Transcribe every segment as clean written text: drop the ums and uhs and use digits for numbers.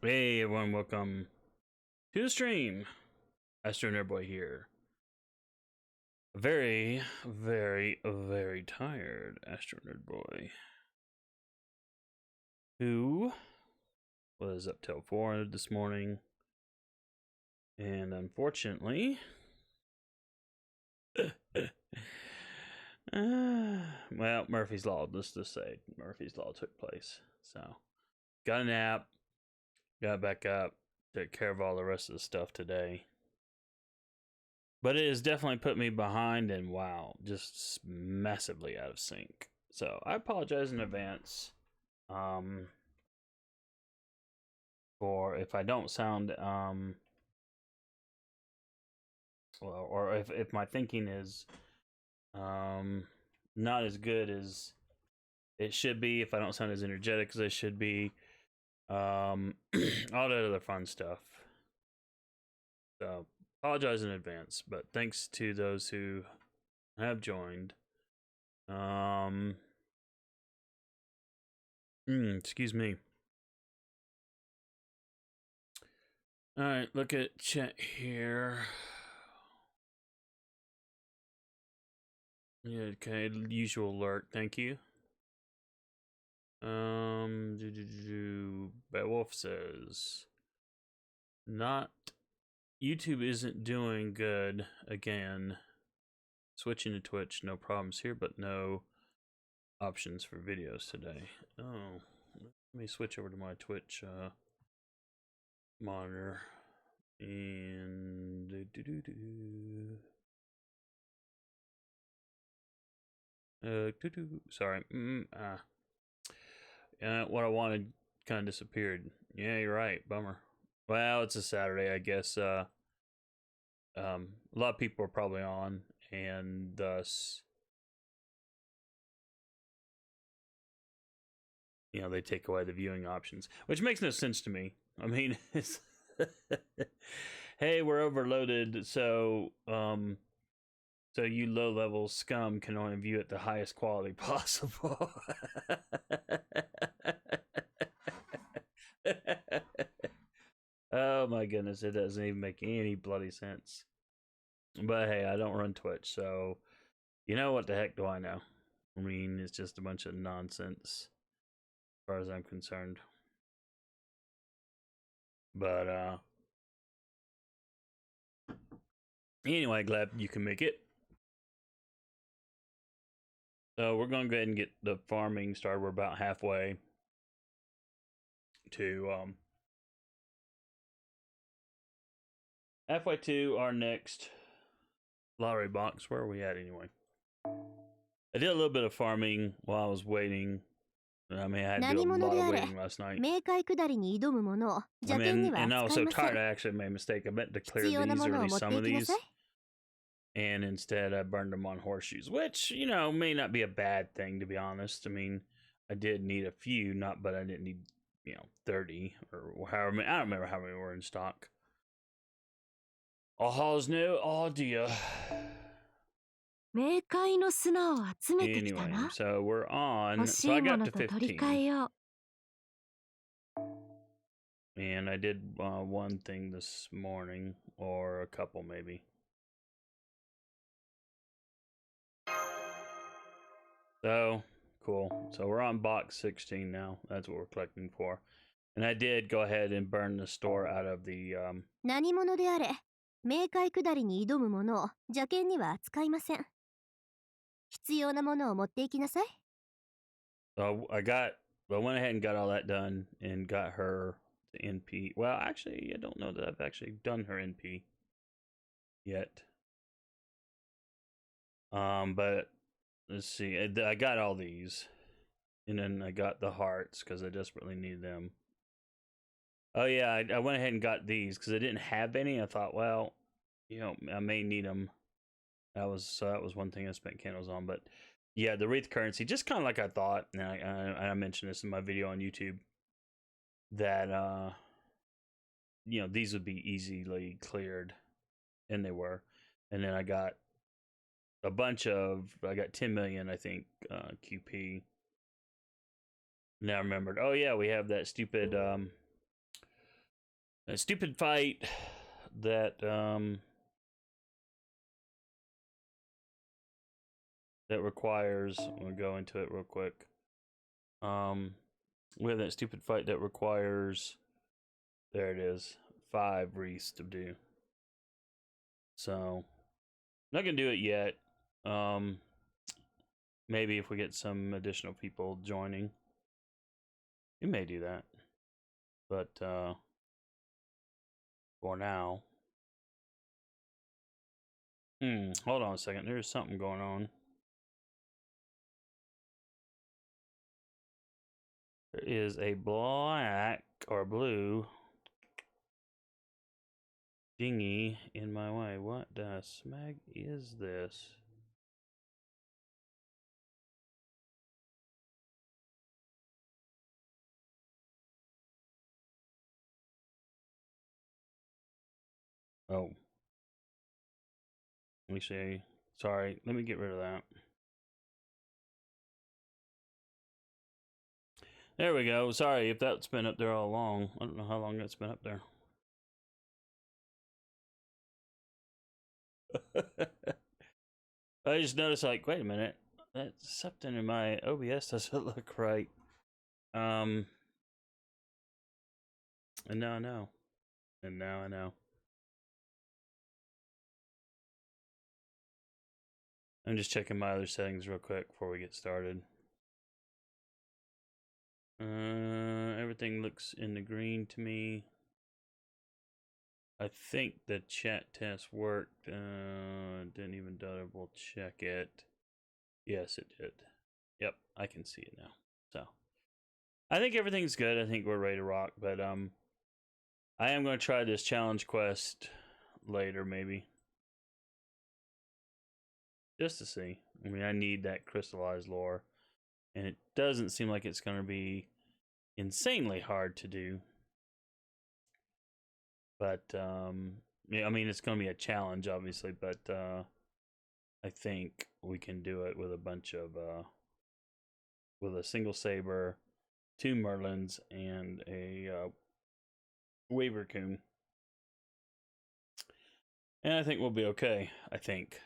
Hey everyone, welcome to the stream. AstroNerdBoy here. Very tired AstroNerdBoy. Who was up till 4 this morning. And unfortunately... well, Murphy's Law, let's just say Murphy's Law took place. So, got a nap, got back up, took care of all the rest of the stuff today. But it has definitely put me behind and wow, just massively out of sync. So I apologize in advance for if I don't sound well, or if my thinking is not as good as it should be, if I don't sound as energetic as I should be, all that other fun stuff. So apologize in advance, but thanks to those who have joined. Excuse me. All right, look at chat here. Yeah, okay, usual alert, thank you. Beowulf says, not YouTube isn't doing good again. Switching to Twitch, no problems here, but no options for videos today. Oh, let me switch over to my Twitch monitor and sorry. What I wanted kind of disappeared. Yeah, you're right. Bummer. Well, it's a Saturday, I guess. A lot of people are probably on, and thus, you know, they take away the viewing options, which makes no sense to me. I mean, it's hey, we're overloaded, so so you low-level scum can only view at the highest quality possible. Oh my goodness, it doesn't even make any bloody sense. But hey, I don't run Twitch, so you know what the heck do I know? I mean, it's just a bunch of nonsense as far as I'm concerned. But anyway, glad you can make it. So we're gonna go ahead and get the farming started. We're about halfway to our next lottery box. Where are we at anyway? I did a little bit of farming while I was waiting. I mean, I had to do a lot of waiting last night. I mean, and I was so tired, I actually made a mistake. I meant to clear these, or at least some of these. And instead, I burned them on horseshoes, which, you know, may not be a bad thing, to be honest. I mean, I did need a few, but I didn't need, you know, 30 or however many. I don't remember how many were in stock. All's new idea. Anyway, so we're on. So I got to 15. And I did one thing this morning, or a couple maybe. So, cool. So we're on box 16 now. That's what we're collecting for. And I did go ahead and burn the store out of the... So I went ahead and got all that done and got her the NP. Well, actually, I don't know that I've actually done her NP yet. But let's see. I got all these. And then I got the hearts because I desperately need them. Oh yeah, I went ahead and got these because I didn't have any. I thought, well, you know, I may need them. That was one thing I spent candles on. But yeah, the wreath currency, just kind of like I thought. And I mentioned this in my video on YouTube that you know, these would be easily cleared, and they were. And then I got a bunch of, I got 10 million, I think, QP. Now I remembered. Oh yeah, we have that stupid a stupid fight that that requires. We'll go into it real quick. We have that stupid fight that requires. There it is, 5 wreaths to do. So, not gonna do it yet. Maybe if we get some additional people joining, we may do that. But for now, hold on a second. There's something going on. There is a black or blue dinghy in my way. What the smeg is this? Oh. Let me see. Sorry, let me get rid of that. There we go. Sorry if that's been up there all along. I don't know how long that's been up there. I just noticed, like, wait a minute. That's something in my OBS doesn't look right. And now I know. And now I know. I'm just checking my other settings real quick before we get started. Everything looks in the green to me. I think the chat test worked. Didn't even double check it. Yes, it did. Yep, I can see it now. So I think everything's good. I think we're ready to rock. But I am going to try this challenge quest later, maybe, just to see. I mean, I need that crystallized lore, and it doesn't seem like it's going to be insanely hard to do. But yeah, I mean, it's going to be a challenge, obviously. But I think we can do it with a bunch of with a single saber, 2 merlins, and a waver coon. And I think we'll be okay. I think.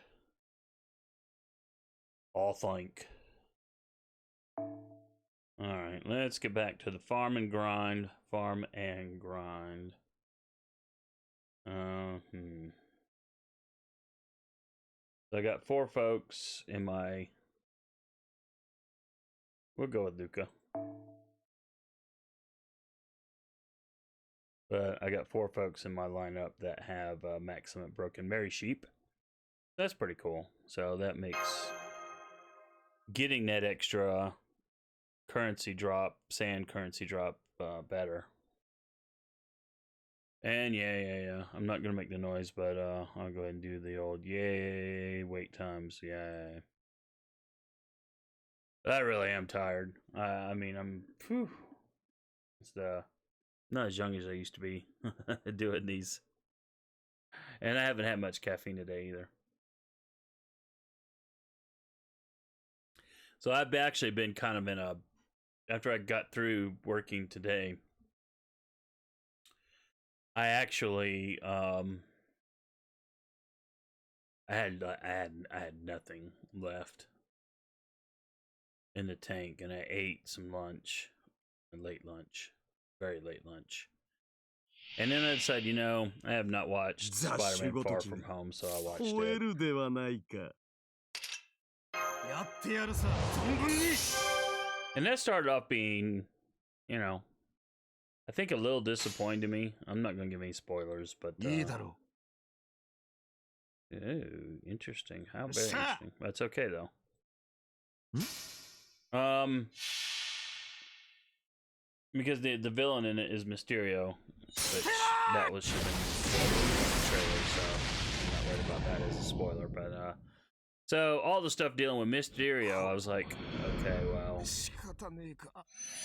All think. Alright, let's get back to the farm and grind. Farm and grind. So I got 4 folks in my... We'll go with Luca. But I got 4 folks in my lineup that have Maximum Broken Mary Sheep. That's pretty cool. So that makes getting that extra currency drop, sand currency drop, better. And yeah. I'm not gonna make the noise, but I'll go ahead and do the old yay wait times. Yay. I really am tired. I mean, I'm it's not as young as I used to be doing these, and I haven't had much caffeine today either. So I've actually been kind of in a, after I got through working today, I actually I had nothing left in the tank, and I ate some lunch, a late lunch, very late lunch. And then I decided, you know, I have not watched Spider-Man Far From Home, so I watched it. And that started off being, you know, I think a little disappointing to me. I'm not going to give any spoilers, but ooh, interesting. How very interesting. That's okay though. Because the villain in it is Mysterio, which that was should have been in the trailer, so I'm not worried about that as a spoiler. But so all the stuff dealing with Mysterio, I was like, okay, well,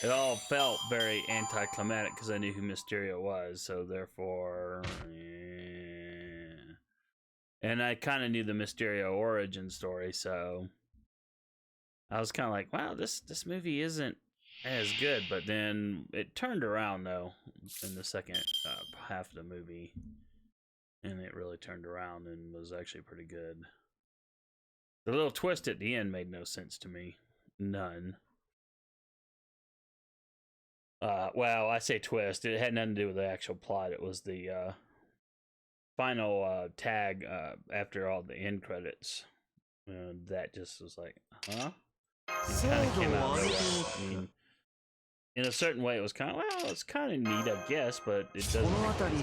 it all felt very anticlimactic because I knew who Mysterio was, so therefore, and I kind of knew the Mysterio origin story, so I was kind of like, wow, this movie isn't as good, but then it turned around though in the second half of the movie, and it really turned around and was actually pretty good. The little twist at the end made no sense to me. None. Well, I say twist. It had nothing to do with the actual plot. It was the final tag after all the end credits. That just was like, huh? It kind of came out of nowhere. I mean, in a certain way, it was kind of, well, it's kind of neat, I guess, but it doesn't make sense.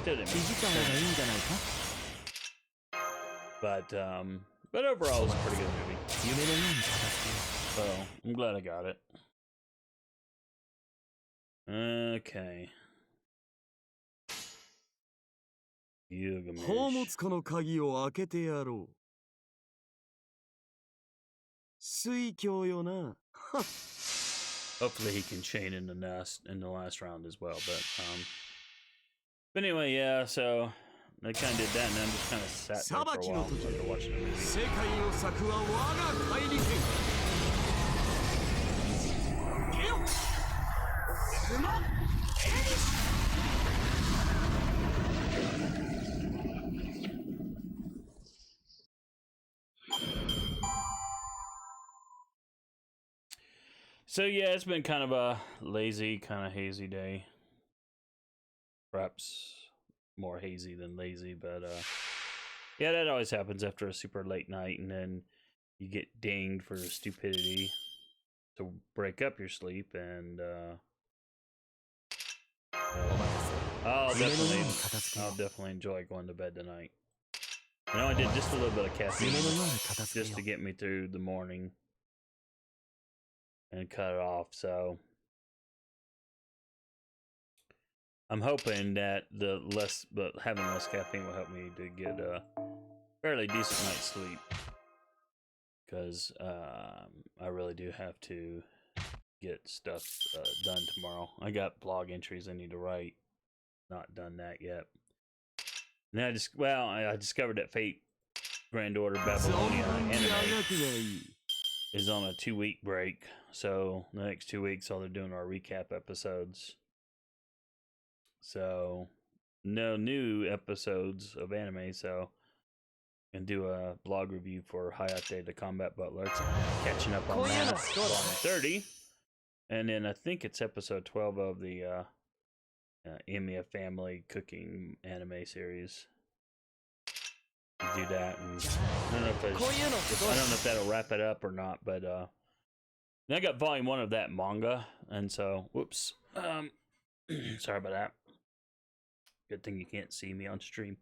But overall, it's a pretty good movie. So, I'm glad I got it. Okay. Gilgamesh. Hopefully he can chain in the last round as well, but anyway, yeah, so I kind of did that, and then just kind of sat there for a while after watching the movie. So yeah, it's been kind of a lazy, kind of hazy day. Perhaps more hazy than lazy, but yeah, that always happens after a super late night, and then you get dinged for stupidity to break up your sleep, and I'll definitely enjoy going to bed tonight. I know I did just a little bit of caffeine just to get me through the morning and cut it off, so I'm hoping that having less caffeine will help me to get a fairly decent night's sleep, because I really do have to get stuff done tomorrow. I got blog entries I need to write. Not done that yet. And I discovered that Fate Grand Order Babylonia anime is on a 2-week break. So the next 2 weeks, all they're doing are recap episodes. So no new episodes of anime. So I can do a blog review for Hayate the Combat Butler. It's catching up on that. Volume 30. And then I think it's episode 12 of the Emiya Family Cooking anime series. Do that, and I don't know if that'll wrap it up or not, but I got volume 1 of that manga, and so whoops, sorry about that. Good thing you can't see me on stream.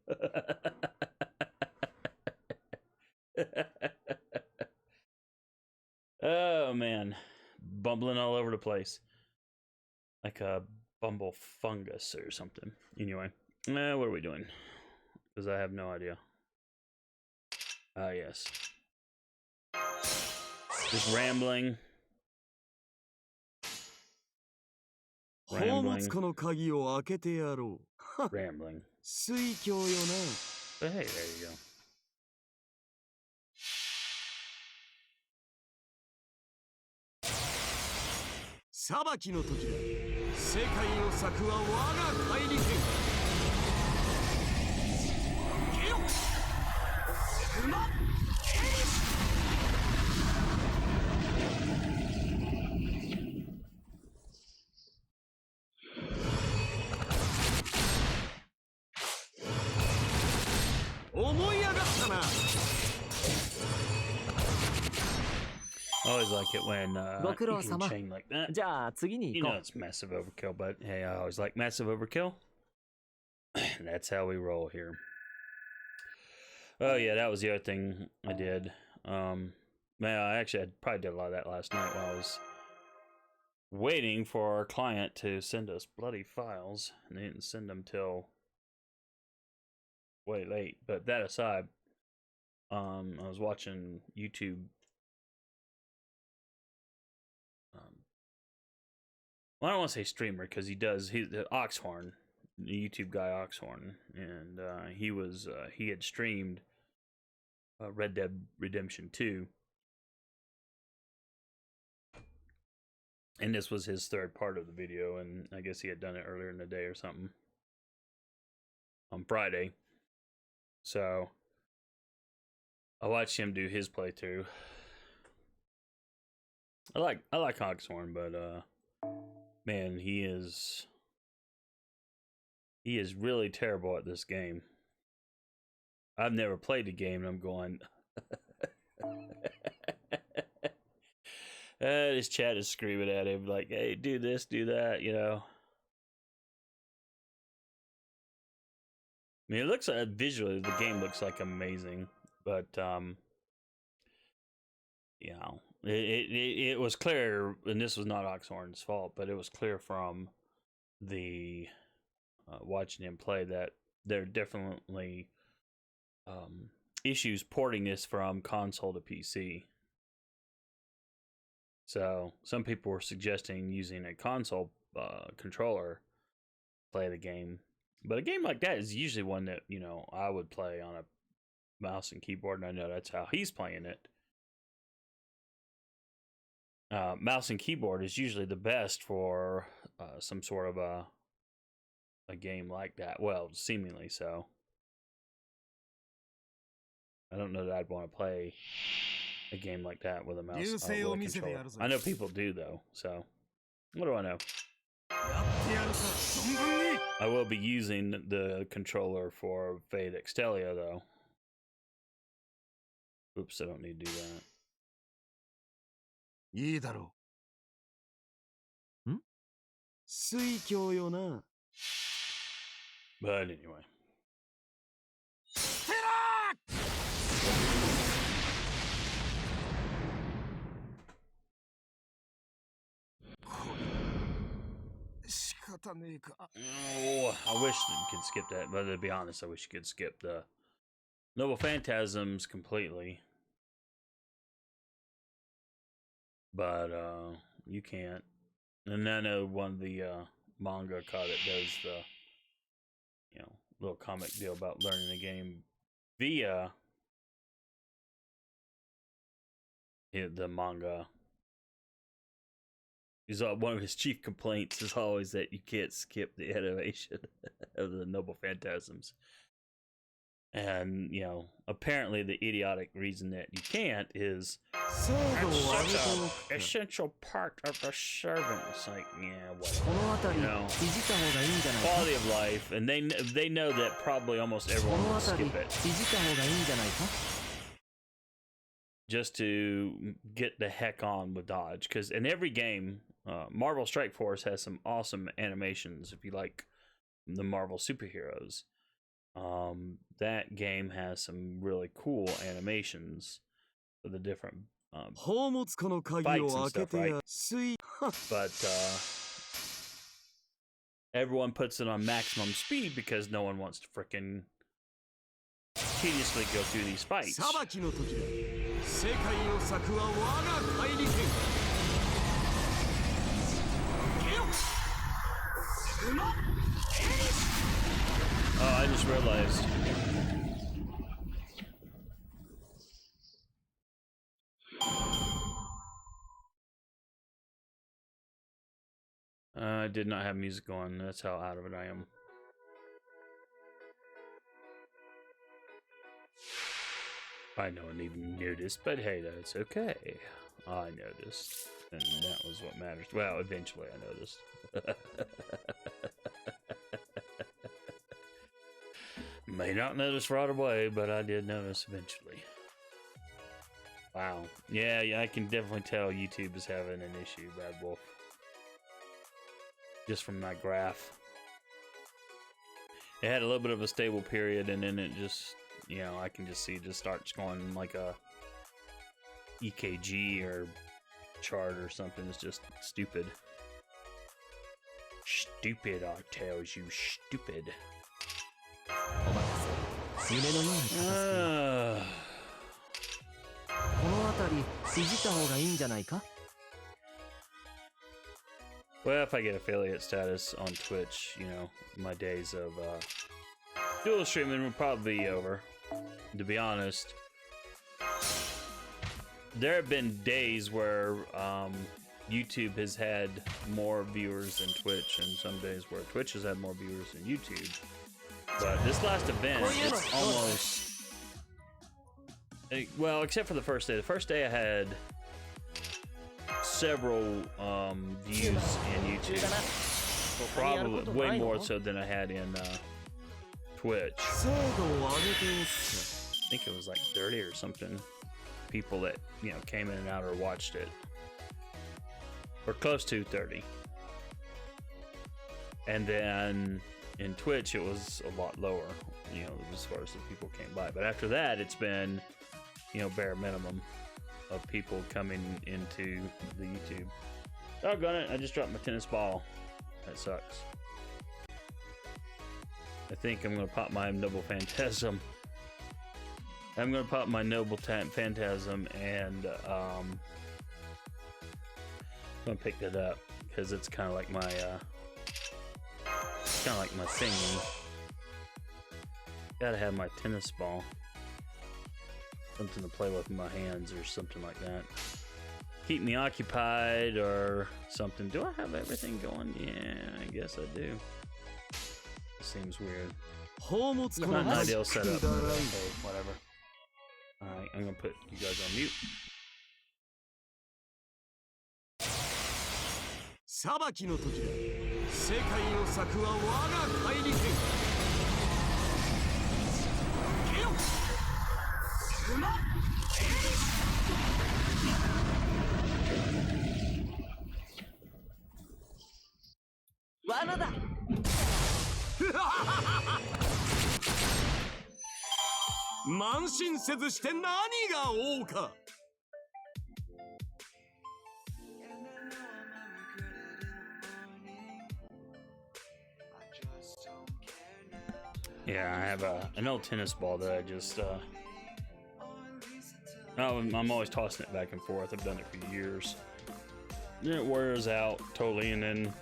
Oh man, bumbling all over the place like a bumble fungus or something. Anyway, what are we doing? Because I have no idea. Ah, yes. Just rambling. Rambling. But hey, there you go. I always like it when you can chain like that. You know it's massive overkill, but hey, I always like massive overkill. That's how we roll here. Oh yeah, that was the other thing I did. Man, I probably did a lot of that last night while I was waiting for our client to send us bloody files, and they didn't send them till way late. But that aside, I was watching YouTube. Well, I don't want to say streamer, because he's the Oxhorn, the YouTube guy Oxhorn, and he had streamed Red Dead Redemption 2. And this was his third part of the video, and I guess he had done it earlier in the day or something on Friday. So I watched him do his playthrough. I like Hawkshorn, but man, he is really terrible at this game. I've never played the game, and I'm going. His chat is screaming at him like, "Hey, do this, do that," you know. I mean, it looks like visually the game looks like amazing, but you know, it was clear, and this was not Oxhorn's fault, but it was clear from the watching him play that there are definitely issues porting this from console to PC. So some people were suggesting using a console controller to play the game, but a game like that is usually one that, you know, I would play on a mouse and keyboard, and I know that's how he's playing it. Mouse and keyboard is usually the best for some sort of a game like that. Well, seemingly so. I don't know that I'd want to play a game like that with a mouse with a controller. I know people do though, so what do I know? I will be using the controller for Fade Extelia though. Oops, I don't need to do that. But anyway. Oh, I wish you could skip that, but to be honest, I wish you could skip the Noble Phantasms completely. But you can't. And I know one of the manga that does the, you know, little comic deal about learning the game via the manga. He's one of his chief complaints is always that you can't skip the animation of the Noble Phantasms. And, you know, apparently the idiotic reason that you can't is that's such an essential part of the servant. It's like, yeah, whatever. You know, quality of life, and they know that probably almost everyone will skip it. Just to get the heck on with dodge. Because in every game, Marvel Strike Force has some awesome animations if you like the Marvel superheroes. That game has some really cool animations for the different fights and stuff, right? But everyone puts it on maximum speed because no one wants to frickin' tediously go through these fights. Oh, I just realized. I did not have music on. That's how out of it I am. I no one even noticed, but hey, that's okay. I noticed, and that was what matters. Well, eventually I noticed. May not notice right away, but I did notice eventually. Wow. Yeah, I can definitely tell YouTube is having an issue, Bad Wolf. Just from my graph. It had a little bit of a stable period, and then it just, you know, I can just see it just starts going like a EKG or chart or something. It's just stupid. Stupid, I tell you, stupid. Well, if I get affiliate status on Twitch, you know, my days of dual streaming will probably be over. To be honest, there have been days where YouTube has had more viewers than Twitch, and some days where Twitch has had more viewers than YouTube. But this last event, it's almost... Well, except for the first day. The first day I had several views in YouTube. Probably way more so than I had in Twitch. I think it was like 30 or something people that, you know, came in and out or watched it. Or close to 30. And then in Twitch it was a lot lower, you know, as far as the people came by. But after that it's been, you know, bare minimum of people coming into the YouTube. Doggone it, I just dropped my tennis ball. That sucks. I think I'm gonna pop my Noble Phantasm. I'm gonna pop my Noble Phantasm and I'm gonna pick that up because it's kind of like my thingy. Gotta have my tennis ball. Something to play with in my hands or something like that. Keep me occupied or something. Do I have everything going? Yeah, I guess I do. It seems weird. Not an ideal setup, but okay, whatever. Alright, I'm gonna put you guys on mute. 裁きの時だ。世界の策は我が帰り剣。けよ。うまっ。罠だ。慢心せずして何が王か。Yeah, I have an old tennis ball that I just I'm always tossing it back and forth. I've done it for years. Then it wears out totally, and then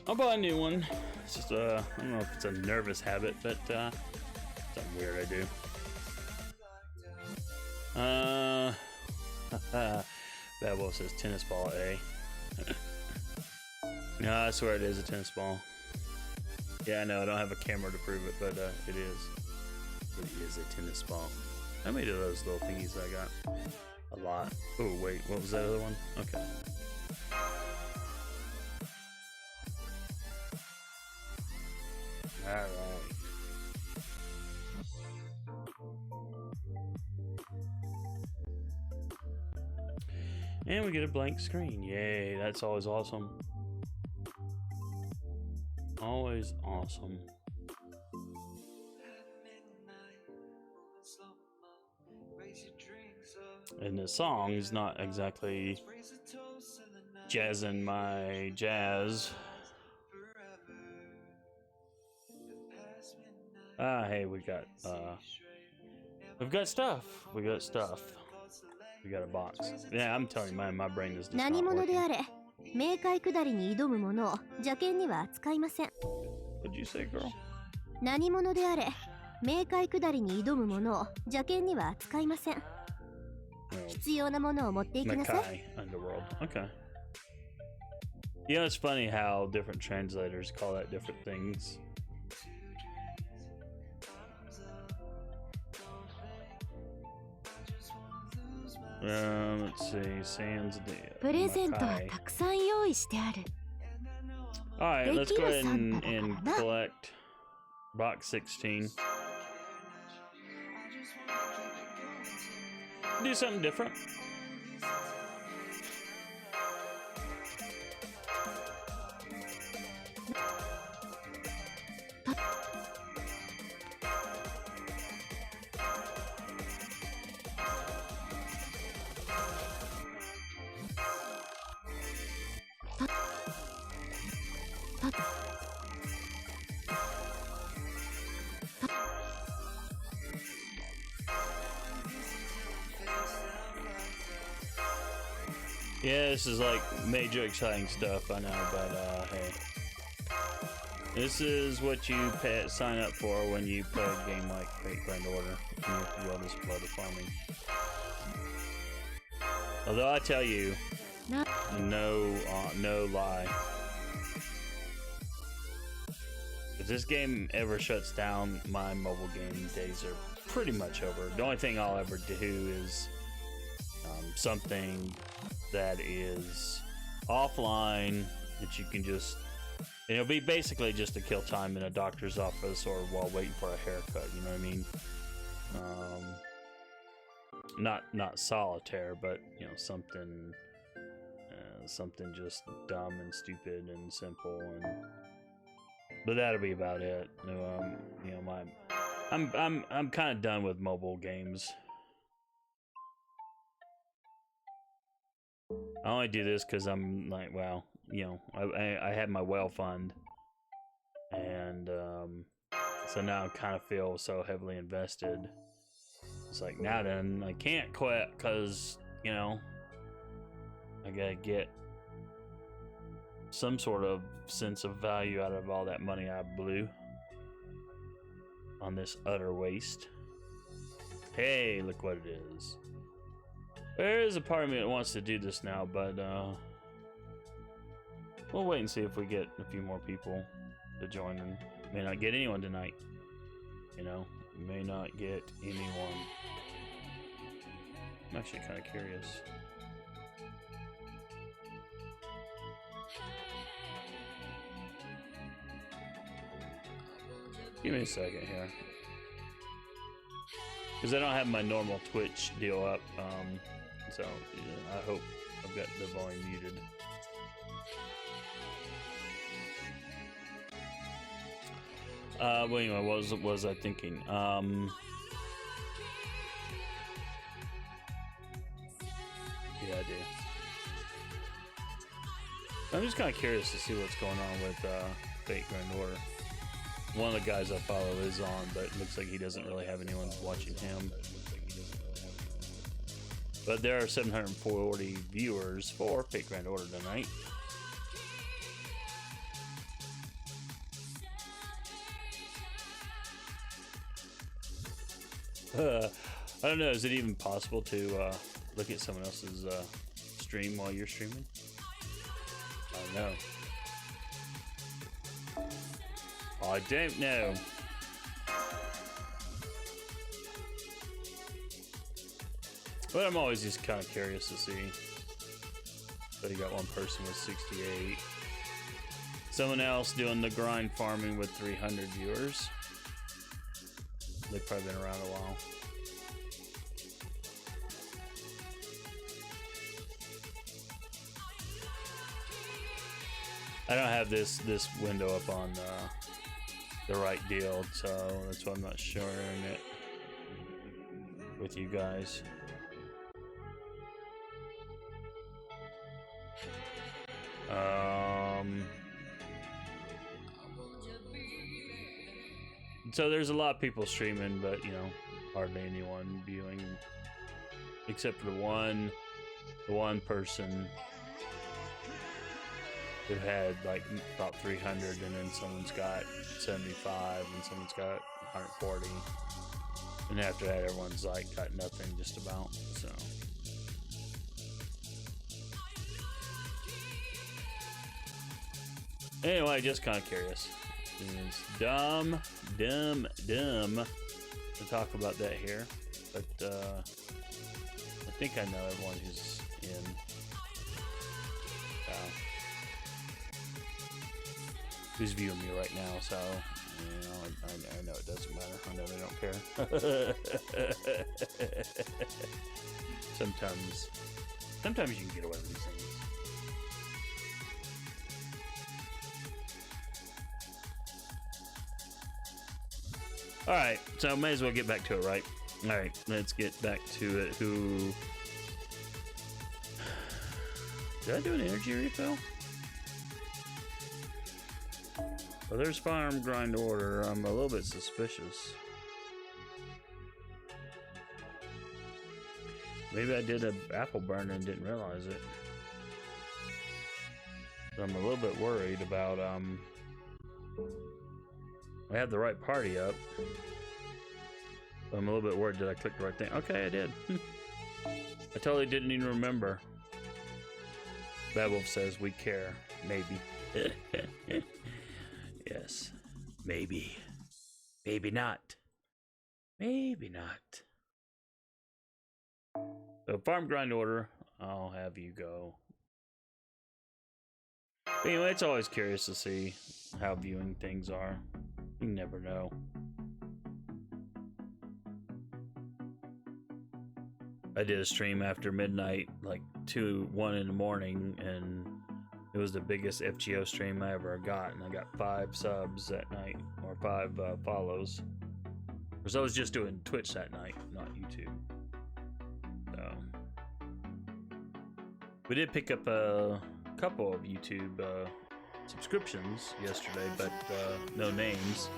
I'll buy a new one. It's just I don't know if it's a nervous habit, but something weird I do. Bad Wolf says tennis ball A. No, I swear it is a tennis ball. Yeah, I know, I don't have a camera to prove it, but it is. It is a tennis ball. How many of those little thingies I got? A lot. Oh, wait, what was that other one? Okay. Alright. And we get a blank screen. Yay, that's always awesome. Always awesome. And the song is not exactly jazzing my jazz. Hey, we've got stuff. We got stuff. We got a box. Yeah, I'm telling you, my brain is just not working. 冥界下りに挑む者を邪剣には扱いません。What'd you say, girl? 何者であれ、冥界下りに挑む者を邪剣には扱いません。必要なものを持っていきなさい。Underworld. Okay. You know, it's funny how different translators call that different things. Let's see, Sans deal. プレゼントはたくさん用意してある。Alright, let's go ahead and collect box 16. Do something different. Yeah, this is like major exciting stuff, I know, but hey. This is what you sign up for when you play a game like Fate Grand Order. You have to do all this blood farming. Although I tell you, no lie. If this game ever shuts down, my mobile game days are pretty much over. The only thing I'll ever do is something that is offline that you can just, it'll be basically just to kill time in a doctor's office or while waiting for a haircut, you know what I mean? Not solitaire, but you know, something just dumb and stupid and simple, and but that'll be about it. You know, I'm kind of done with mobile games. I only do this because I'm like, well, you know, I had my well fund, and so now I kind of feel so heavily invested. It's like, now then, I can't quit because, you know, I gotta get some sort of sense of value out of all that money I blew on this utter waste. Hey, look what it is. There is a part of me that wants to do this now, but we'll wait and see if we get a few more people to join, and may not get anyone tonight. You know, may not get anyone. I'm actually kind of curious. Give me a second here, because I don't have my normal Twitch deal up, so yeah, I hope I've got the volume muted. Well, anyway, what was I thinking? Yeah, I do. I'm just kind of curious to see what's going on with Fate Grand Order. One of the guys I follow is on, but it looks like he doesn't really have anyone watching him. But there are 740 viewers for Fate Grand Order tonight. I don't know, is it even possible to look at someone else's stream while you're streaming? I don't know. I don't know. But I'm always just kind of curious to see. So you got one person with 68. Someone else doing the grind farming with 300 viewers. They've probably been around a while. I don't have this window up on the right deal, so that's why I'm not sharing it with you guys. So there's a lot of people streaming, but you know, hardly anyone viewing, except for the one person who had like about 300, and then someone's got 75, and someone's got 140, and after that everyone's like got nothing just about. So anyway, just kind of curious. It's dumb to talk about that here, but I think I know everyone who's in. Who's viewing me right now, so you know, I know it doesn't matter. I know they don't care. Sometimes you can get away with these things. Alright, so may as well get back to it, right? Alright, let's get back to it. Who... Did I do an energy refill? Well, there's farm grind order. I'm a little bit suspicious. Maybe I did an apple burn and didn't realize it. So I'm a little bit worried about I have the right party up. But I'm a little bit worried, did I click the right thing? Okay, I did. I totally didn't even remember. Bad Wolf says we care. Maybe. Yes. Maybe. Maybe not. Maybe not. So farm grind order, I'll have you go. But anyway, it's always curious to see how viewing things are. You never know. I did a stream after midnight, like 1 in the morning, and it was the biggest FGO stream I ever got, and I got 5 subs that night, or 5 follows. Because I was just doing Twitch that night, not YouTube. So we did pick up a couple of YouTube subscriptions yesterday, but no names.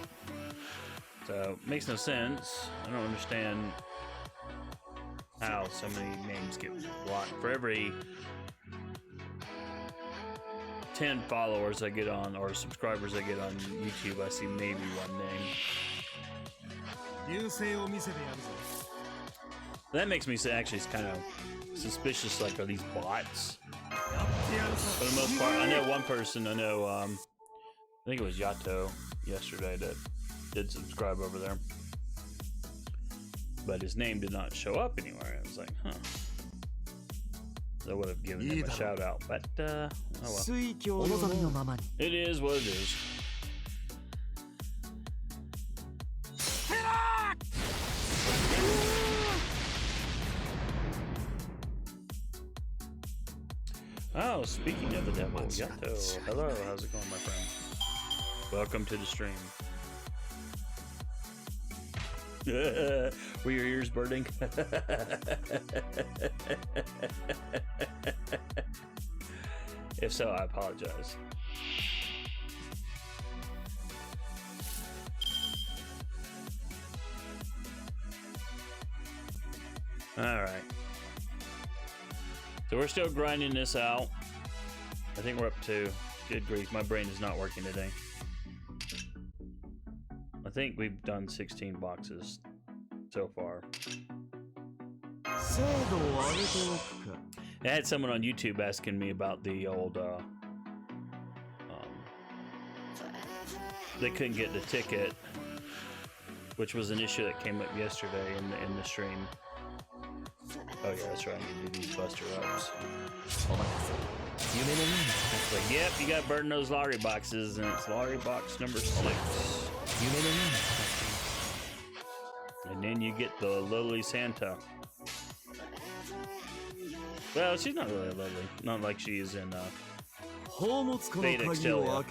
So it makes no sense. I don't understand how so many names get blocked. For every 10 followers I get on, or subscribers I get on YouTube, I see maybe 1 name. That makes me say, actually, it's kind of suspicious. Like, are these bots? For the most part, I know one person. I know, I think it was Yato yesterday that did subscribe over there, but his name did not show up anywhere. I was like, huh. I would have given him a shout out, but oh well. It is what it is. Oh, speaking of the devil, Yato. Hello, how's it going, my friend? Welcome to the stream. Were your ears burning? If so, I apologize. Alright. So we're still grinding this out. I think we're up to... Good grief, my brain is not working today. I think we've done 16 boxes so far. I had someone on YouTube asking me about the old, they couldn't get the ticket, which was an issue that came up yesterday in the stream. Oh yeah, that's right, I need to do these buster ups. It's like, yep, you gotta burn those lottery boxes, and it's lottery box number 6. And then you get the lowly Santa. Well, she's not really lovely. Not like she is in Fate Extelia.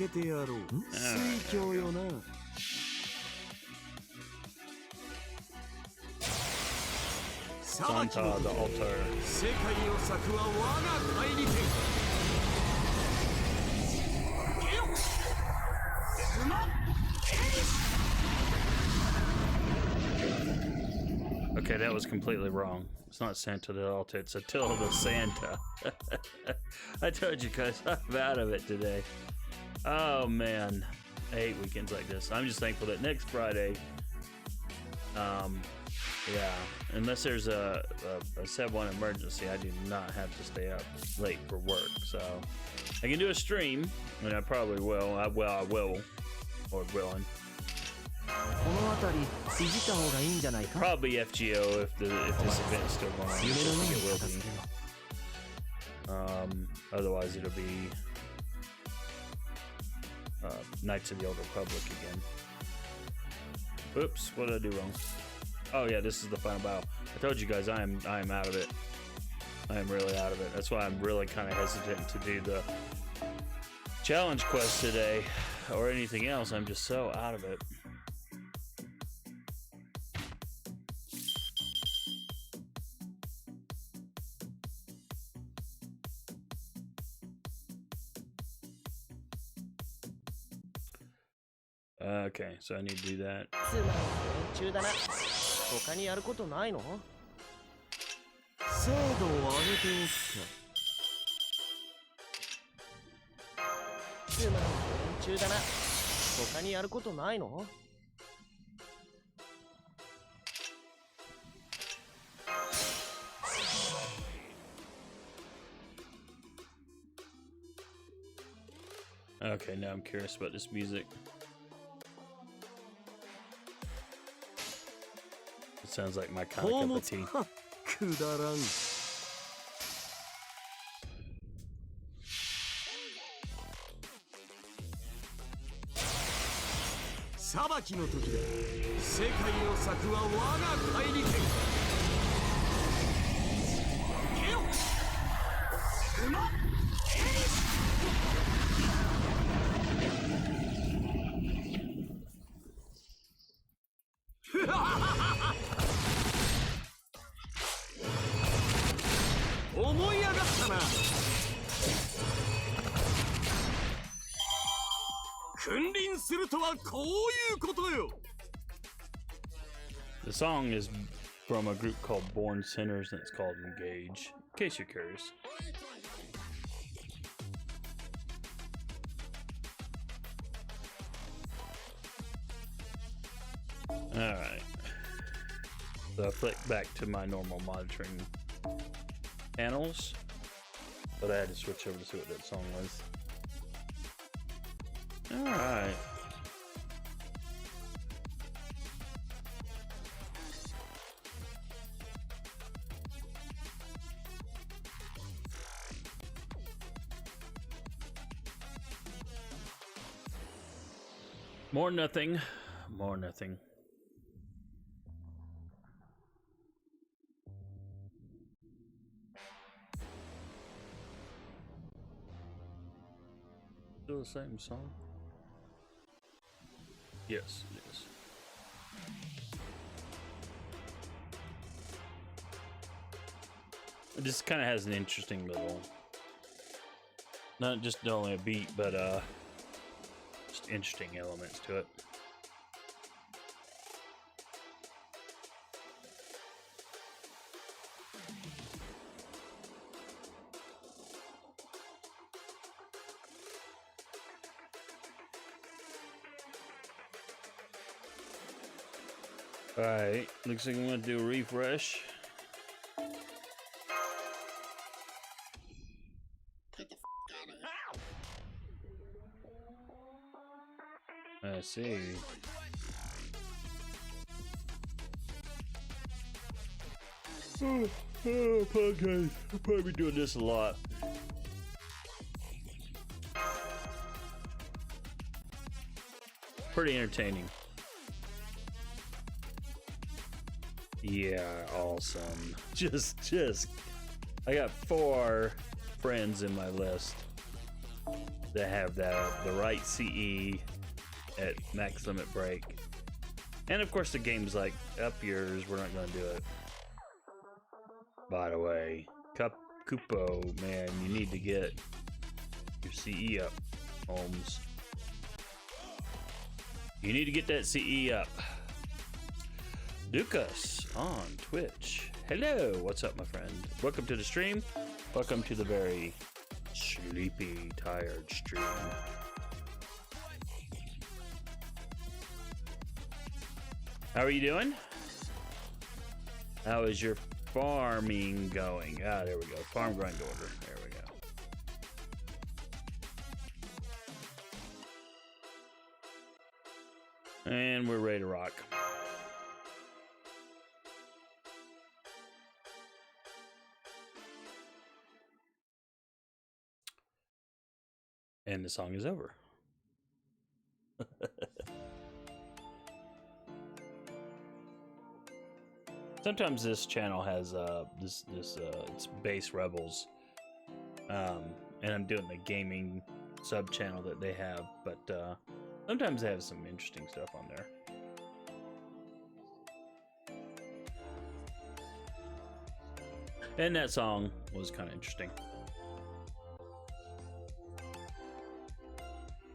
Santa, the altar. Okay, that was completely wrong. It's not Santa the altar, it's Attila the Santa. I told you guys, I'm out of it today. Oh man, I hate weekends like this. I'm just thankful that next Friday, yeah, unless there's a Seb 1 emergency, I do not have to stay up late for work. So I can do a stream, and I probably will. I will, or willing. Probably FGO if this event's still going on. I think it will be. Otherwise, it'll be Knights of the Old Republic again. Oops, what did I do wrong? Oh yeah, this is the final battle. I told you guys I am out of it. I am really out of it. That's why I'm really kind of hesitant to do the challenge quest today or anything else. I'm just so out of it. Okay, so I need to do that. Okay, now I'm curious about this music. It sounds like my kind of cup of tea. 裁きの時で世界を裂くは我が怪力。ゲロうまっ思い上がったな。君臨するとはこういうことよ。 The song is from a group called Born Sinners, and it's called Engage, in case you're curious. Alright. So I flicked back to my normal monitoring panels, but I had to switch over to see what that song was. Alright. More nothing. More nothing. Still the same song? Yes, it is. It just kind of has an interesting little, not just only a beat, but just interesting elements to it. Alright, looks like I'm gonna do a refresh. I see. Podcast. I'll probably be doing this a lot. Pretty entertaining. Yeah, awesome. Just I got 4 friends in my list that have the right CE at max limit break. And of course the game's like, up yours, we're not gonna do it. By the way, Kupo, man, you need to get your CE up, Holmes. You need to get that CE up. Lucas on Twitch. Hello, what's up, my friend? Welcome to the stream. Welcome to the very sleepy, tired stream. How are you doing? How is your farming going? Ah, there we go. Farm grind order. There we go. And we're ready to rock. And the song is over. Sometimes this channel has it's base rebels, and I'm doing the gaming sub channel that they have, but sometimes they have some interesting stuff on there. And that song was kind of interesting.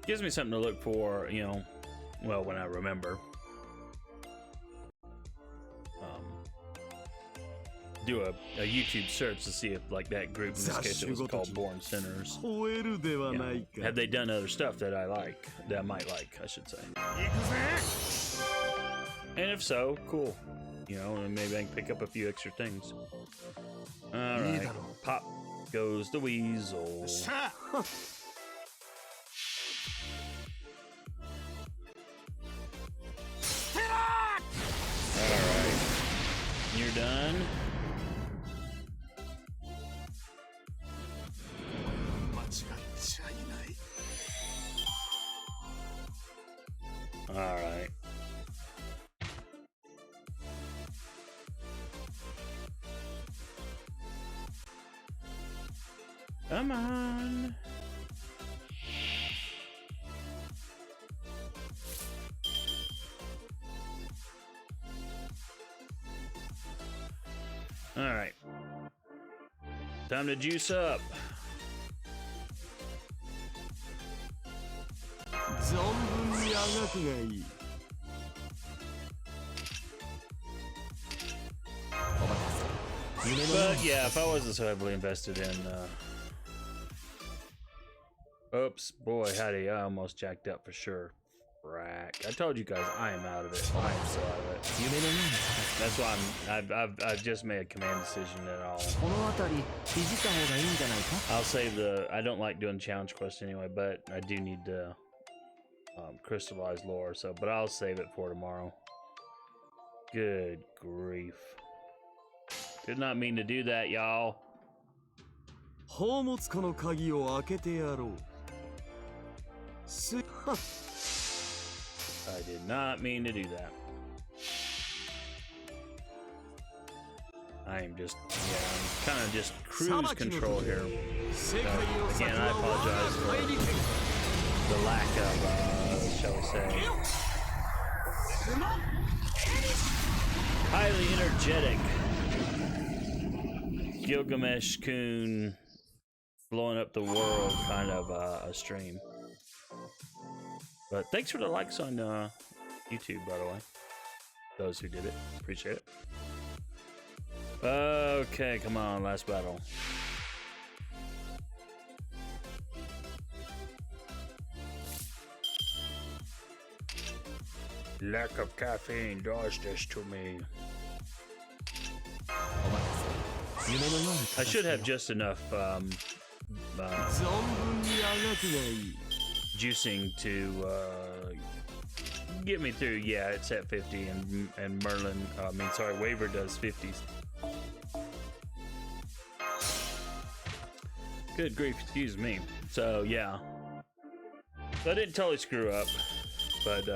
Gives me something to look for, you know, well, when I remember. Do a YouTube search to see if, like, that group, in this case it was called Born Sinners, you know, have they done other stuff that I like, that I might like, I should say. And if so, cool. You know, and maybe I can pick up a few extra things. Alright, pop goes the weasel. done. All right. Come on. All right. Time to juice up. 存分にあがくがいい。 But yeah, if I wasn't so heavily invested in, oops, boy, howdy, I almost jacked up for sure. Frack. I told you guys I am out of it. I am so out of it. That's why I've just made a command decision at all. I'll save the, I don't like doing challenge quests anyway, but I do need to crystallize lore, so, but I'll save it for tomorrow. Good grief. Did not mean to do that, y'all. 宝物庫の鍵を開けてやろう。I did not mean to do that. I am just, yeah, I'm kind of just cruise control here. Again, I apologize for the lack of, shall we say, highly energetic Gilgamesh-kun blowing up the world kind of a stream. But thanks for the likes on YouTube, by the way. Those who did it, appreciate it. Okay, come on, last battle. Lack of caffeine does this to me. I should have just enough juicing to get me through. Yeah, it's at 50, and Merlin, Waver does 50s. Good grief, excuse me. So yeah, so I didn't totally screw up, but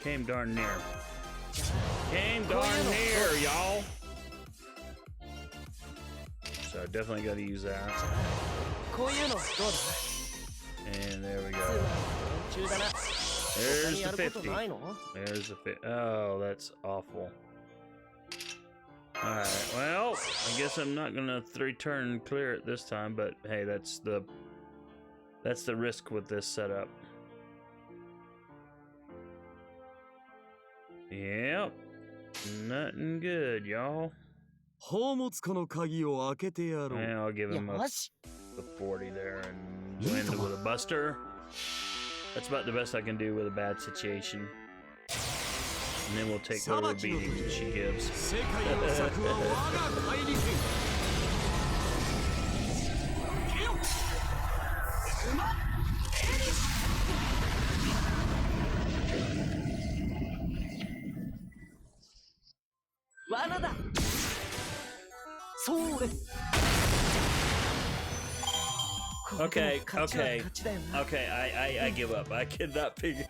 came darn near. Came darn near, y'all. So I definitely got to use that. And there we go. There's the 50. There's the 50. Oh, that's awful. Alright, well, I guess I'm not gonna 3-turn clear it this time, but hey, that's the risk with this setup. Yep. Nothing good, y'all. Yeah, I'll give him the 40 there and win with a buster. That's about the best I can do with a bad situation. And then we'll take whatever beating she gives. Okay, I give up. I cannot figure.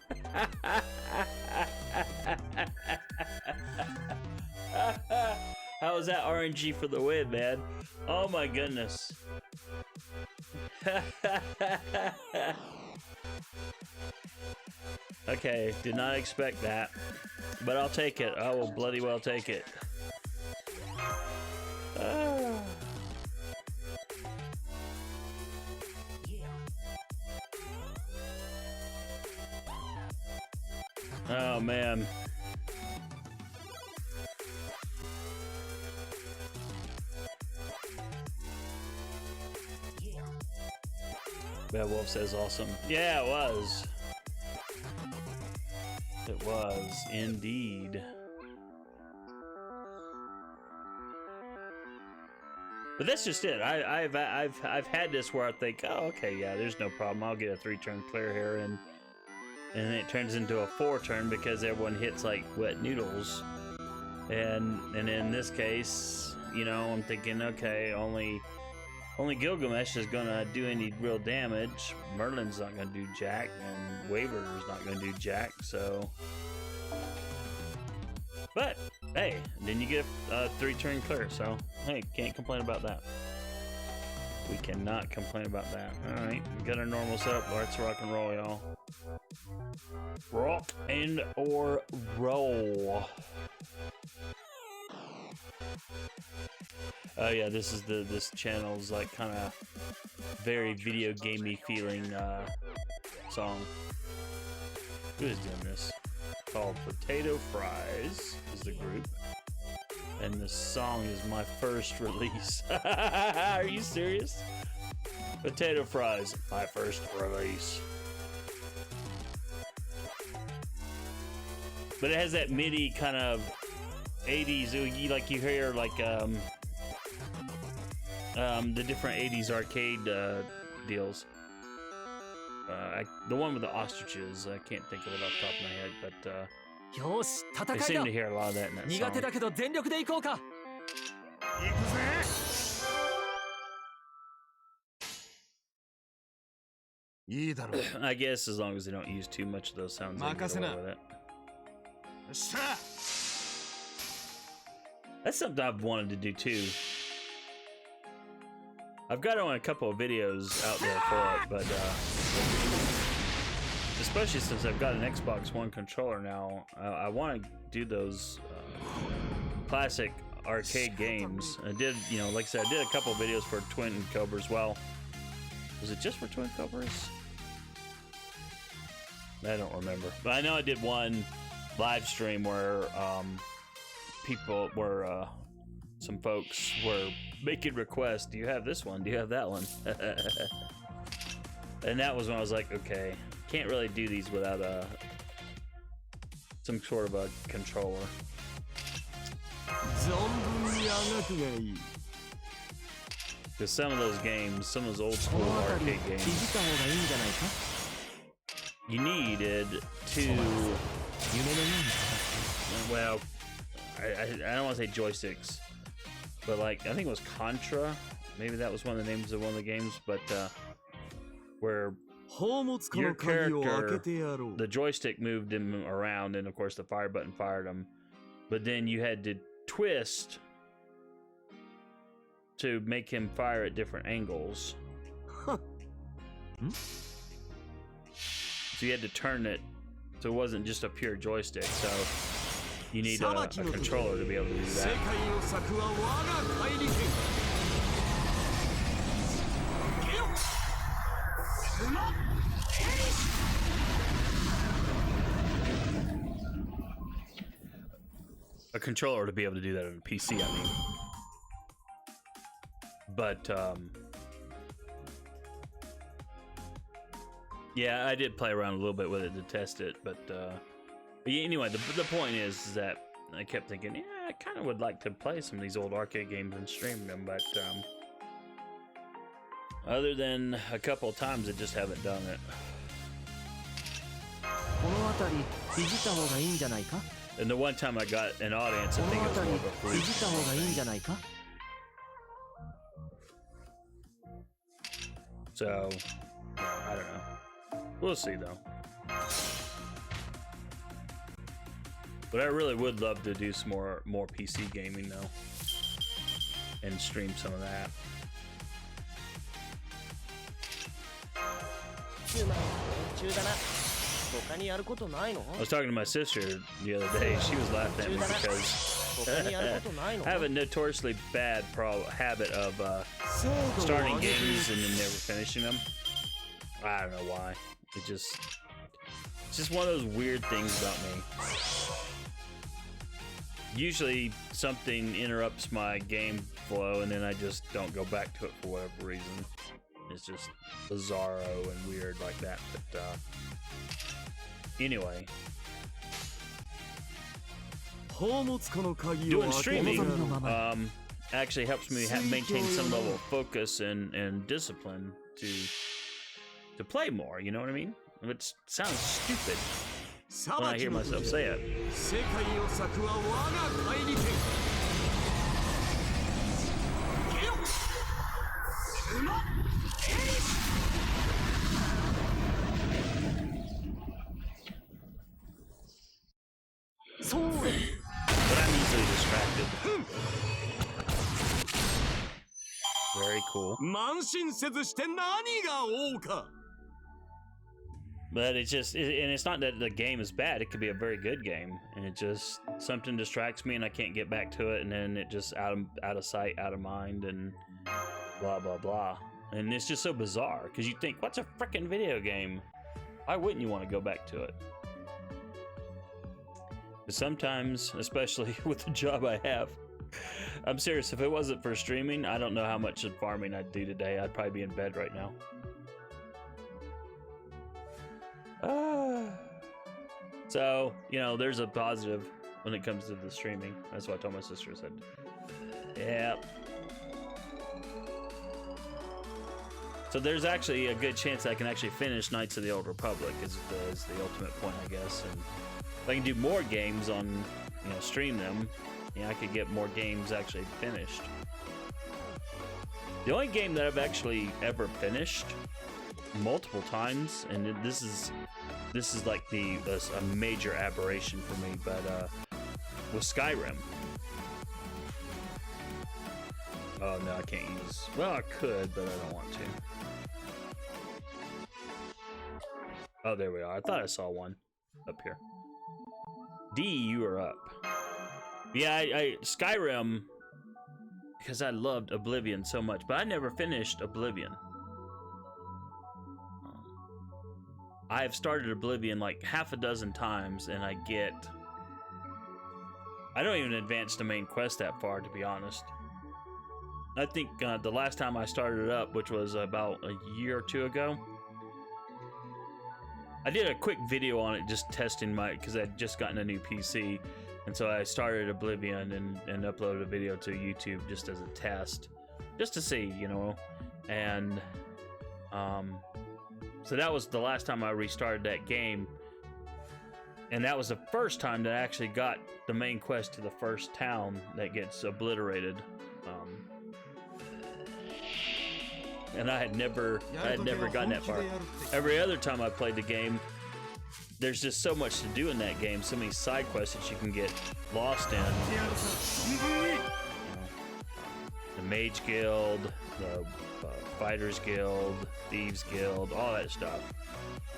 How is that RNG for the win, man? Oh my goodness. Okay, did not expect that, but I'll take it. I will bloody well take it. Oh man. Bad Wolf says awesome. Yeah, it was. It was indeed. But that's just it. I've had this where I think, oh, okay, yeah, there's no problem. I'll get a 3-turn clear here, and then it turns into a 4-turn because everyone hits like wet noodles. And in this case, you know, I'm thinking, okay, only Gilgamesh is gonna do any real damage. Merlin's not gonna do jack, and Waver's not gonna do jack. So, but hey, then you get a 3-turn clear. So hey, can't complain about that. We cannot complain about that. All right, we got our normal setup. Let's rock and roll, y'all. Rock and or roll. Oh yeah, this channel's like kind of very video gamey feeling song. Who is doing this? Called Potato Fries is the group, and the song is my first release. Are you serious? Potato Fries, my first release. But it has that MIDI kind of 80s oogie, like you hear like the different 80s arcade deals. The one with the ostriches, I can't think of it off the top of my head, but I seem to hear a lot of that in that song. I guess as long as they don't use too much of those sounds, they can get away with it. That's something I've wanted to do too. I've got on a couple of videos out there for it, but especially since I've got an Xbox One controller now, I want to do those classic arcade games. I did, you know, like I said, I did a couple of videos for Twin Cobra as well. Was it just for Twin Cobras? I don't remember, but I know I did one live stream where people were some folks were making requests. Do you have this one? Do you have that one? And that was when I was like, okay, can't really do these without some sort of a controller. Because some of those games, some of those old school arcade games, you needed to, well, I don't want to say joysticks, but like, I think it was Contra, maybe that was one of the names of one of the games, but where your character, the joystick moved him around, and of course the fire button fired him, but then you had to twist to make him fire at different angles. So you had to turn it so it wasn't just a pure joystick, so you need a controller to be able to do that. A controller to be able to do that on a PC, I mean. But yeah, I did play around a little bit with it to test it, but yeah, anyway, the point is that I kept thinking, yeah, I kind of would like to play some of these old arcade games and stream them, but other than a couple of times, I just haven't done it. And the one time I got an audience, I think it was more of a fluke. So, I don't know. We'll see though. But I really would love to do some more PC gaming though, and stream some of that. I was talking to my sister the other day. She was laughing at me because I have a notoriously bad habit of starting games and then never finishing them. I don't know why. It's just one of those weird things about me. Usually something interrupts my game flow and then I just don't go back to it for whatever reason. It's just bizarro and weird like that. But anyway, doing streaming actually helps me maintain some level of focus and discipline to play more. You know what I mean? It sounds stupid when I hear myself say it. good. Very cool. 慢心せずして何が王か But it's just, and it's not that the game is bad. It could be a very good game, and it just something distracts me, and I can't get back to it, and then it just out of sight, out of mind, and blah blah blah. And it's just so bizarre because you think, what's a freaking video game? Why wouldn't you want to go back to it? But sometimes, especially with the job I have, I'm serious. If it wasn't for streaming, I don't know how much of farming I'd do today. I'd probably be in bed right now. So, you know, there's a positive when it comes to the streaming. That's what I told my sister. I said, yeah. So there's actually a good chance I can actually finish Knights of the Old Republic is the ultimate point, I guess. And if I can do more games on, you know, stream them, you know, I could get more games actually finished. The only game that I've actually ever finished multiple times, and this is like a major aberration for me, but was Skyrim. Oh no, I can't use. Well, I could, but I don't want to. Oh, there we are. I thought I saw one up here. D, you are up. Yeah, I Skyrim, because I loved Oblivion so much, but I never finished Oblivion. I've started Oblivion like half a dozen times, and I don't even advance the main quest that far, to be honest. I think the last time I started it up, which was about a year or two ago, I did a quick video on it, just testing because I'd just gotten a new PC, and so I started Oblivion and uploaded a video to YouTube just as a test, just to see, you know, and so that was the last time I restarted that game, and that was the first time that I actually got the main quest to the first town that gets obliterated. And I had never gotten that far. Every other time I played the game, there's just so much to do in that game, so many side quests that you can get lost in. The Mage Guild, the Fighters Guild, Thieves Guild, all that stuff.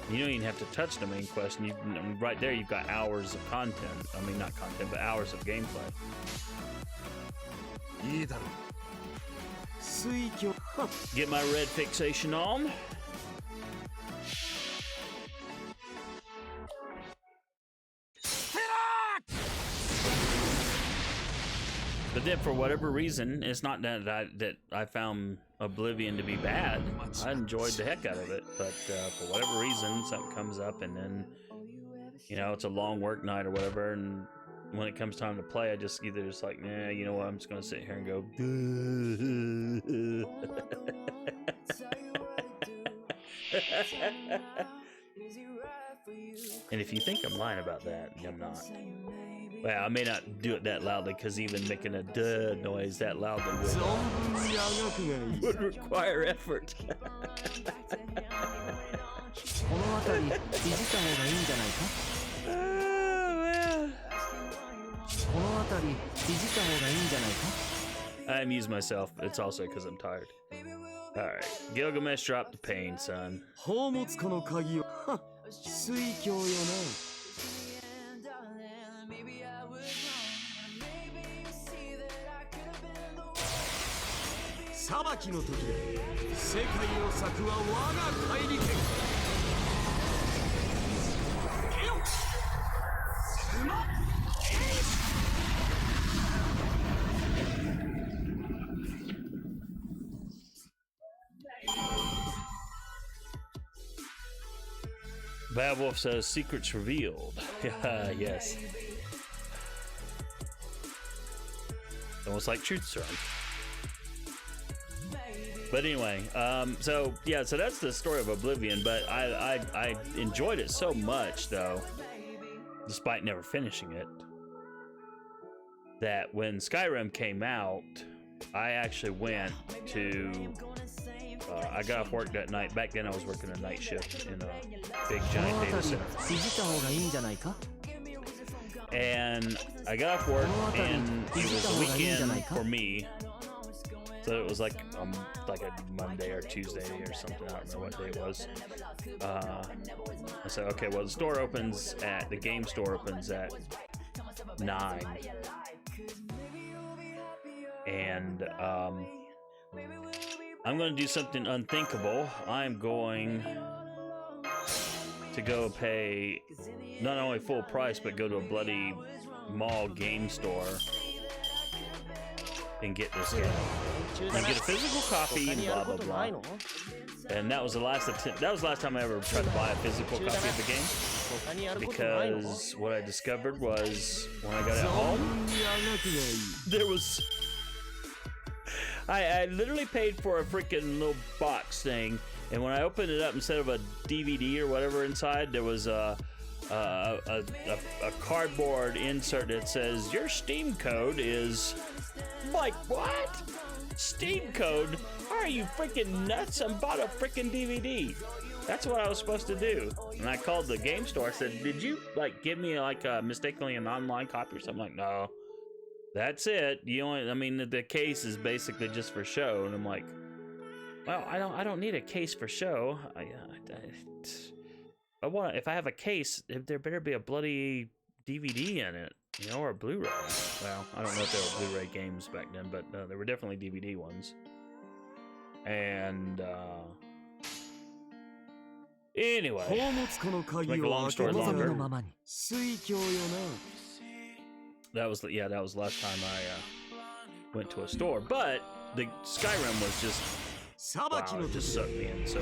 You don't even have to touch the main quest, and right there you've got hours of content. I mean, not content, but hours of gameplay. Get my red fixation on. But then, for whatever reason, it's not that I found Oblivion to be bad. I enjoyed the heck out of it, but for whatever reason, something comes up, and then, you know, it's a long work night or whatever, and when it comes time to play, I just either just like, nah, you know what, I'm just gonna sit here and go. And if you think I'm lying about that, I'm not. Well, I may not do it that loudly, because even making a duh noise that loudly would require effort. I amuse myself. It's also because I'm tired. Alright, Gilgamesh dropped the pain, son. Bad Wolf says secrets revealed. Yes. Almost like Truth Serum. But anyway, so that's the story of Oblivion. But I enjoyed it so much, though, despite never finishing it, that when Skyrim came out, I actually went to. I got off work that night. Back then, I was working a night shift in a big giant data center. And I got off work, and it was a weekend for me. So it was like a Monday or Tuesday or something. I don't remember what day it was. I said, okay, well, the game store opens at 9. And I'm going to do something unthinkable. I'm going to go pay not only full price, but go to a bloody mall game store and get this game. And get a physical copy and blah blah blah. And that was the last time I ever tried to buy a physical copy of the game. Because what I discovered was when I got it home, there was I literally paid for a freaking little box thing, and when I opened it up, instead of a DVD or whatever inside, there was a cardboard insert that says your Steam code is. I'm like, what? Steam code? Are you freaking nuts? I bought a freaking DVD. That's what I was supposed to do. And I called the game store. I said, did you like give me like mistakenly an online copy or something? Like, no. That's it. The case is basically just for show. And I'm like, well, I don't need a case for show. If I have a case, there better be a bloody DVD in it, or a Blu-ray. Well, I don't know if there were Blu-ray games back then, but there were definitely DVD ones. And anyway, to make a long story longer, that was the last time I went to a store. But the Skyrim was just wow, it just sucked me in. So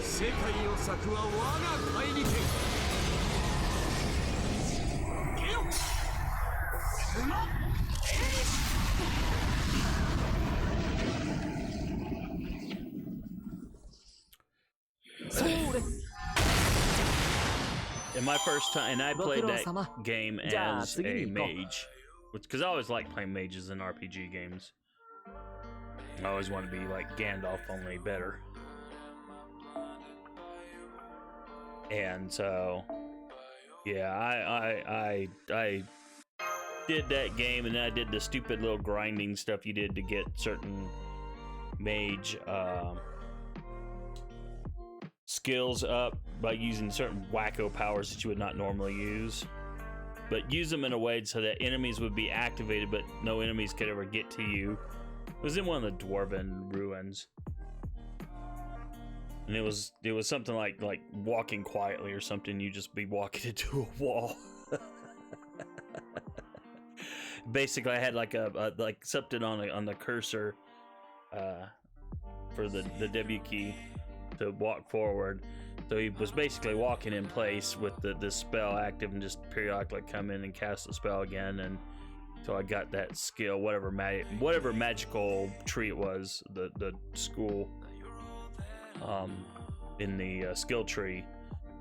in my first time, and I played that game as a mage, because I always liked playing mages in RPG games. I always wanted to be like Gandalf, only better. And so, yeah, I did that game, and then I did the stupid little grinding stuff you did to get certain mage skills up by using certain wacko powers that you would not normally use, but use them in a way so that enemies would be activated, but no enemies could ever get to you. It was in one of the dwarven ruins, and it was something like walking quietly or something. You just be walking into a wall. Basically, I had like like something on the cursor for the W key to walk forward. So he was basically walking in place with this spell active, and just periodically come in and cast the spell again, and so I got that skill, whatever magical tree it was, the school in the skill tree.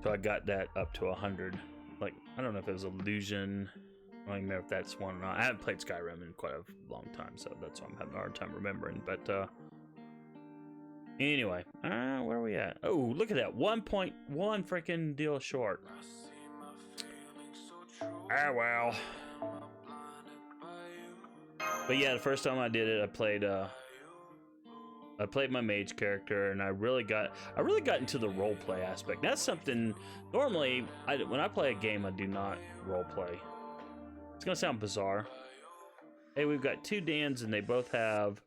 So I got that up to 100. Like, I don't know if it was illusion. I don't even remember if that's one or not. I haven't played Skyrim in quite a long time, so that's why I'm having a hard time remembering. But anyway, where are we at? Oh, look at that, 1.1 freaking deal short. Ah, well. But yeah, the first time I did it, I played my mage character, and I really got into the role play aspect. That's something normally when I play a game, I do not role play. It's gonna sound bizarre. Hey, we've got 2 Dans, and they both have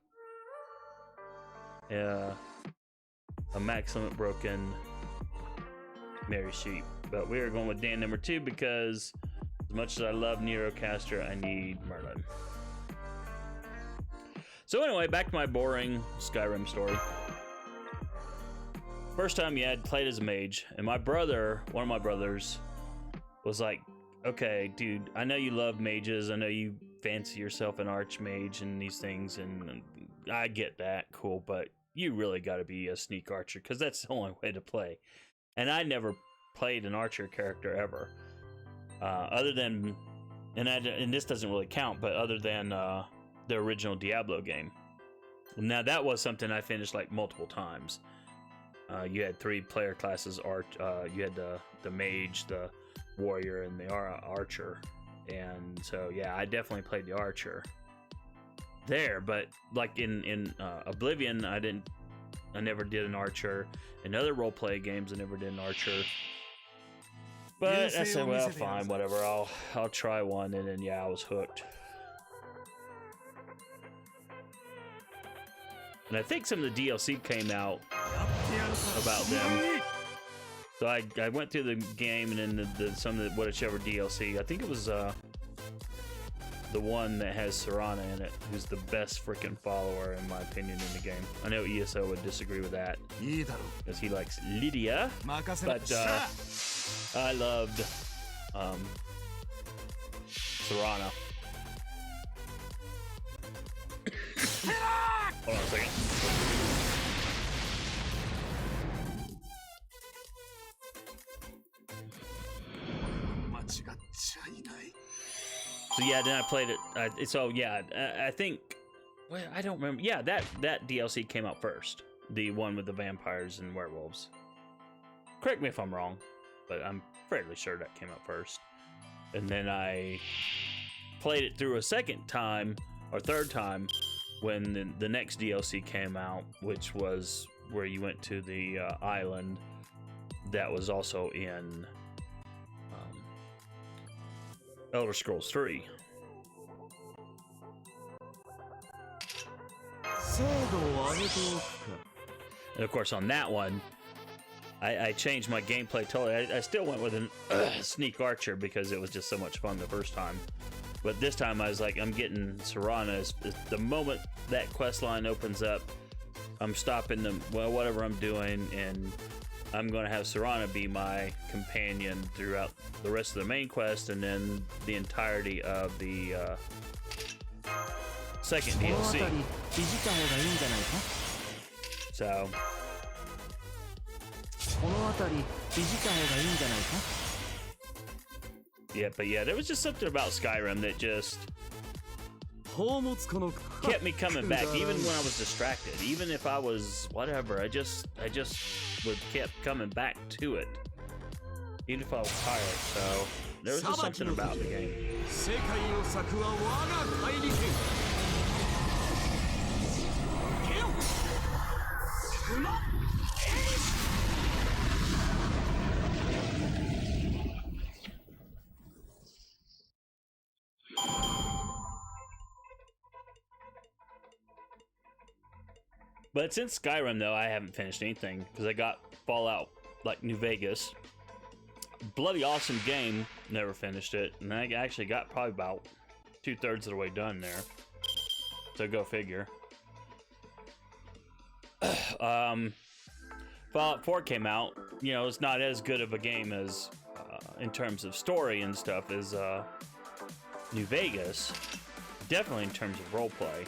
a max limit broken Mary Sheep, but we are going with Dan number 2 because as much as I love Neurocaster, I need Merlin. So anyway, back to my boring Skyrim story. First time, yeah, I'd played as a mage, and one of my brothers, was like, okay, dude, I know you love mages, I know you fancy yourself an archmage and these things, and I get that, cool, but you really gotta be a sneak archer, because that's the only way to play. And I never played an archer character ever. Other than, and this doesn't really count, but other than the original Diablo game. Now that was something I finished like multiple times. You had 3 player classes, you had the mage, the warrior, and the archer, And so yeah, I definitely played the Archer there, but like in Oblivion, I never did an Archer. In other role-play games, I never did an Archer. But I said, well, fine, whatever. I'll try one, and then yeah, I was hooked. And I think some of the DLC came out about them. So I went through the game, and then some of the whichever DLC. I think it was the one that has Serana in it, who's the best freaking follower in my opinion in the game. I know ESO would disagree with that because he likes Lydia, but I loved Serana. Hold on a second. So yeah, then I played it. So yeah, I think. Well, I don't remember. Yeah, that DLC came out first. The one with the vampires and werewolves. Correct me if I'm wrong, but I'm fairly sure that came out first. And then I played it through a second time or third time when the next DLC came out, which was where you went to the island that was also in Elder Scrolls 3. And of course on that one, I changed my gameplay totally. I still went with a sneak archer because it was just so much fun the first time. But this time I was like, I'm getting Serana. The moment that quest line opens up, I'm stopping whatever I'm doing, and I'm going to have Serana be my companion throughout the rest of the main quest, and then the entirety of the second DLC. So yeah, but yeah, there was just something about Skyrim that just kept me coming back, even when I was distracted, even if I was whatever. I just would kept coming back to it, even if I was tired. So there was just something about the game. But since Skyrim, though, I haven't finished anything because I got Fallout, like New Vegas. Bloody awesome game, never finished it. And I actually got probably about 2/3 of the way done there. So go figure. Fallout 4 came out. You know, it's not as good of a game as, in terms of story and stuff, as New Vegas. Definitely in terms of roleplay.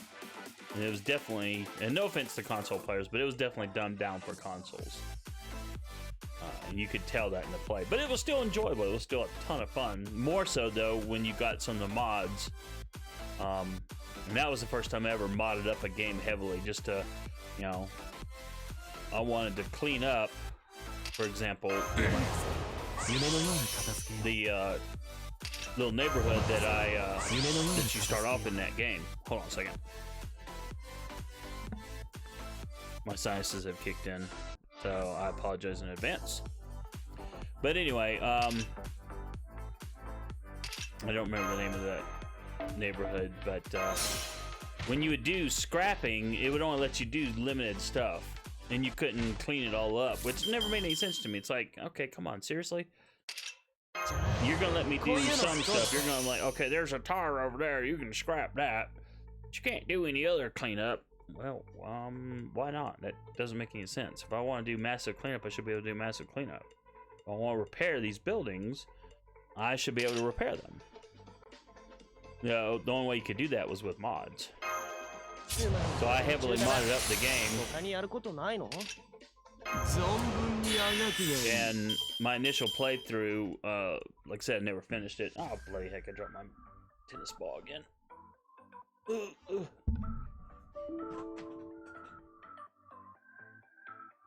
And it was definitely, and no offense to console players, but it was definitely dumbed down for consoles. And you could tell that in the play. But it was still enjoyable. It was still a ton of fun. More so, though, when you got some of the mods. And that was the first time I ever modded up a game heavily, just to, you know, I wanted to clean up, for example, the little neighborhood that that you start off in that game. Hold on a second. My sinuses have kicked in, so I apologize in advance. But anyway, I don't remember the name of that neighborhood, but when you would do scrapping, it would only let you do limited stuff, and you couldn't clean it all up, which never made any sense to me. It's like, okay, come on, seriously? You're gonna let me do some stuff. You're gonna like, okay, there's a tire over there, you can scrap that, but you can't do any other cleanup. Well, why not? That doesn't make any sense. If I want to do massive cleanup, I should be able to do massive cleanup. If I want to repair these buildings, I should be able to repair them. You know, the only way you could do that was with mods. So I heavily modded up the game. And my initial playthrough, like I said, I never finished it. Oh, bloody heck, I dropped my tennis ball again.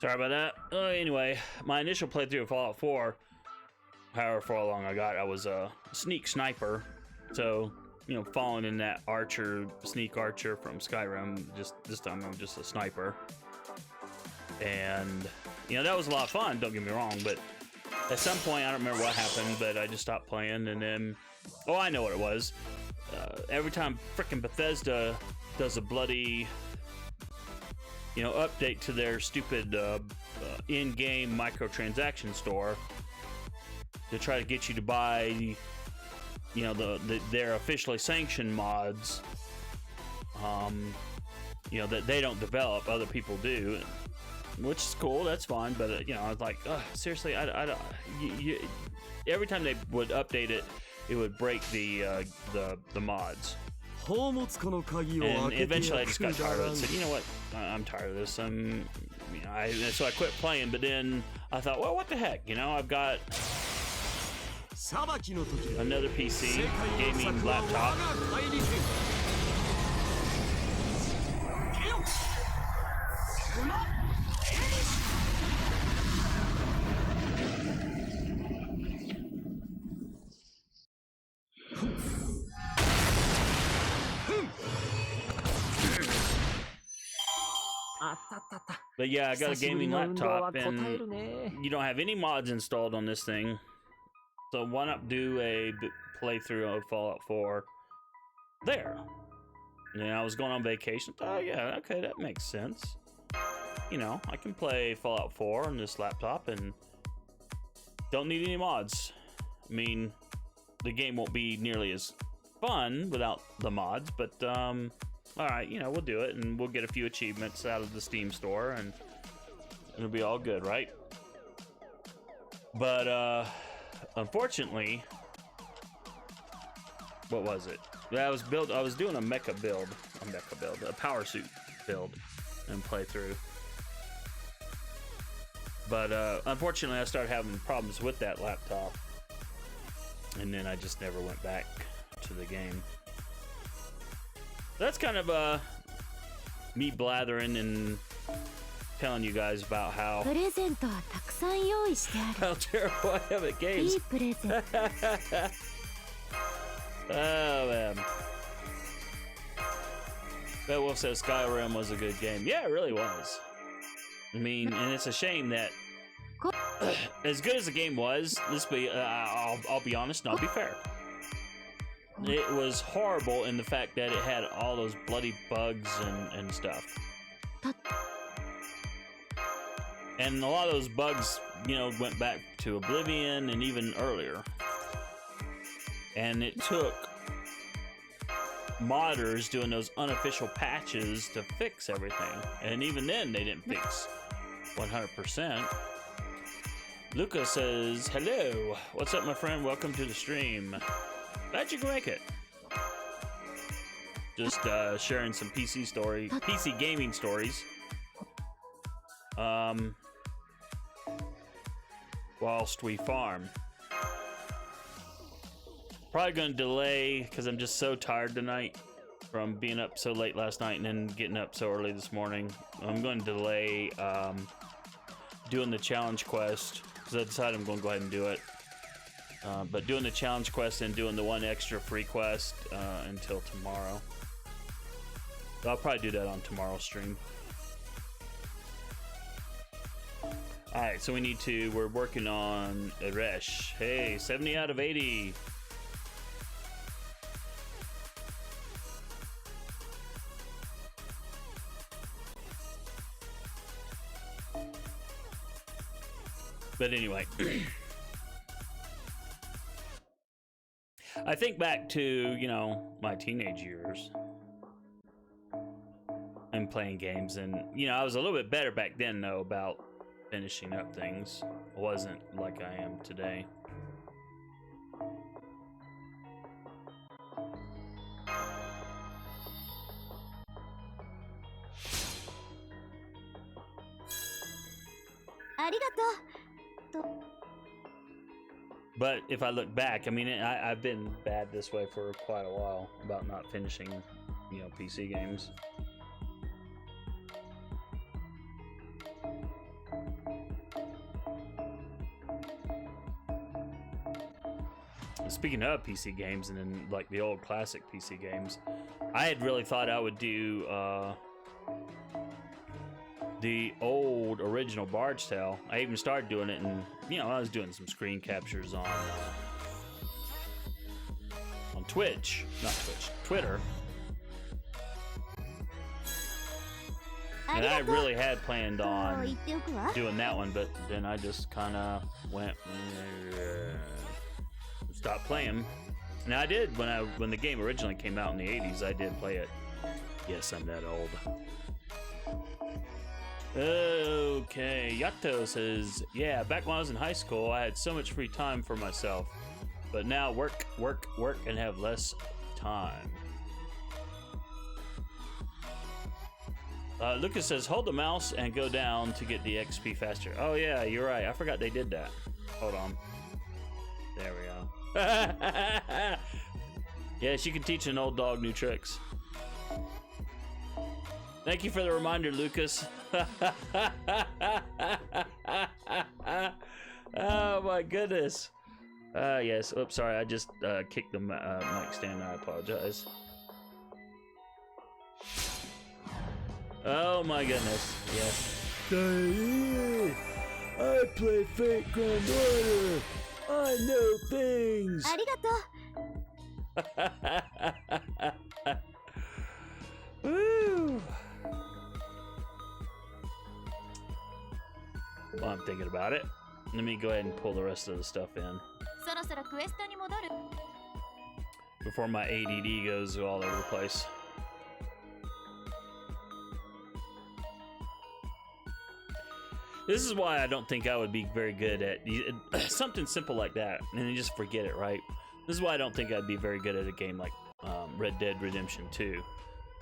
Sorry about that. Anyway, my initial playthrough of Fallout 4, however far along I got, I was a sneak sniper. So, you know, falling in that archer, sneak archer from Skyrim, just this time I'm just a sniper. And, you know, that was a lot of fun, don't get me wrong, but at some point, I don't remember what happened, but I just stopped playing, and then, oh, I know what it was. Every time frickin' Bethesda does a bloody, you know, update to their stupid in-game microtransaction store to try to get you to buy, you know, their officially sanctioned mods, you know, that they don't develop, other people do, which is cool, that's fine, but you know, I was like, seriously, every time they would update it, it would break the mods. And eventually I just got tired of it and said, you know what, I'm tired of this. So I quit playing, but then I thought, well, what the heck, you know, I've got another PC, gaming laptop. But yeah, I got a gaming laptop, and you don't have any mods installed on this thing. So why not do a playthrough of Fallout 4 there? And I was going on vacation. Oh yeah, okay, that makes sense. You know, I can play Fallout 4 on this laptop and don't need any mods. I mean, the game won't be nearly as fun without the mods, but all right, you know, we'll do it, and we'll get a few achievements out of the Steam store, and it'll be all good, right? But unfortunately, what was it? I was doing a a power suit build and playthrough. But unfortunately, I started having problems with that laptop, and then I just never went back to the game. That's kind of me blathering and telling you guys about how terrible I am at games. Oh man. Beowulf says Skyrim was a good game. Yeah, it really was. I mean, and it's a shame that as good as the game was, I'll be honest and I'll be fair. It was horrible in the fact that it had all those bloody bugs and stuff. And a lot of those bugs, you know, went back to Oblivion and even earlier. And it took modders doing those unofficial patches to fix everything. And even then, they didn't fix 100%. Luca says, hello. What's up, my friend? Welcome to the stream. Glad you can make it. Just sharing some PC gaming stories. Whilst we farm. Probably gonna delay because I'm just so tired tonight from being up so late last night and then getting up so early this morning. I'm going to delay doing the challenge quest because I decided I'm going to go ahead and do it. But doing the challenge quest and doing the one extra free quest until tomorrow. So I'll probably do that on tomorrow's stream. Alright, so we're working on Eresh. Hey, 70 out of 80. But anyway, I think back to, you know, my teenage years and playing games, and, you know, I was a little bit better back then, though, about finishing up things. I wasn't like I am today. But if I look back, I mean, I've been bad this way for quite a while about not finishing, you know, PC games. speaking of PC games and then like the old classic PC games, I had really thought I would do the old original Bard's Tale. I even started doing it, and you know, I was doing some screen captures on Twitch, not Twitch, Twitter. And I really had planned on doing that one, but then I just kind of went stopped playing. Now I did when the game originally came out in the 80s. I did play it. Yes, I'm that old. Okay, Yato says, yeah, back when I was in high school, I had so much free time for myself, but now work, and have less time. Lucas says, hold the mouse and go down to get the XP faster. Oh yeah, you're right. I forgot they did that. Hold on. There we go. Yes, you can teach an old dog new tricks. Thank you for the reminder, Lucas. Oh my goodness. Yes. Oops, sorry. I just kicked the mic stand. I apologize. Oh my goodness. Yes. I play Fate Grand Order. I know things. Woo. Well, I'm thinking about it. Let me go ahead and pull the rest of the stuff in before my ADD goes all over the place. This is why I don't think I would be very good at something simple like that, and then just forget it, right? This is why I don't think I'd be very good at a game like Red Dead Redemption 2.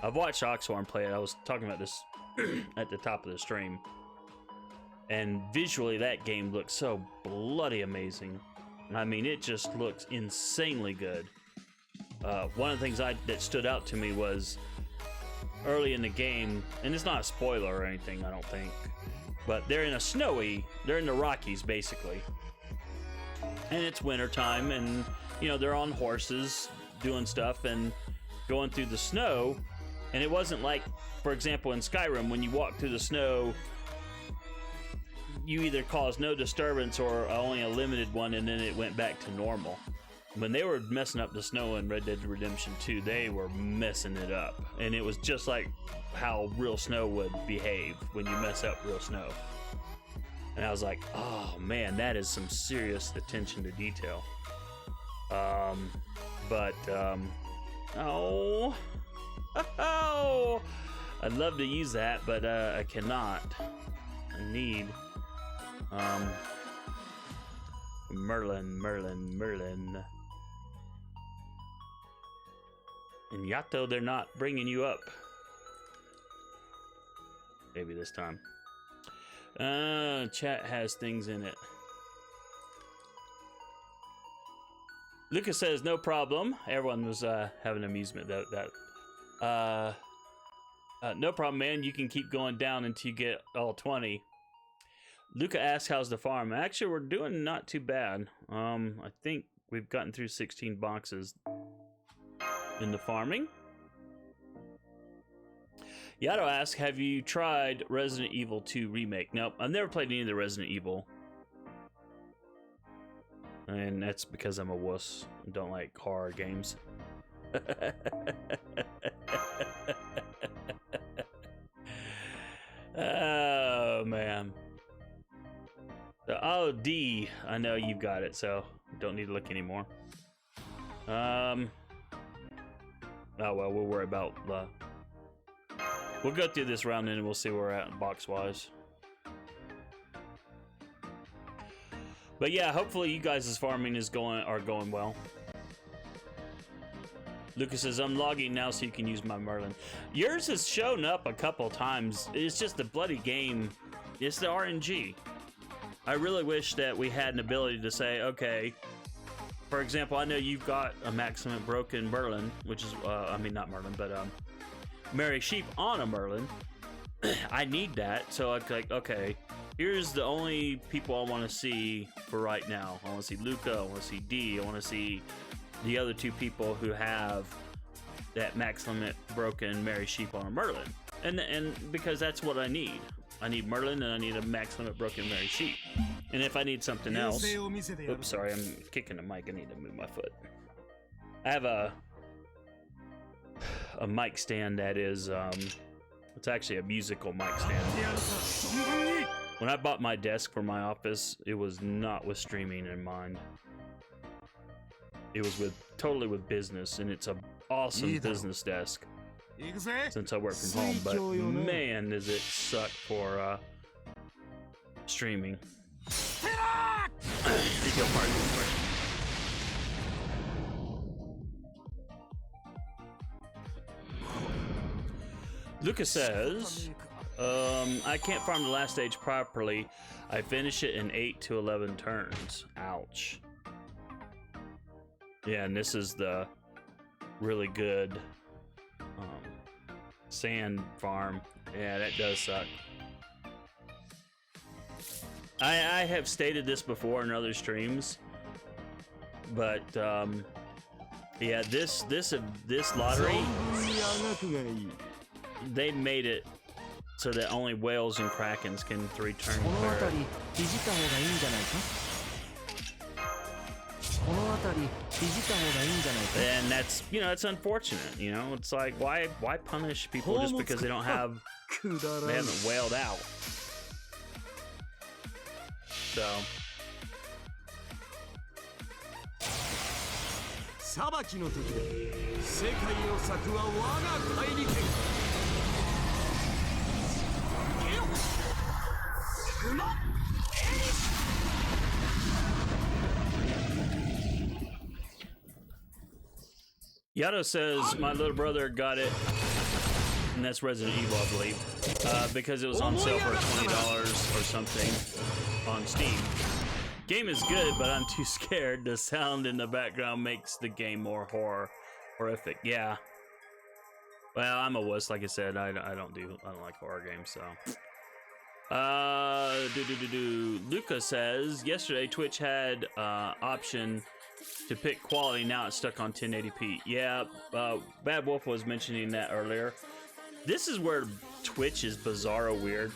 I've watched Oxhorn play it. I was talking about this at the top of the stream. And visually, that game looks so bloody amazing. I mean, it just looks insanely good. One of the things that stood out to me was early in the game, and it's not a spoiler or anything, I don't think, but they're in the Rockies, basically. And it's wintertime, and, you know, they're on horses doing stuff and going through the snow. And it wasn't like, for example, in Skyrim, when you walk through the snow, you either caused no disturbance or only a limited one, and then it went back to normal. When they were messing up the snow in Red Dead Redemption 2, they were messing it up. And it was just like how real snow would behave when you mess up real snow. And I was like, oh man, that is some serious attention to detail. Oh, I'd love to use that, but I cannot. I need Merlin. And Yato, they're not bringing you up. Maybe this time. Chat has things in it. Lucas says, no problem. Everyone was having amusement. No problem, man. You can keep going down until you get all 20. Luca asks, how's the farm? Actually, we're doing not too bad. I think we've gotten through 16 boxes in the farming. Yato asks, have you tried Resident Evil 2 Remake? Nope, I've never played any of the Resident Evil. And that's because I'm a wuss and don't like horror games. Oh, man. Oh, D. I know you've got it, so don't need to look anymore. Oh, well, we'll worry about... we'll go through this round and we'll see where we're at box-wise. But yeah, hopefully you guys' farming are going well. Lucas says, I'm logging now so you can use my Merlin. Yours has shown up a couple times. It's just the bloody game. It's the RNG. I really wish that we had an ability to say, okay, for example, I know you've got a maximum broken Merlin, which is, I mean, not Merlin, but Mary Sheep on a Merlin. I need that, so I'm like, okay, Here's the only people I want to see for right now. I want to see Luca. I want to see D. I want to see the other two people who have that max limit broken Mary Sheep on a Merlin. And because that's what I need. I need Merlin and I need a max limit broken Mary Sheep. And if I need something else, oops, sorry, I'm kicking the mic. I need to move my foot. I have a mic stand that is, it's actually a musical mic stand. When I bought my desk for my office, it was not with streaming in mind. It was totally with business, and it's a awesome business desk since I work from home. But man, does it suck for streaming. Lucas says, I can't farm the last stage properly. I finish it in 8 to 11 turns. Ouch. Yeah, and this is the really good sand farm. Yeah, that does suck. I have stated this before in other streams, but yeah, this lottery, they made it so that only whales and krakens can return clear. And that's, you know, it's unfortunate, you know. It's like, why punish people just because they haven't whaled out? So Yato says my little brother got it, and that's Resident Evil, I believe, because it was on sale for $20 or something on Steam. Game is good, but I'm too scared. The sound in the background makes the game more horrific. Yeah. Well, I'm a wuss, like I said. I don't like horror games, so. Luca says yesterday Twitch had option to pick quality. Now it's stuck on 1080p. Yeah, Bad Wolf was mentioning that earlier. This is where Twitch is bizarro weird.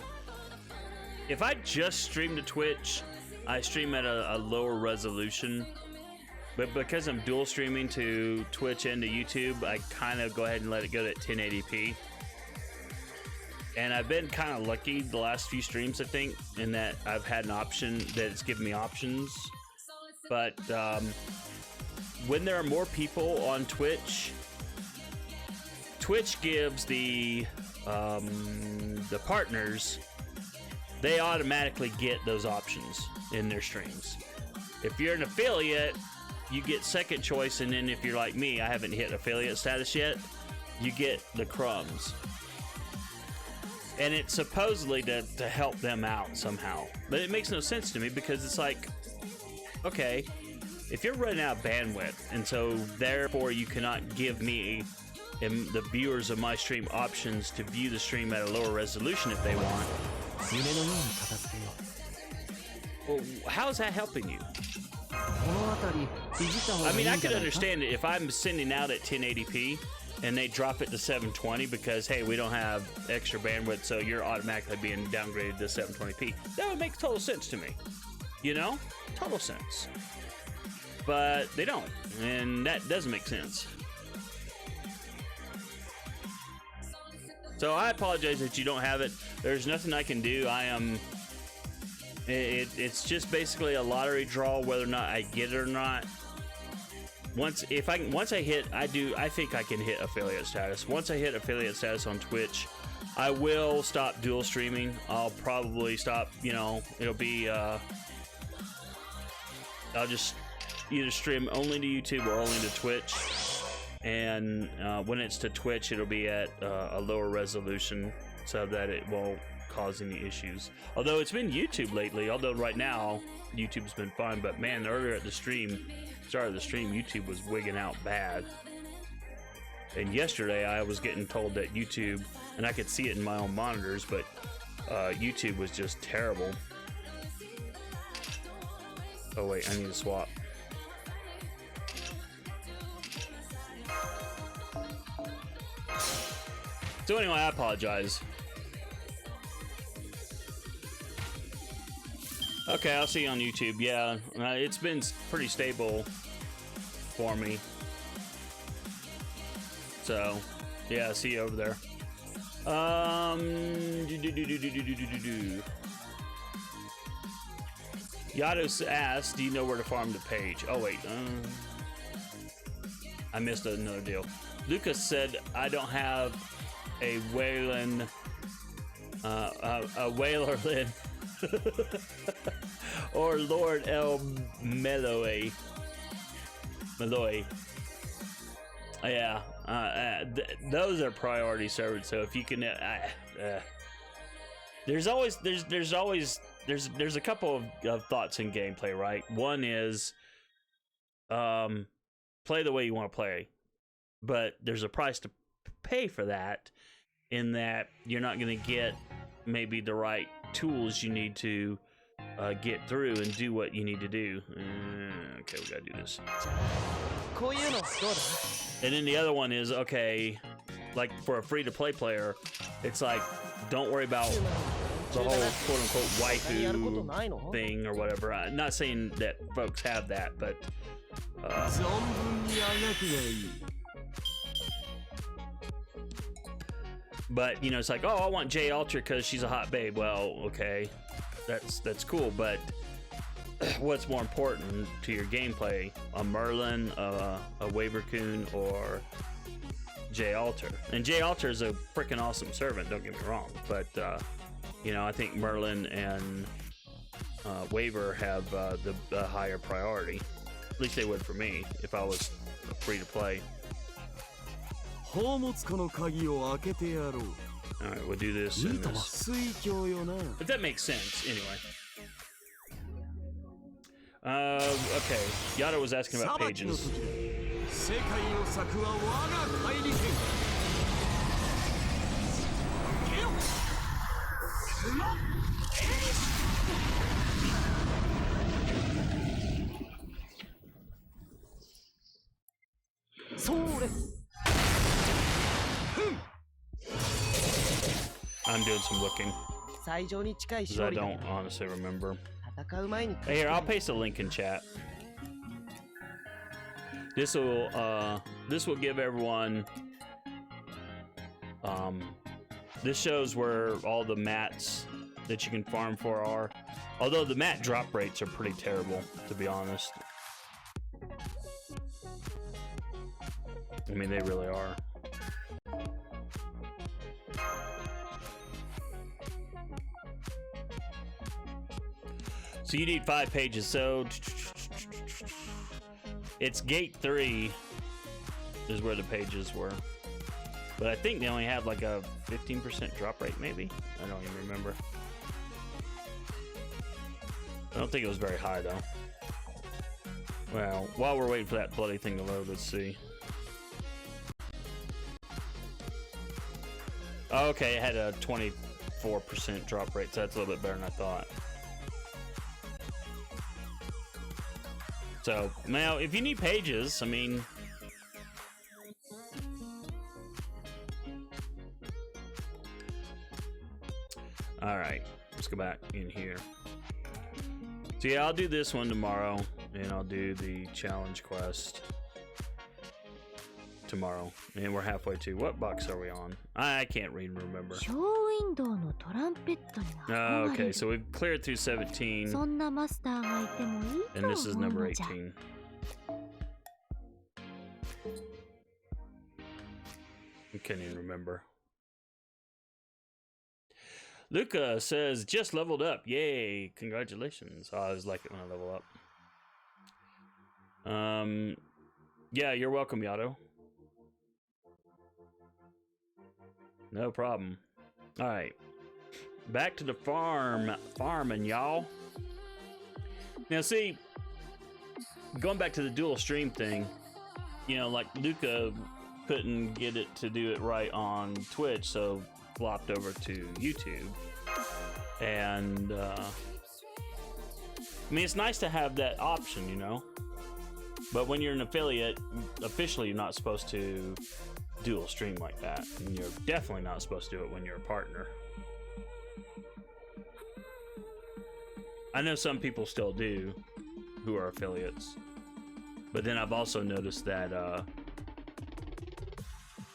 If I just stream to Twitch, I stream at a lower resolution, but because I'm dual streaming to Twitch and to YouTube, I kind of go ahead and let it go to 1080p. And I've been kind of lucky the last few streams, I think, in that I've had an option that it's given me options. But when there are more people on Twitch, Twitch gives the partners, they automatically get those options in their streams. If you're an affiliate, you get second choice, and then if you're like me, I haven't hit affiliate status yet, you get the crumbs. And it's supposedly to help them out somehow. But it makes no sense to me, because it's like, okay, if you're running out of bandwidth, and so therefore you cannot give me and the viewers of my stream options to view the stream at a lower resolution if they want, well, how is that helping you? I mean, I could understand it if I'm sending out at 1080p and they drop it to 720 because, hey, we don't have extra bandwidth, so you're automatically being downgraded to 720p. That would make total sense to me. You know? Total sense. But they don't, and that doesn't make sense. So I apologize that you don't have it. There's nothing I can do. It's just basically a lottery draw, whether or not I get it or not. Once I hit, I think I can hit affiliate status. Once I hit affiliate status on Twitch, I will stop dual streaming. I'll probably stop, you know, it'll be, I'll just either stream only to YouTube or only to Twitch. And when it's to Twitch, it'll be at a lower resolution so that it won't cause any issues. Although it's been YouTube lately, although right now YouTube's been fine, but man, earlier at the start of the stream, YouTube was wigging out bad. And yesterday I was getting told that YouTube, and I could see it in my own monitors, but YouTube was just terrible. Oh wait, I need to swap. So anyway, I apologize. Okay, I'll see you on YouTube. Yeah, it's been pretty stable for me. So, yeah, see you over there. Yados asked, do you know where to farm the page? Oh wait, I missed another deal. Lucas said, I don't have a Wayland, a Waylerlin or Lord El Meloy. Yeah, those are priority servers. So if you can, there's a couple of thoughts in gameplay, right? One is, play the way you want to play, but there's a price to pay for that, in that you're not going to get maybe the right tools you need to get through and do what you need to do. Okay, we gotta do this. And then the other one is, okay, like for a free-to-play player, it's like, don't worry about the whole quote-unquote waifu thing or whatever. I'm not saying that folks have that, but you know, it's like, oh, I want J Ultra because she's a hot babe. Well, okay, that's cool, but what's more important to your gameplay? A Merlin, a Wavercoon, or J Alter? And J Alter is a freaking awesome servant, don't get me wrong, but you know, I think Merlin and Waver have the higher priority. At least they would for me if I was free to play. Alright, we'll do this and this. If that makes sense, anyway. Okay. Yada was asking about pages. I'm doing some looking, because I don't honestly remember. Hey, here, I'll paste a link in chat. This will give everyone, this shows where all the mats that you can farm for are. Although the mat drop rates are pretty terrible, to be honest. I mean, they really are. So you need 5 pages. So it's gate 3 is where the pages were. But I think they only have like a 15% drop rate, maybe? I don't even remember. I don't think it was very high, though. Well, while we're waiting for that bloody thing to load, let's see. Okay, it had a 24% drop rate, so that's a little bit better than I thought. So, now, if you need pages, I mean... Alright, let's go back in here. So yeah, I'll do this one tomorrow, and I'll do the challenge quest tomorrow. And we're halfway to... What box are we on? I can't read and remember. Okay, so we've cleared through 17. And this is number 18. I can't even remember. Luca says, just leveled up. Yay, congratulations. Oh, I always like it when I level up. Yeah, you're welcome, Yato. No problem. Alright. Back to the farming, y'all. Now, see, going back to the dual stream thing, you know, like Luca couldn't get it to do it right on Twitch, so flopped over to YouTube. And I mean, it's nice to have that option, you know. But when you're an affiliate, officially you're not supposed to dual stream like that, and you're definitely not supposed to do it when you're a partner. I know some people still do who are affiliates, but then I've also noticed that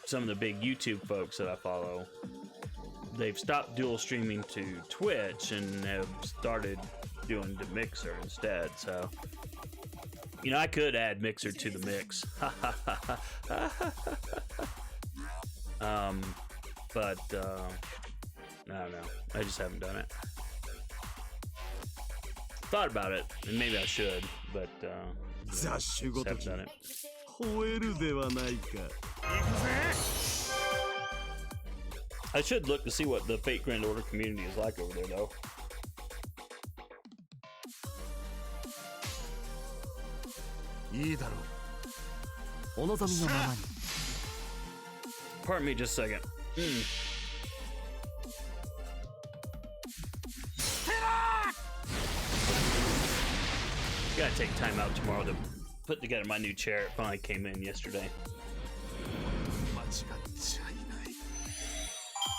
some of the big YouTube folks that I follow, they've stopped dual streaming to Twitch and have started doing the Mixer instead. So, you know, I could add Mixer to the mix. But I don't know. I just haven't done it. Thought about it, and maybe I should, but just haven't done it. I should look to see what the Fate Grand Order community is like over there, though. Pardon me just a second. Gotta take time out tomorrow to put together my new chair. It finally came in yesterday.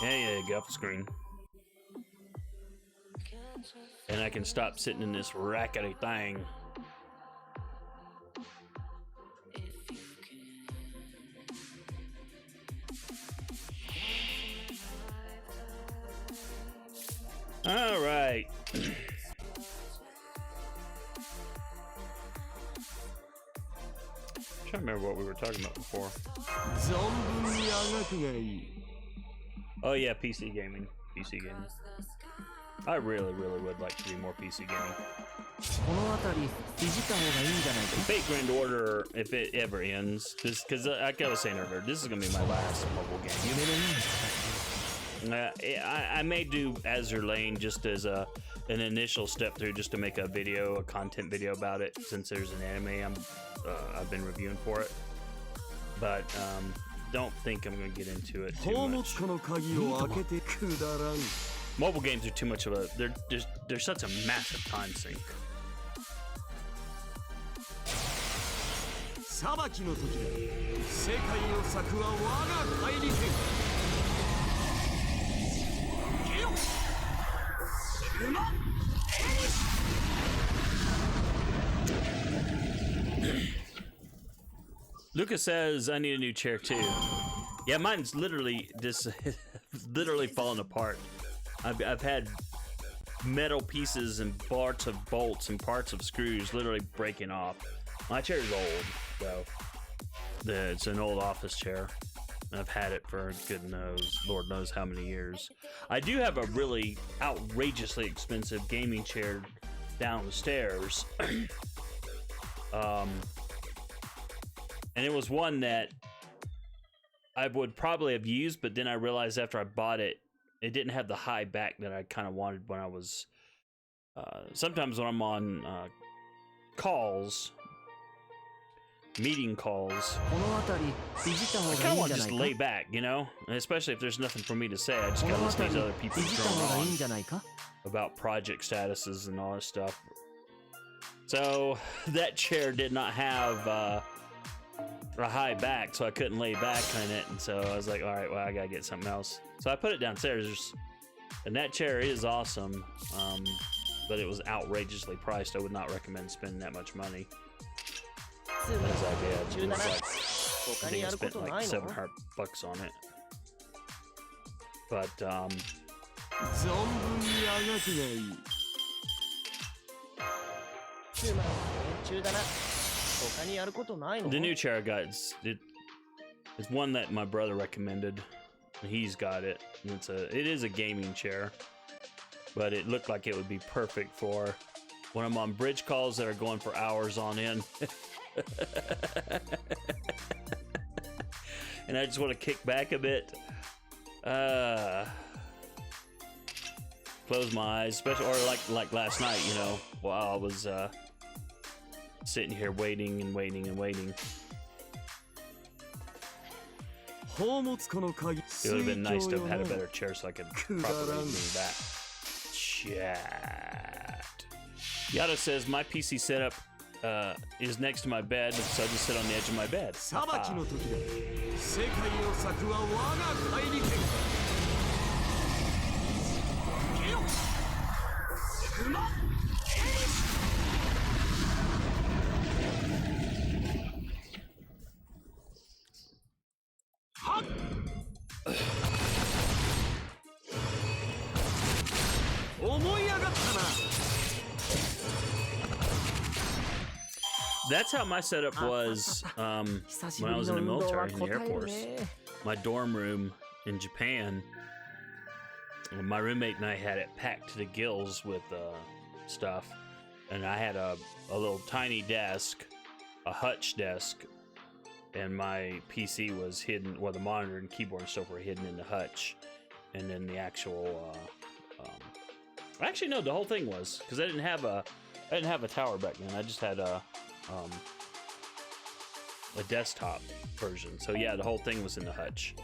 Yeah, go off the screen. And I can stop sitting in this rackety thing. All right. I'm trying to remember what we were talking about before. Oh yeah, PC gaming. PC gaming. I really would like to do more PC gaming. Fate Grand Order, if it ever ends, because like I was saying earlier, this is gonna be my last mobile game. I may do Azure Lane just as an initial step through, just to make a video, a content video about it, since there's an anime I've been reviewing for it. But don't think I'm gonna get into it too much. Mobile games are too much of a they're such a massive time sink. Lucas says I need a new chair too. Yeah, mine's literally just literally falling apart. I've had metal pieces and parts of bolts and parts of screws literally breaking off. My chair is old, though. It's an old office chair. I've had it for Lord knows how many years. I do have a really outrageously expensive gaming chair downstairs. And it was one that I would probably have used, but then I realized after I bought it, it didn't have the high back that I kind of wanted when I was... sometimes when I'm on calls, meeting calls, I kind of want to just lay back, you know? And especially if there's nothing for me to say, I just gotta listen to these other people drone on about project statuses and all this stuff. So that chair did not have a high back, so I couldn't lay back on it, and so I was like, all right, well, I gotta get something else. So I put it downstairs, and that chair is awesome, but it was outrageously priced. I would not recommend spending that much money. As I did. I think I spent like $700 on it. But the new chair I got, it's one that my brother recommended. He's got it. And it is a gaming chair, but it looked like it would be perfect for when I'm on bridge calls that are going for hours on end. And I just want to kick back a bit. Close my eyes, especially, or like last night, you know, while I was sitting here waiting and waiting and waiting. It would have been nice to have had a better chair so I could properly do that. chat. Yada says my PC setup is next to my bed, so I just sit on the edge of my bed. 裁きの時だ。世界を裂くは我が怪力。ゲロ。うまっ。はっ。思い上がったな。That's how my setup was when I was in the military, in the Air Force. My dorm room in Japan, my roommate and I had it packed to the gills with stuff. And I had a little tiny desk, a hutch desk, and my PC was hidden, well, the monitor and keyboard and stuff were hidden in the hutch. And then the actual, actually, no, the whole thing was, because I didn't have a tower back then. I just had a desktop version. So yeah, the whole thing was in the hutch.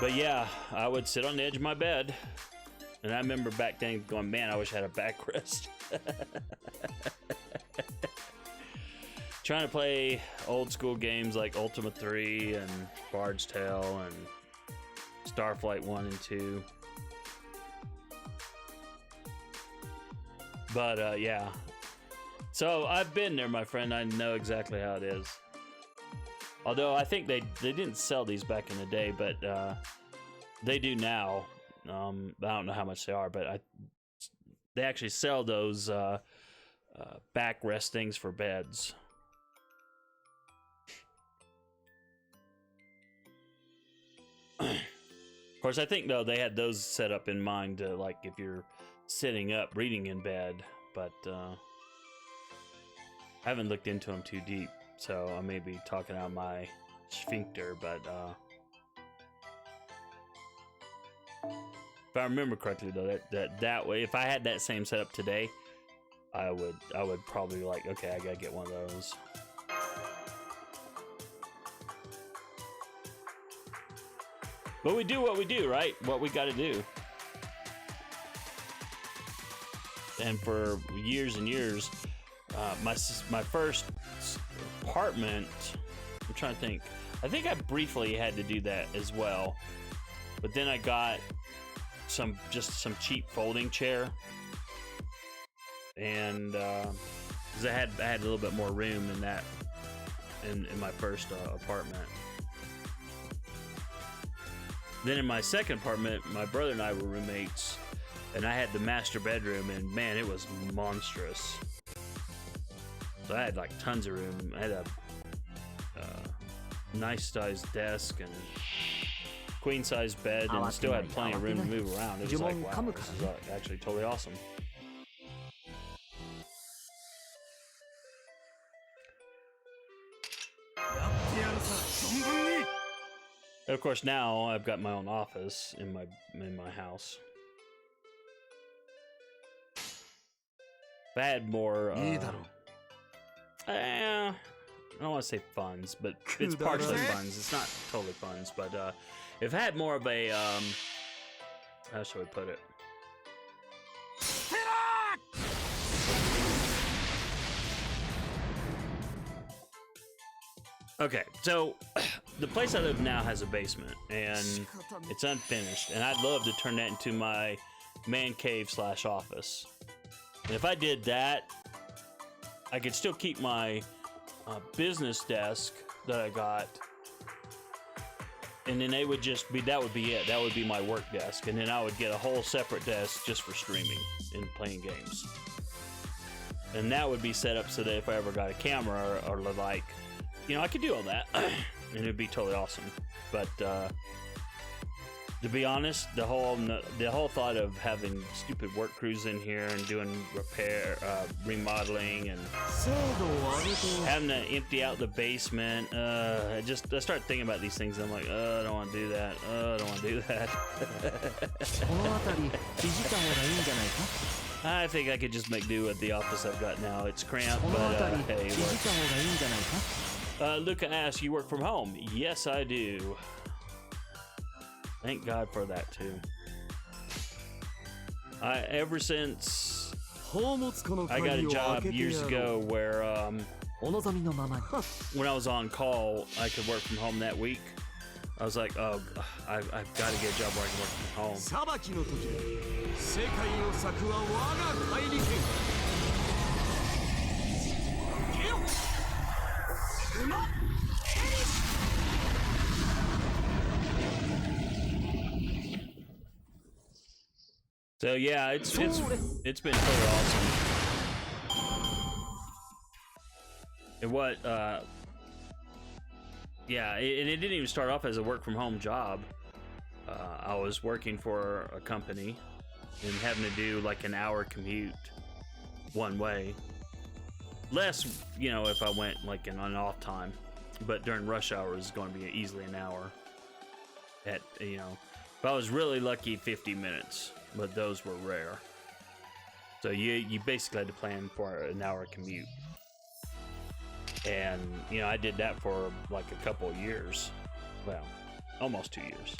But yeah, I would sit on the edge of my bed, and I remember back then going, man, I wish I had a backrest. Trying to play old school games like Ultima 3 and Bard's Tale and Starflight 1 and 2. But yeah. So I've been there, my friend. I know exactly how it is. Although I think they didn't sell these back in the day, but they do now. I don't know how much they are, but they actually sell those backrest things for beds. Of course, I think though they had those set up in mind to, like, if you're sitting up reading in bed, but I haven't looked into them too deep, so I may be talking out my sphincter, but if I remember correctly though, that way, if I had that same setup today, I would probably be like, okay, I gotta get one of those. But we do what we do, right? What we gotta do. And for years and years, my first apartment, I'm trying to think, I think I briefly had to do that as well, but then I got some cheap folding chair, and because I had a little bit more room in that in my first apartment. Then in my second apartment, my brother and I were roommates, and I had the master bedroom, and man, it was monstrous. So I had like tons of room. I had a nice sized desk and queen size bed, and still had plenty of room to move around. It was like, wow, this is actually totally awesome. And of course, now I've got my own office in my house. If I had more, I don't want to say funds, but it's partially funds. It's not totally funds, but if I had more of a, how shall we put it? Okay, so the place I live now has a basement, and it's unfinished, and I'd love to turn that into my man cave / office. And if I did that, I could still keep my business desk that I got, and then that would be it. That would be my work desk, and then I would get a whole separate desk just for streaming and playing games. And that would be set up so that if I ever got a camera or like, you know, I could do all that, and it'd be totally awesome. But to be honest, the whole thought of having stupid work crews in here and doing repair, remodeling, and having to empty out the basement, I start thinking about these things, and I'm like, I don't want to do that. I don't want to do that. I think I could just make do with the office I've got now. It's cramped, but hey, it works. Luca asks, you work from home? Yes, I do. Thank God for that, too. Ever since 宝物庫の I got 鍵 a を開 job けて years やろう ago where お望みのままに when I was on call, I could work from home that week. I was like, oh, I've got to get a job where I can work from home. 裁きの時だ世界を裂くは我が怪力ゲオ馬ヘリ So yeah, it's been totally awesome. And what yeah, and it didn't even start off as a work from home job. I was working for a company and having to do like an hour commute one way. Less, you know, if I went like in an off time, but during rush hour is going to be easily an hour. At, you know, if I was really lucky, 50 minutes, but those were rare. So you basically had to plan for an hour commute. And, you know, I did that for like a couple of years. Well, almost 2 years.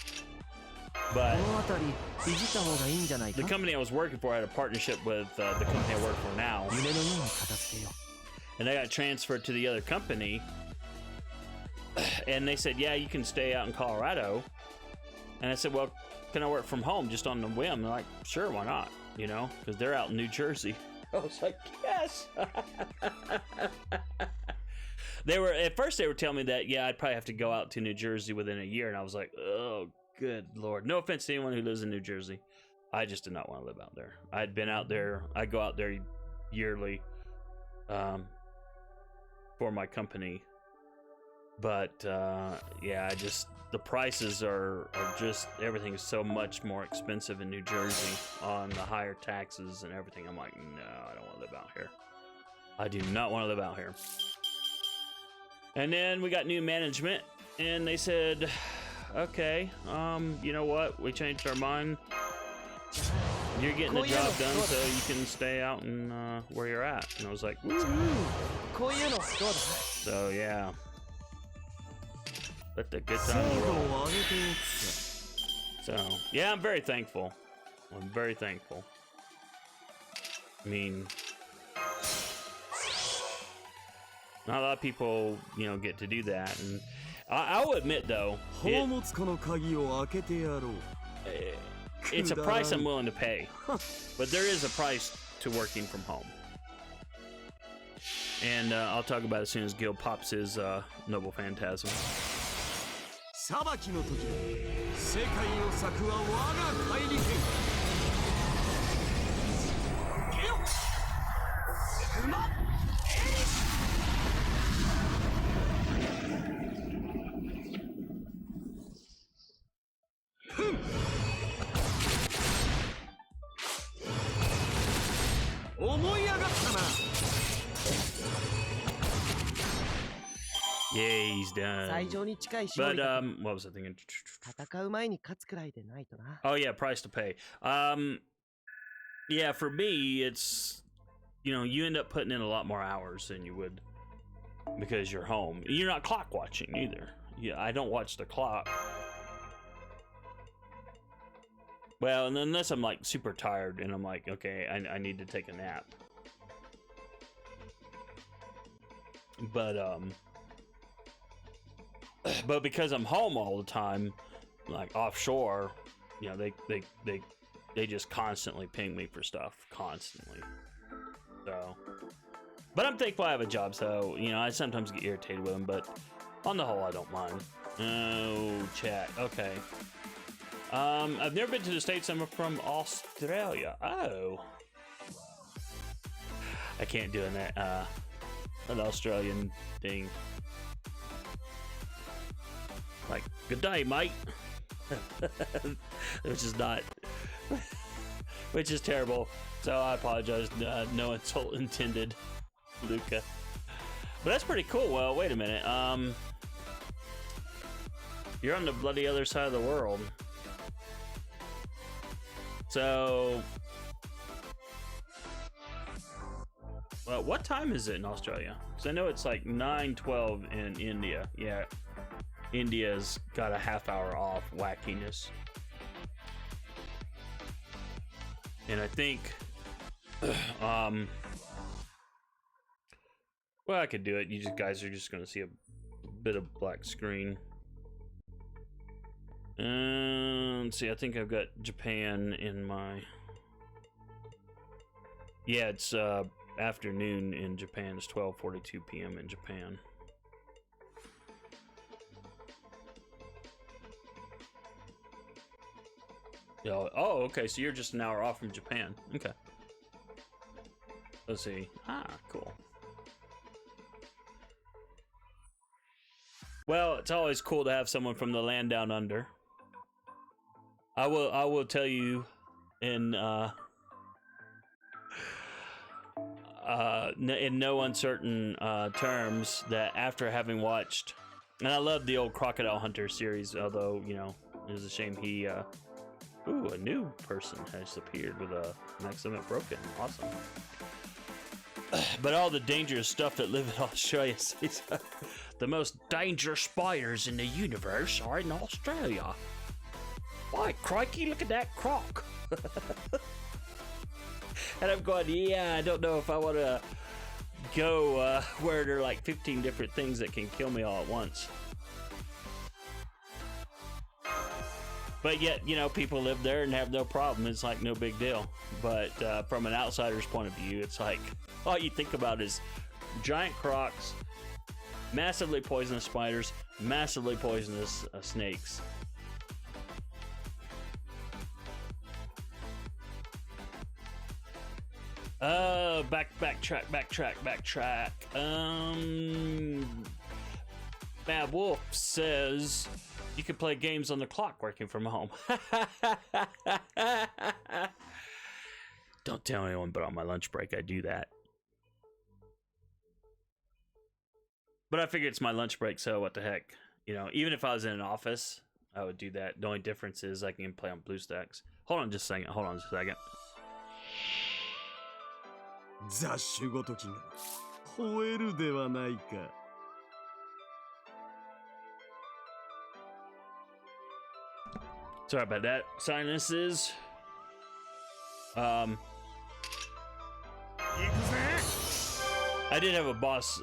But この辺りいじった方がいいんじゃないか the company I was working for had a partnership with the company I work for now. 夢のように片付けよ And I got transferred to the other company. And they said, yeah, you can stay out in Colorado. And I said, well, can I work from home just on the whim? They're like, sure, why not? You know, because they're out in New Jersey. I was like, yes. They were at first they were telling me that, yeah, I'd probably have to go out to New Jersey within a year. And I was like, oh, good Lord. No offense to anyone who lives in New Jersey. I just did not want to live out there. I'd been out there. I go out there yearly for my company. But yeah, I just, the prices are just, everything is so much more expensive in New Jersey on the higher taxes and everything. I'm like, no, I don't want to live out here. I do not want to live out here. And then we got new management and they said, okay, you know what? We changed our mind. You're getting the job done so you can stay out and where you're at. And I was like, woo. こういうのどうだ So yeah. Let the good 精 time 度 roll. を上げておく So yeah, I'm very thankful. I'm very thankful. I mean, not a lot of people, you know, get to do that. And I will admit though, 宝物庫の鍵を開けてやろう it's a price I'm willing to pay. But there is a price to working from home. And I'll talk about it as soon as Gil pops his Noble Phantasm. 裁きの時だ世界を裂くは我が怪力ゲオ馬ヘリ 思い上がったな Yeah, he's 最 done. 上に近い勝 But 利だ what was I thinking? 戦う前に勝つくらいでないとな Oh yeah, price to pay. Yeah, for me, it's, you know, you end up putting in a lot more hours than you would because you're home. You're not clock watching either. Yeah, I don't watch the clock. Well, and unless I'm like super tired and I'm like, okay, I need to take a nap. But because I'm home all the time, like offshore, you know, they just constantly ping me for stuff, constantly. So, but I'm thankful I have a job, so, you know, I sometimes get irritated with them, but on the whole, I don't mind. Oh, chat. Okay. I've never been to the States. I'm from Australia. Oh. I can't do an Australian thing. Like, good day, mate. Which is not, which is terrible. So I apologize. No insult intended, Luca. But that's pretty cool. Well, wait a minute. You're on the bloody other side of the world. So, well, what time is it in Australia? Because I know it's like 9:12 in India. Yeah. India's got a half hour off wackiness. And I think, well, I could do it. You guys are just gonna see a bit of black screen. Let's see. I think I've got Japan in my. Yeah, it's afternoon in Japan. It's 12:42 p.m. in Japan. Oh, okay. So you're just an hour off from Japan. Okay. Let's see. Cool. Well, it's always cool to have someone from the land down under. I will tell you in no uncertain terms that after having watched, and I love the old Crocodile Hunter series, although, you know, it was a shame he ooh, a new person has appeared with a maximum broken. Awesome. But all the dangerous stuff that live in Australia, the most dangerous spiders in the universe are in Australia. Why, crikey, look at that croc. And I'm going, yeah, I don't know if I want to go where there are like 15 different things that can kill me all at once. But yet, you know, people live there and have no problem. It's like no big deal. But from an outsider's point of view, it's like all you think about is giant crocs, massively poisonous spiders, massively poisonous snakes. Backtrack. Bad Wolf says you can play games on the clock working from home. Don't tell anyone, but on my lunch break I do that. But I figure it's my lunch break, so what the heck? You know, even if I was in an office, I would do that. The only difference is I can play on BlueStacks. Hold on just a second. 雑種ごときが吠えるではないか。Sorry about that. Sinuses. I did have a boss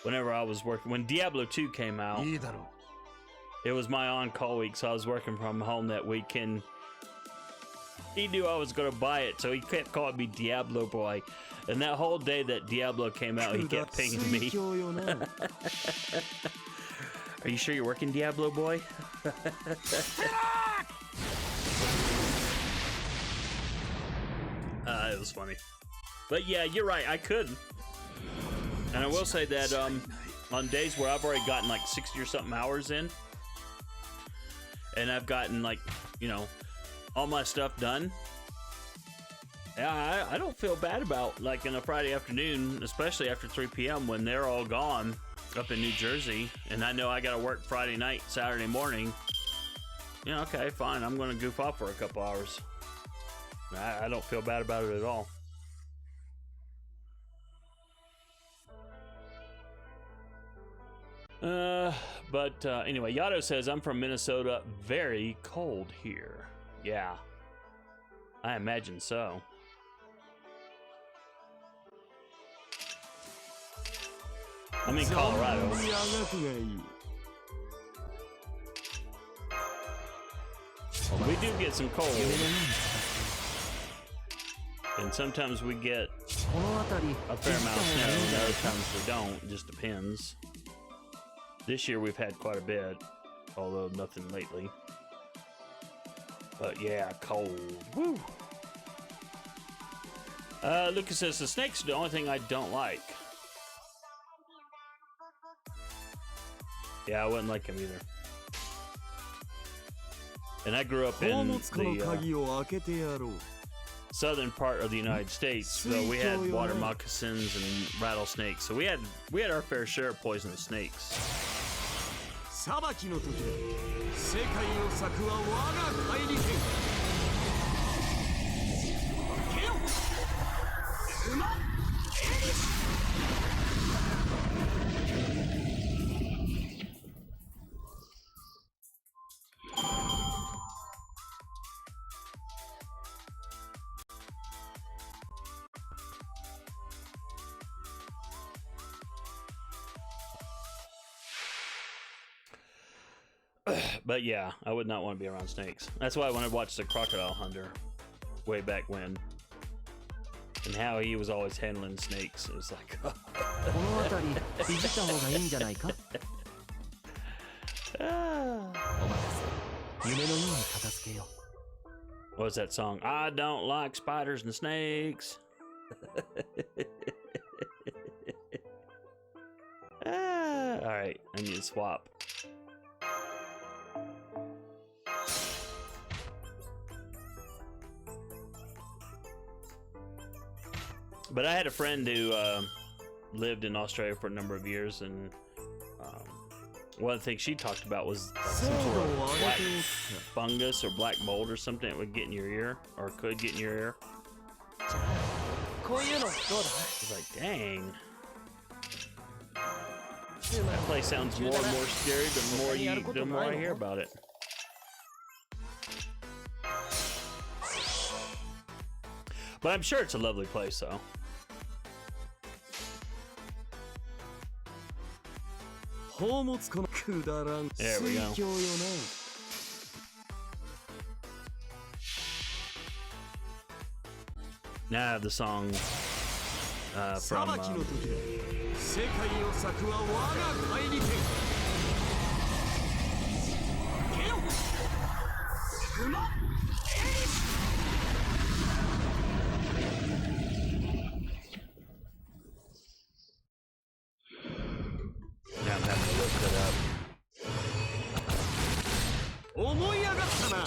whenever I was working. When Diablo 2 came out, it was my on-call week, so I was working from home that weekend. He knew I was gonna buy it, so he kept calling me Diablo Boy. And that whole day that Diablo came out, he kept pinging me. Are you sure you're working, Diablo Boy? It was funny. But yeah, you're right, I could. And I will say that on days where I've already gotten like 60 or something hours in, and I've gotten like, you know, all my stuff done, yeah, I don't feel bad about like in a Friday afternoon, especially after 3 p.m. when they're all gone up in New Jersey, and I know I gotta work Friday night, Saturday morning. You know, okay, fine, I'm gonna goof off for a couple hours. I don't feel bad about it at all. But anyway, Yato says, I'm from Minnesota, very cold here. Yeah, I imagine so. I'm in Colorado. We do get some cold. And sometimes we get a fair amount of snow, and other times we don't. It just depends. This year we've had quite a bit, although nothing lately. But yeah, cold. Woo! Lucas says, the snakes are the only thing I don't like. Yeah, I wouldn't like them either. And I grew up in the southern part of the United States, so we had water moccasins and rattlesnakes. So we had our fair share of poisonous snakes. 裁きの時だ。世界を裂くは我が怪力。けよ。馬。But yeah, I would not want to be around snakes. That's why when I watched The Crocodile Hunter way back when, and how he was always handling snakes, it was like, この辺りいじった方がいいんじゃないか。 ah. お任せ。夢のように片付けよう。 What was that song? I don't like spiders and snakes. All right, I need to swap. But I had a friend who lived in Australia for a number of years, and one of the things she talked about was like some sort of black fungus or black mold or something that would get in your ear, or could get in your ear. こういうのどうだ。 It's like, dang. That place sounds more and more scary the more I hear about it. But I'm sure it's a lovely place, though. 宝物このくだらん There we go. 水郷よ Now I have the song な from 裁きの時世界を咲くは我が帰り手ケロ馬 Yeah, I'm having to look that up. 思い上がったな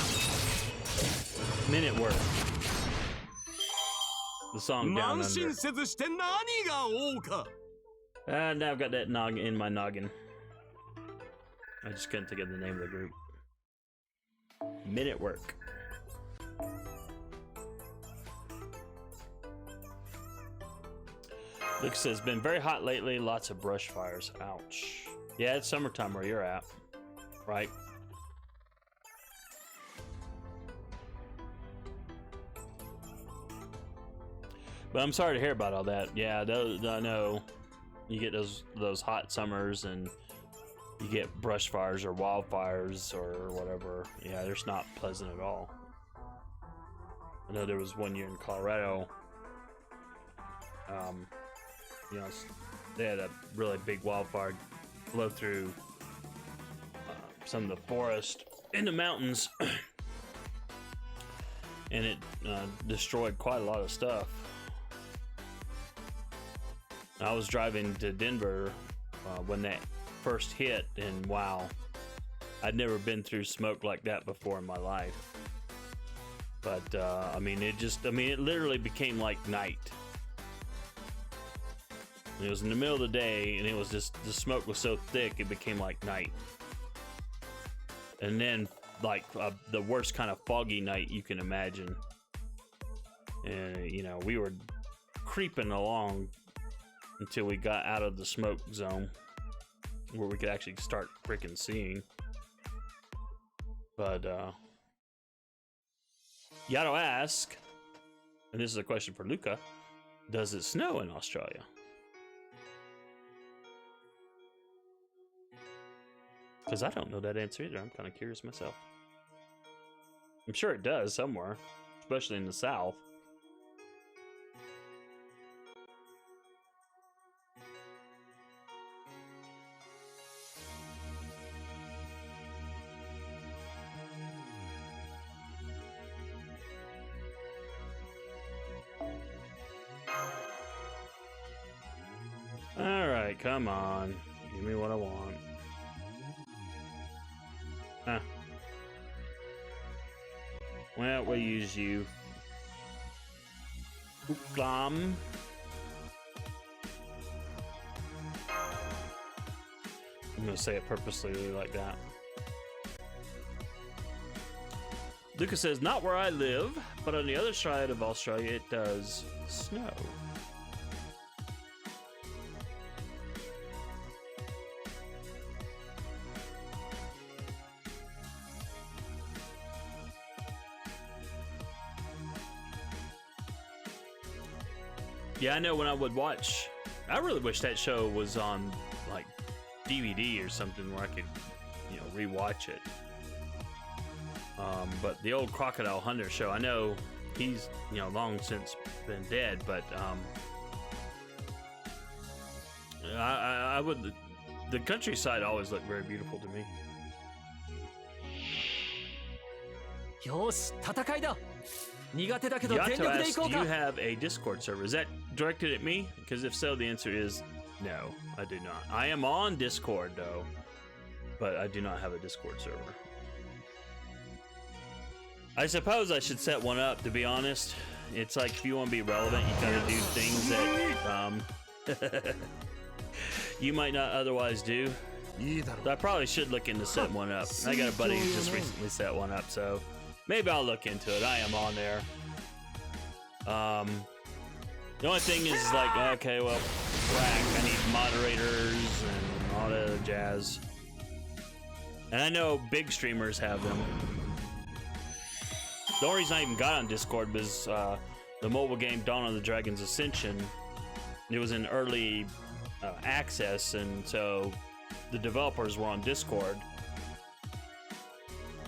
Minute Work. The song Down 慢心 Under. せずして何が王か Now I've got that in my noggin. I just couldn't think of the name of the group. Minute Work. Luke says, been very hot lately, lots of brush fires. Ouch. Yeah, it's summertime where you're at, right? But I'm sorry to hear about all that. Yeah, I know you get those hot summers and you get brush fires or wildfires or whatever. Yeah, they're just not pleasant at all. I know there was one year in Colorado. You know, they had a really big wildfire blow through some of the forest in the mountains, and it destroyed quite a lot of stuff. I was driving to Denver when that first hit, and wow, I'd never been through smoke like that before in my life. But I mean, it literally became like night. It was in the middle of the day, and it was just, the smoke was so thick it became like night. And then like the worst kind of foggy night you can imagine. And you know, we were creeping along until we got out of the smoke zone where we could actually start freaking seeing. But Yato ask, and this is a question for Luca, does it snow in Australia? Because I don't know that answer either. I'm kind of curious myself. I'm sure it does somewhere, especially in the south. All right, come on. Give me what I want. Huh. Well, we'll use you. Uklam. I'm gonna say it purposely like that. Lucas says, not where I live, but on the other side of Australia it does snow. Yeah, I know when I would watch, I really wish that show was on like DVD or something where I could, you know, rewatch it. But the old Crocodile Hunter show, I know he's, you know, long since been dead, but I would. The countryside always looked very beautiful to me. よし、戦いだ。苦手だけど全 Yato 力でい asks, こう do you か。 have a Discord server? Is that directed at me? Because if so, the answer is no, I do not. I am on Discord, though, but I do not have a Discord server. I suppose I should set one up, to be honest. It's like, if you want to be relevant, you gotta do things that you might not otherwise do. So I probably should look into setting one up. I got a buddy who just recently set one up, so maybe I'll look into it. I am on there. The only thing is like, okay, well, crack, I need moderators and all that other jazz. And I know big streamers have them. The only reason I even got on Discord was the mobile game Dawn of the Dragon's Ascension. It was in early access, and so the developers were on Discord.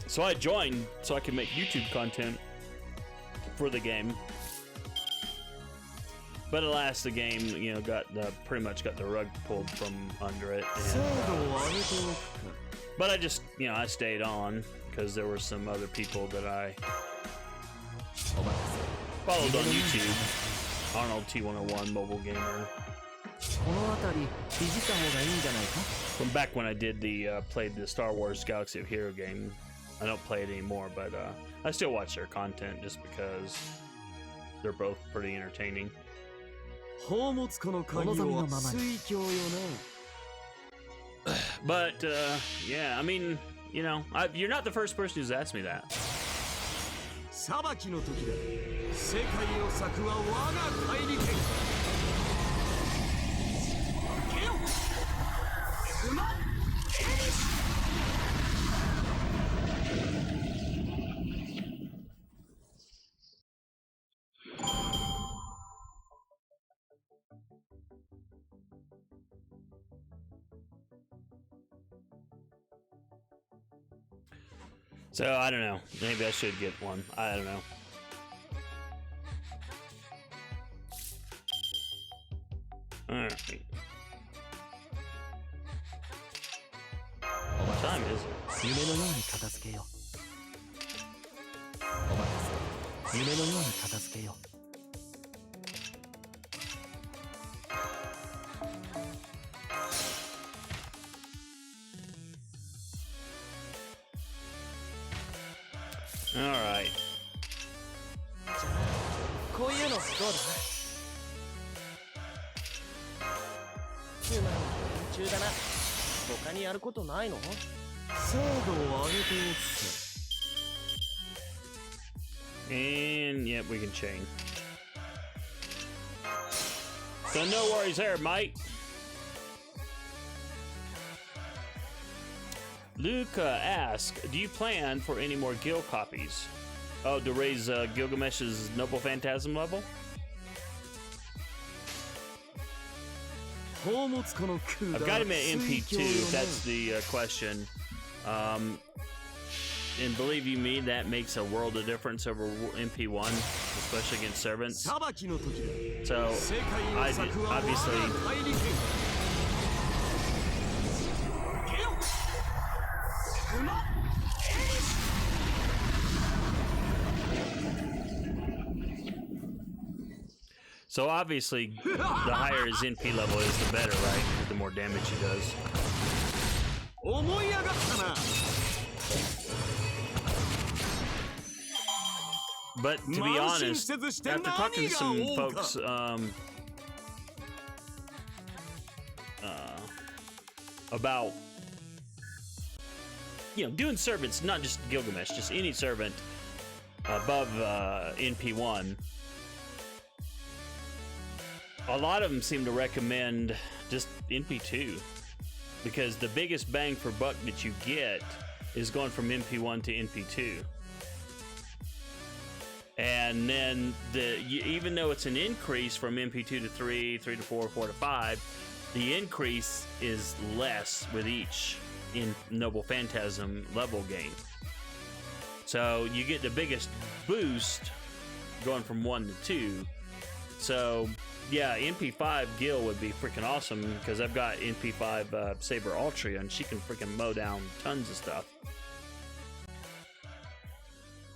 So I joined so I could make YouTube content for the game. But alas, the game, you know, pretty much got the rug pulled from under it. And, but I just, you know, I stayed on because there were some other people that I followed on YouTube. Arnold T101, mobile gamer. この辺りいじった方がいいんじゃないか。 From back when I did played the Star Wars Galaxy of Hero game. I don't play it anymore, but I still watch their content just because they're both pretty entertaining. 宝物庫の鍵は水郷よね。 But yeah, I mean, you know, you're not the first person who's asked me that. 裁きの時だ。世界を裂くは我が大利権。 So I don't know. Maybe I should get one. I don't know. All right. What time is it? 夢のように片付けよう。お任せ。夢のように片付けよう。 All right. じゃあこういうのどうだ。つまり連中だな。他にやることないの？ 精度を上げておくか。 And yep, we can chain. So no worries there, mate. Luca asks, do you plan for any more guild copies? Oh, to raise Gilgamesh's Noble Phantasm level? I've got him at MP2, if that's the question. And believe you me, that makes a world of difference over MP1, especially against servants. So, obviously... So obviously, the higher his NP level is, the better, right? The more damage he does. But to be honest, after talking to some folks about, you know, doing servants, not just Gilgamesh, just any servant above NP1, a lot of them seem to recommend just NP2 because the biggest bang for buck that you get is going from NP1 to NP2. And then even though it's an increase from MP2 to 3, 3 to 4, 4 to 5, the increase is less with each. in Noble Phantasm level game. So you get the biggest boost going from 1 to 2. So yeah, NP5 Gil would be freaking awesome because I've got NP5 Saber Ultra and she can freaking mow down tons of stuff.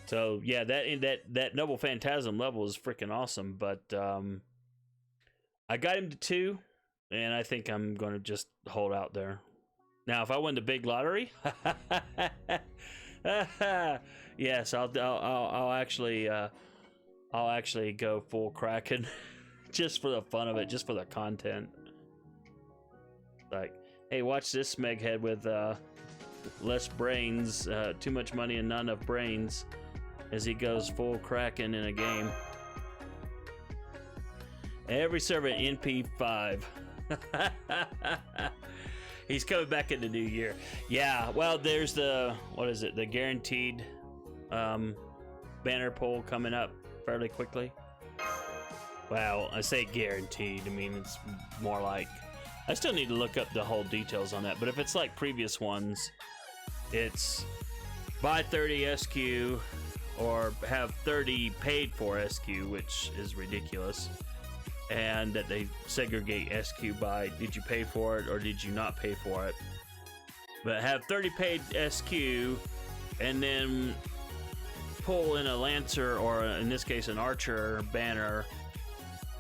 So yeah, that Noble Phantasm level is freaking awesome. But I got him to 2, and I think I'm going to just hold out there. Now, if I win the big lottery, yes, I'll actually go full Kraken, just for the fun of it, just for the content. Like, hey, watch this Smeghead with less brains, too much money and not enough brains, as he goes full Kraken in a game. Every server NP5. He's coming back in the new year. Yeah, well, there's the, what is it, the guaranteed banner pull coming up fairly quickly. Well, I say guaranteed, I mean, it's more like, I still need to look up the whole details on that, but if it's like previous ones, it's buy 30 SQ or have 30 paid for SQ, which is ridiculous. And that they segregate SQ by did you pay for it or did you not pay for it. But have 30 paid SQ and then pull in a Lancer or in this case an Archer banner,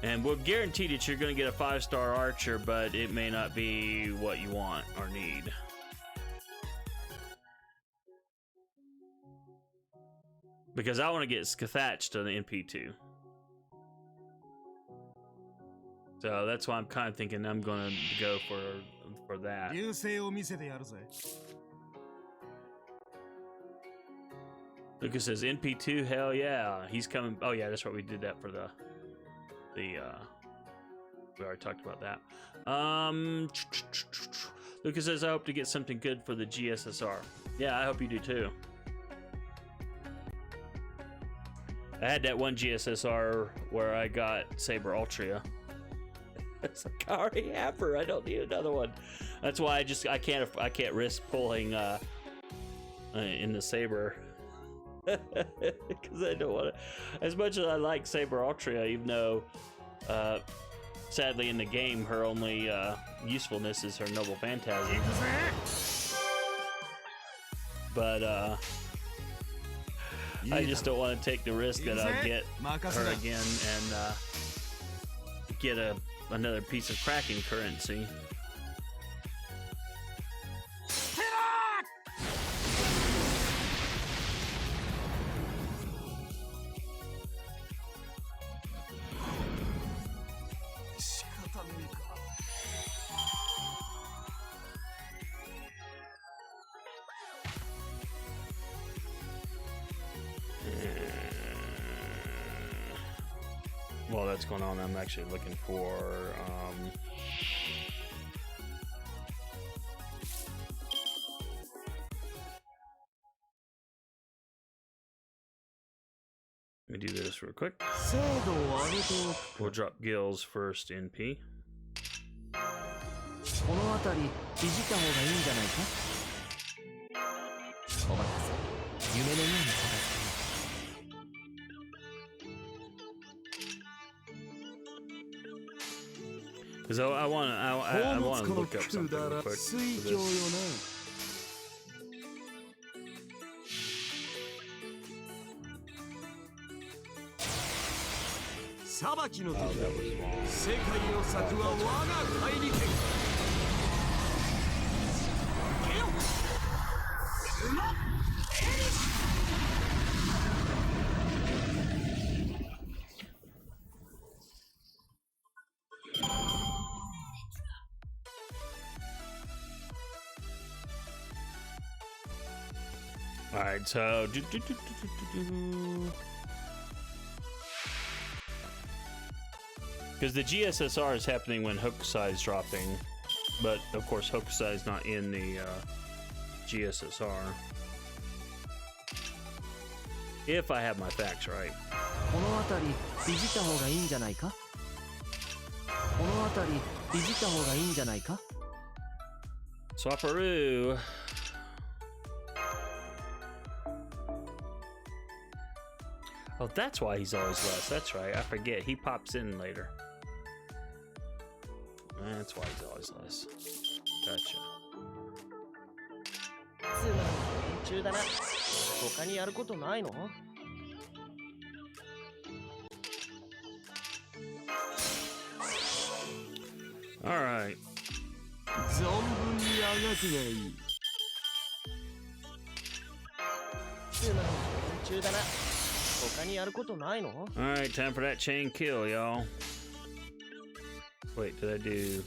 and we'll guarantee that you're going to get a 5-star Archer, but it may not be what you want or need. Because I want to get Skathatch to the NP2. So that's why I'm kind of thinking I'm going to go for that. Lucas says NP2, hell yeah, he's coming. Oh yeah, that's right, we did that for the we already talked about that. Lucas says I hope to get something good for the GSSR. Yeah, I hope you do too. I had that one GSSR where I got Saber Ultra. It's like, I already have her. I don't need another one. That's why I can't risk pulling in the Saber because I don't want to. As much as I like Saber Ultra, even though sadly in the game her only usefulness is her Noble Phantasm. But I just don't want to take the risk that I'll get her again and get another piece of Kraken currency. While that's going on, I'm actually looking for let me do this real quick. We'll drop Gil's first NP. Because I want to look up something real quick for this. Oh, that was wrong. All right, so because the GSSR is happening when Hokusai is dropping, but of course Hokusai is not in the GSSR. If I have my facts right. Swaparoo. Oh, that's why he's always less. That's right. I forget. He pops in later. That's why he's always less. Gotcha. つまん連中だな。他にやることないの？ All right. 存分にあがくがいい。つまん連中だな。他にやることないの？ All right, time for that chain kill, y'all. Wait, did I do?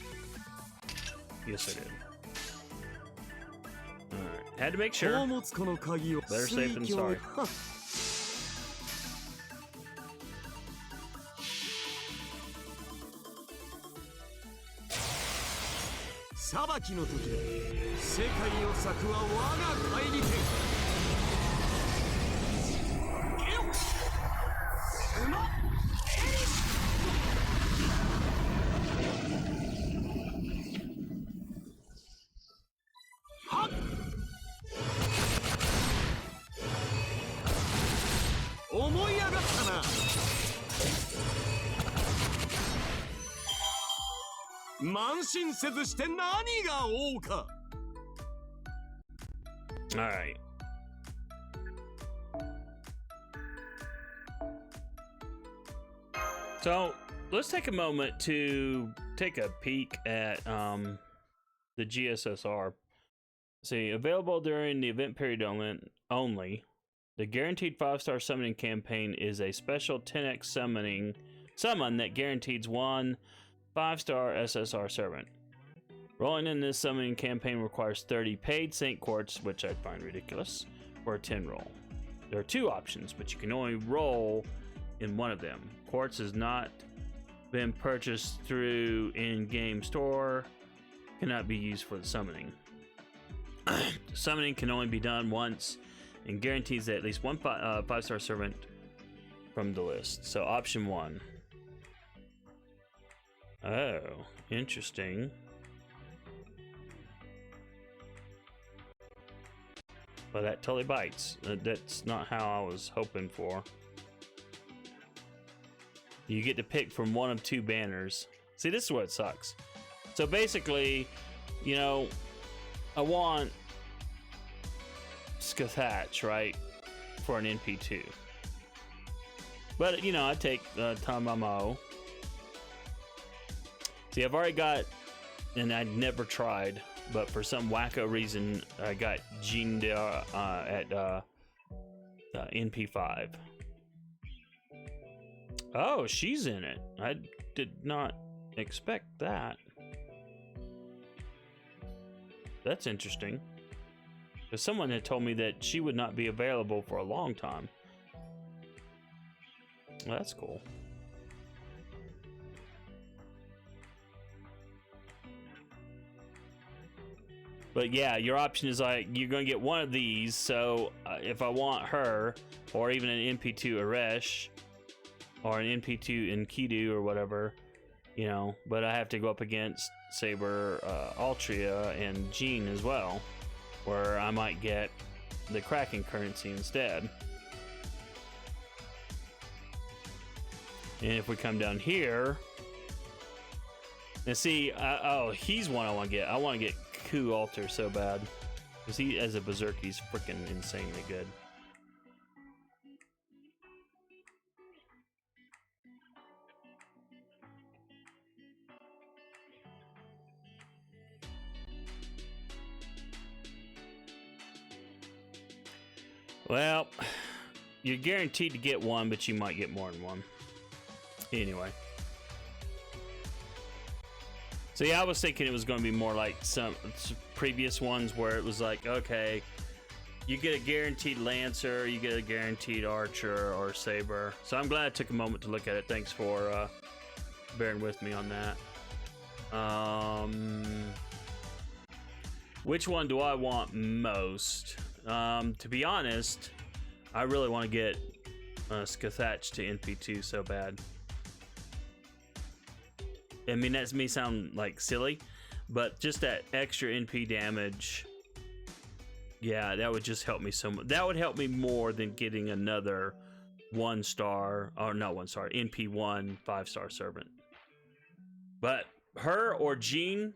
Yes, I did. All right, had to make 宝 sure. 物庫の鍵を Better safe than 水郷 sorry. はっ裁きの時だ。世界を裂くは我が帰り手。はっ思い上がったな。慢心せずして何が王か。 All right. So let's take a moment to take a peek at the GSSR. See, available during the event period only. The guaranteed 5-star summoning campaign is a special 10x summon that guarantees 1 5-star SSR servant. Rolling in this summoning campaign requires 30 paid Saint Quartz, which I find ridiculous, for a 10 roll. There are 2 options, but you can only roll in one of them. Quartz has not been purchased through in-game store, cannot be used for the summoning. Summoning can only be done once and guarantees at least 1 5-star servant from the list. So option 1. Oh, interesting. Well, that totally bites. That's not how I was hoping for. You get to pick from one of 2 banners. See, this is what sucks. So basically, you know, I want Skathatch, right, for an NP2. But, you know, I take Tamamo. See, I've already got, and I'd never tried, but for some wacko reason, I got Jean at NP5. Oh, she's in it. I did not expect that. That's interesting. Because someone had told me that she would not be available for a long time. Well, that's cool. But yeah, your option is like, you're going to get one of these. So if I want her, or even an NP2 Aresh, or an NP2 Enkidu or whatever, you know, but I have to go up against Saber, Altria, and Jean as well, where I might get the Kraken currency instead. And if we come down here, and see, oh, he's one I want to get. I want to get Ku Alter so bad, because he, as a berserk, he's freaking insanely good. Well, you're guaranteed to get one, but you might get more than one. Anyway. So yeah, I was thinking it was going to be more like some previous ones where it was like, okay, you get a guaranteed Lancer, you get a guaranteed Archer or Saber. So I'm glad I took a moment to look at it. Thanks for bearing with me on that. Which one do I want most? To be honest, I really want to get Skathatch to NP2 so bad. I mean, that may sound like silly, but just that extra NP damage, yeah, that would just help me so much. That would help me more than getting another 1 star, or not 1 star, NP1 5-star servant. But her or Jean,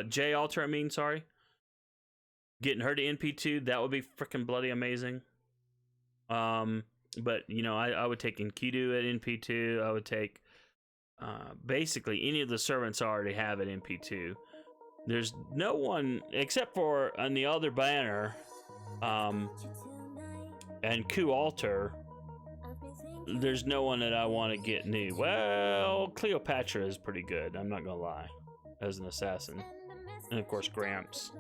J Alter, I mean, sorry, getting her to NP2, that would be freaking bloody amazing. But you know, I would take Enkidu at NP2. I would take basically any of the servants I already have at NP2. There's no one except for on the other banner, and Ku Alter. There's no one that I want to get new. Well, Cleopatra is pretty good, I'm not gonna lie, as an assassin. And of course Gramps.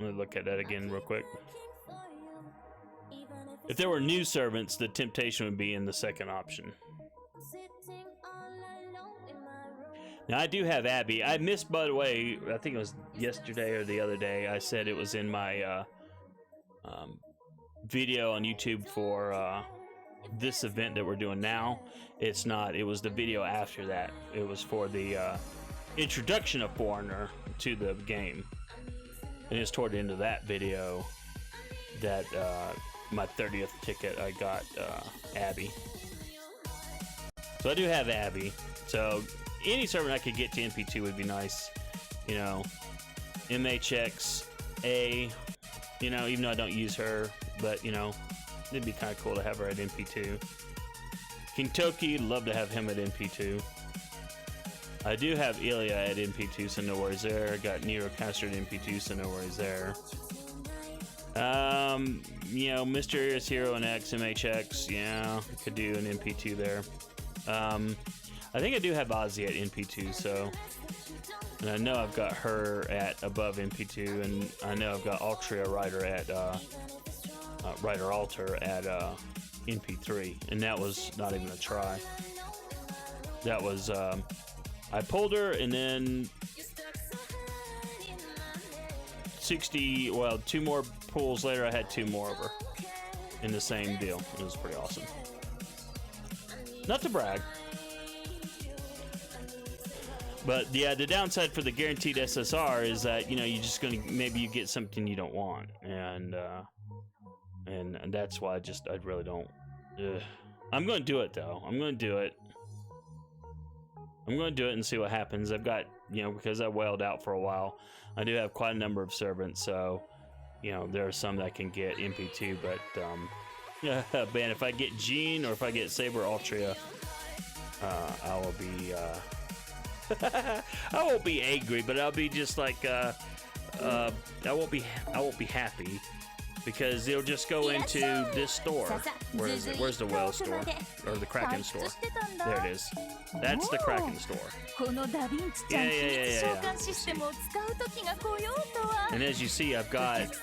Let me look at that again real quick. If there were new servants, the temptation would be in the second option. Now I do have Abby. I missed, by the way, I think it was yesterday or the other day, I said it was in my video on YouTube for this event that we're doing now. It's not. It was the video after that. It was for the introduction of Foreigner to the game. And it's toward the end of that video that my 30th ticket I got Abby. So I do have Abby. So any servant I could get to NP2 would be nice. You know, MHX, A, you know, even though I don't use her, but you know, it'd be kind of cool to have her at NP2. King Toki, love to have him at NP2. I do have Ilya at NP2, so no worries there. I got Nero Caster at NP2, so no worries there. You know, Mysterious Hero and X, MHX, yeah, could do an NP2 there. I think I do have Ozzy at NP2, so. And I know I've got her at above NP2, and I know I've got Altria Rider at, Rider Alter at NP3, and that was not even a try. That was, I pulled her, and then 60, well, 2 more pulls later, I had 2 more of her in the same deal. It was pretty awesome. Not to brag. But yeah, the downside for the guaranteed SSR is that, you know, you're just gonna, maybe you get something you don't want, and that's why I really don't. I'm gonna do it though. I'm gonna do it and see what happens. I've got, you know, because I wailed out for a while, I do have quite a number of servants, so, you know, there are some that can get NP2, but man, if I get Jean or if I get Saber Altria, I will be I won't be angry, but I'll be just like I won't be happy, because they'll just go into this store. Where is it? Where's the whale store? Or the Kraken store? There it is. That's the Kraken store. Yeah. And as you see, I've got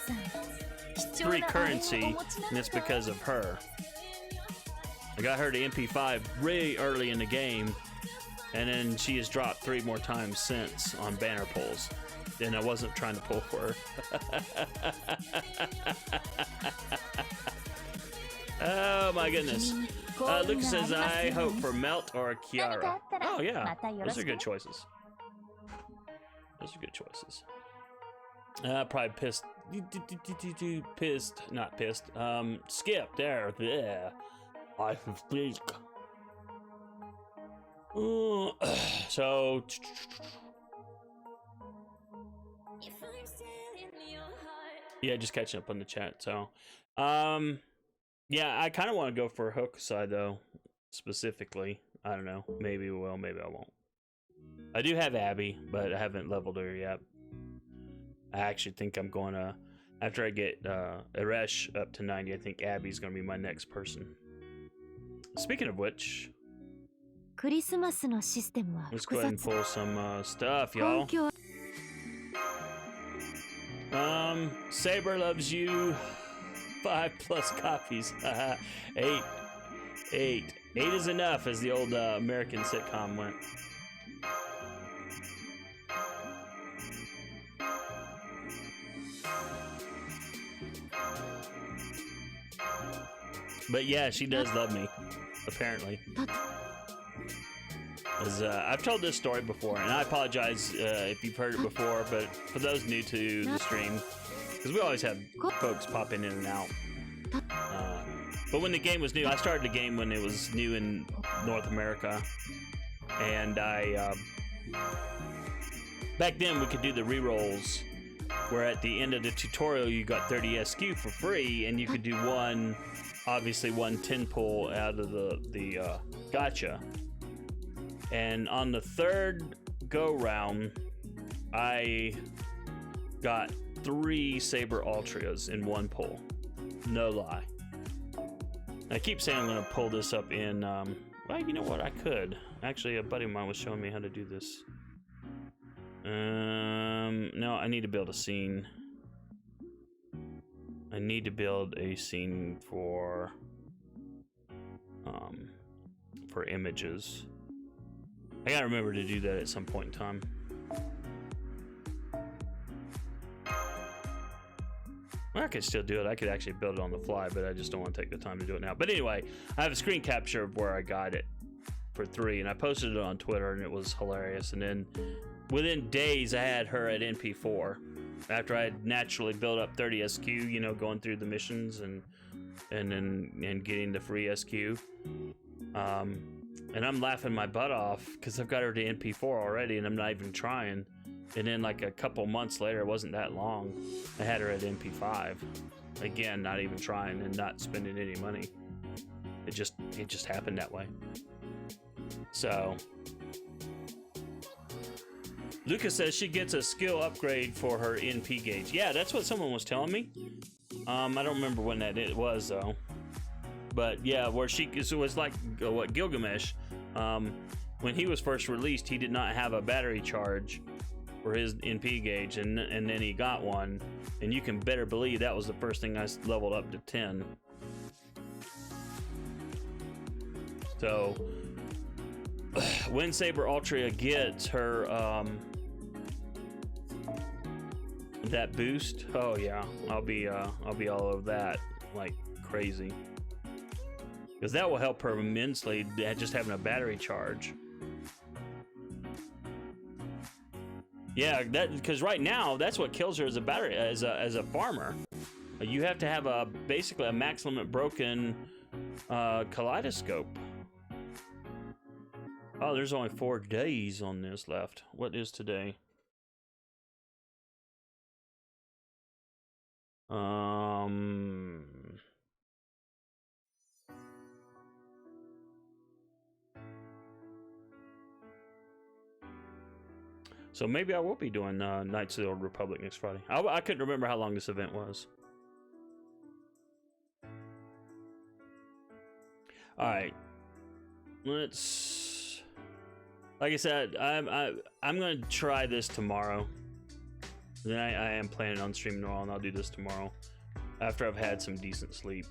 3 currency, and it's because of her. I got her to MP5 really early in the game, and then she has dropped 3 more times since on banner pulls. And I wasn't trying to pull for her. Oh my goodness. Lucas says, I hope for Melt or Kiara. Oh yeah, those are good choices. Those are good choices. Probably not pissed. Skip, there. Yeah. I think. So. Yeah, just catching up on the chat. So, yeah, I kind of want to go for a hook side though, specifically. I don't know. Maybe we will, maybe I won't. I do have Abby, but I haven't leveled her yet. I actually think I'm going to, after I get Eresh up to 90, I think Abby's going to be my next person. Speaking of which, let's go ahead and pull some stuff, y'all. Saber loves you. 5+ copies. 8. 8 is enough, as the old American sitcom went. But yeah, she does love me, apparently. As, I've told this story before, and I apologize if you've heard it before, but for those new to the stream, because we always have folks popping in and out. But when the game was new, I started the game when it was new in North America, and back then we could do the rerolls, where at the end of the tutorial you got 30 SQ for free, and you could do one 10 pull out of the gacha. And on the third go round, I got 3 Saber Ultras in one pull. No lie. I keep saying I'm gonna pull this up in, well, you know what, I could. Actually, a buddy of mine was showing me how to do this. No, I need to build a scene. I need to build a scene for images. I gotta remember to do that at some point in time. Well, I could still do it. I could actually build it on the fly, but I just don't want to take the time to do it now. But anyway, I have a screen capture of where I got it for 3, and I posted it on Twitter, and it was hilarious. And then within days, I had her at NP4 after I had naturally built up 30 SQ, you know, going through the missions and getting the free SQ. And I'm laughing my butt off because I've got her to NP4 already, and I'm not even trying. And then like a couple months later, it wasn't that long, I had her at NP5. Again, not even trying and not spending any money. It just happened that way. So Lucas says she gets a skill upgrade for her NP gauge. Yeah, that's what someone was telling me. I don't remember when it was though. But yeah, where it was like what Gilgamesh, when he was first released, he did not have a battery charge for his NP gauge, and then he got one, and you can better believe that was the first thing I leveled up to 10. So when Saber Ultra gets her that boost, oh yeah, I'll be all over that like crazy, because that will help her immensely, just having a battery charge. Yeah, because right now that's what kills her as a battery, as a farmer. You have to have basically a maximum broken kaleidoscope. Oh, there's only 4 days on this left. What is today? So maybe I will be doing Knights of the Old Republic next Friday. I couldn't remember how long this event was. All right, let's. Like I said, I'm gonna try this tomorrow. Then I am planning on streaming tomorrow, and I'll do this tomorrow after I've had some decent sleep.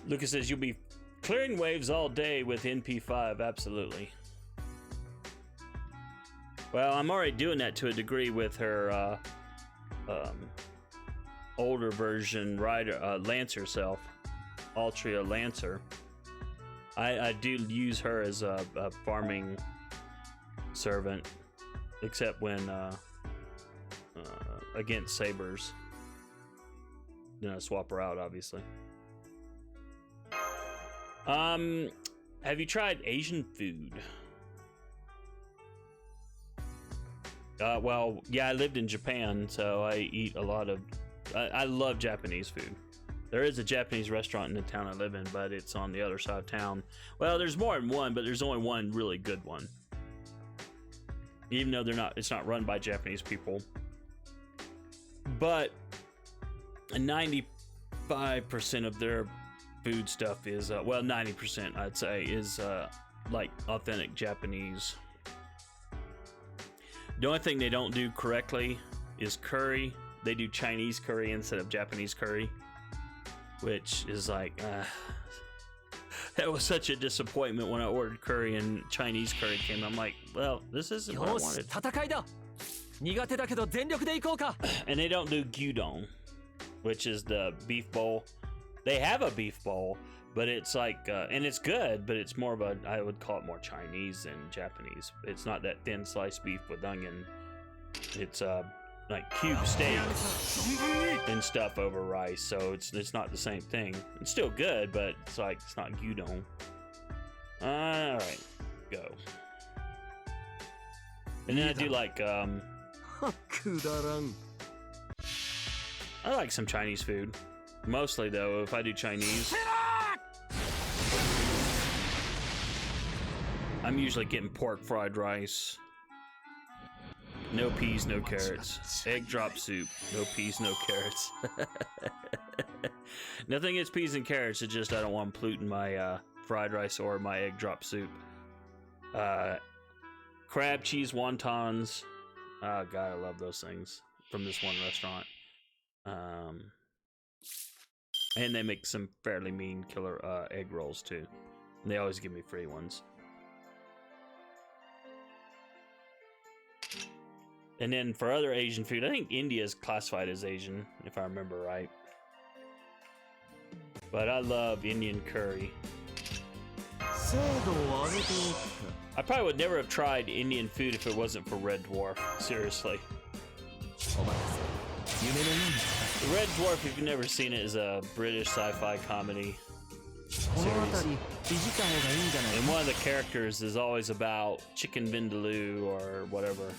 Lucas says you'll be clearing waves all day with NP5. Absolutely. Well, I'm already doing that to a degree with her older version rider, Lancer self, Altria Lancer. I do use her as a farming servant, except when against sabers. Then I swap her out, obviously. Have you tried Asian food? Well, yeah, I lived in Japan, so I eat a lot of. I love Japanese food. There is a Japanese restaurant in the town I live in, but it's on the other side of town. Well, there's more than one, but there's only one really good one. Even though it's not run by Japanese people. But 95% of their food stuff is, well, 90% I'd say is like authentic Japanese. The only thing they don't do correctly is curry. They do Chinese curry instead of Japanese curry, which is like, that was such a disappointment when I ordered curry and Chinese curry came. I'm like, well, this isn't what I wanted. And they don't do gyudon, which is the beef bowl. They have a beef bowl, But it's like, and it's good, but it's more of a, I would call it more Chinese than Japanese. It's not that thin sliced beef with onion. It's like cube steak and stuff over rice, so it's not the same thing. It's still good, but it's like, it's not gyudon. All right, go. And then I do like, くだらん I like some Chinese food. Mostly though, if I do Chinese, I'm usually getting pork fried rice. No peas, no carrots. Egg drop soup. No peas, no carrots. Nothing against peas and carrots, it's just I don't want them polluting my fried rice or my egg drop soup. Crab cheese wontons. Oh god, I love those things from this one restaurant. And they make some fairly mean killer egg rolls too. And they always give me free ones. And then for other Asian food, I think India is classified as Asian, if I remember right. But I love Indian curry. 精度を上げておくか I probably would never have tried Indian food if it wasn't for Red Dwarf. Seriously. お任せ夢のように The Red Dwarf, if you've never seen it, is a British sci-fi comedy この series. 辺りいじった方がいいんじゃない And か one of the characters is always about chicken vindaloo or whatever.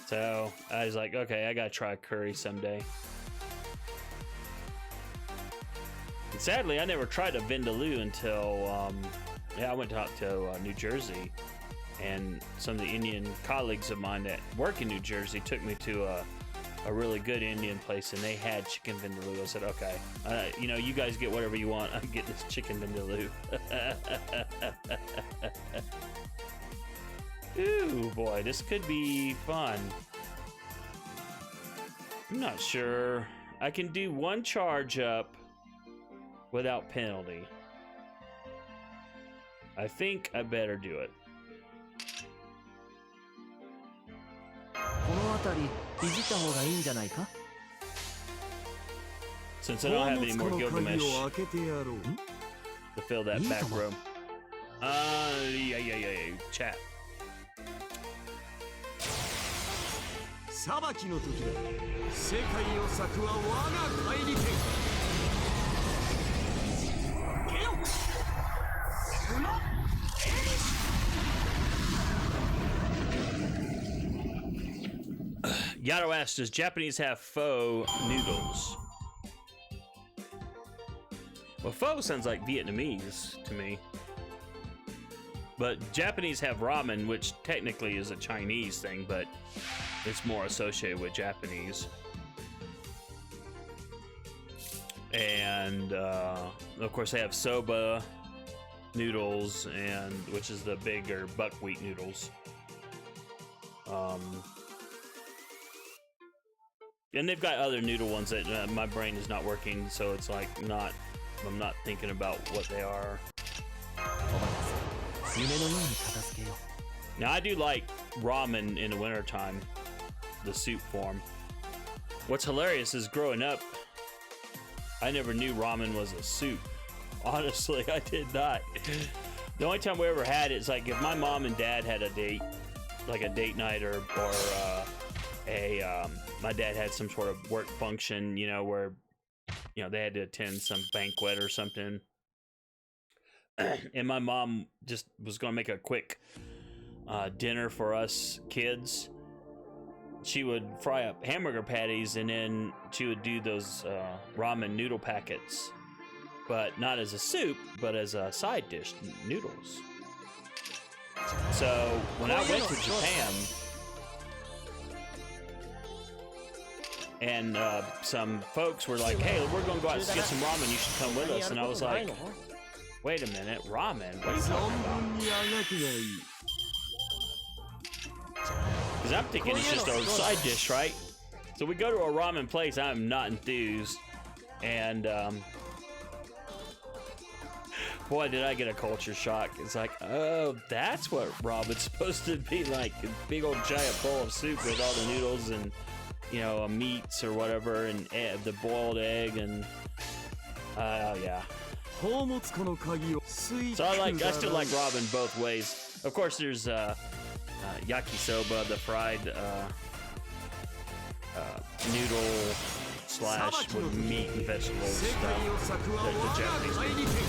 So I was like, okay, I gotta try curry someday. And sadly, I never tried a vindaloo until, I went out to New Jersey, and some of the Indian colleagues of mine that work in New Jersey took me to a really good Indian place, and they had chicken vindaloo. I said, okay, you know, you guys get whatever you want. I'm getting this chicken vindaloo. Ooh, boy, this could be fun. I'm not sure. I can do one charge up without penalty. I think I better do it. この辺りいじった方がいいんじゃないか Since I don't have any more 宝物庫の鍵 Gilgamesh を開けてやろう to fill that back Come on. room. Yeah, chat. 裁きの時だ世界を裂くは我が帰り剣 Yato asks, does Japanese have pho noodles? Well, pho sounds like Vietnamese to me. But Japanese have ramen, which technically is a Chinese thing, but it's more associated with Japanese. And of course they have soba noodles, and which is the bigger buckwheat noodles. And they've got other noodle ones that my brain is not working, so it's like I'm not thinking about what they are. お任せ夢のように片付けよう Now I do like ramen in the wintertime, the soup form. What's hilarious is growing up, I never knew ramen was a soup. Honestly, I did not. The only time we ever had it is like if my mom and dad had a date, like a date night, or my dad had some sort of work function, you know, where, you know, they had to attend some banquet or something. And my mom just was going to make a quick dinner for us kids. She would fry up hamburger patties, and then she would do those ramen noodle packets, but not as a soup, but as a side dish, noodles. So when I went to Japan, and some folks were like, hey, we're going to go out and get some ramen, you should come with us. And I was like, wait a minute, ramen? What are you talking about? 存分にあがくがいい Because I'm thinking it's just a side dish, right? So we go to a ramen place, I'm not enthused. And boy, did I get a culture shock. It's like, oh, that's what ramen's supposed to be like. A big old giant bowl of soup with all the noodles and you know, meats or whatever, and the boiled egg, and yeah. So I still like ramen both ways. Of course, there's yakisoba, the fried noodle slash with meat and vegetables stuff. The Japanese food.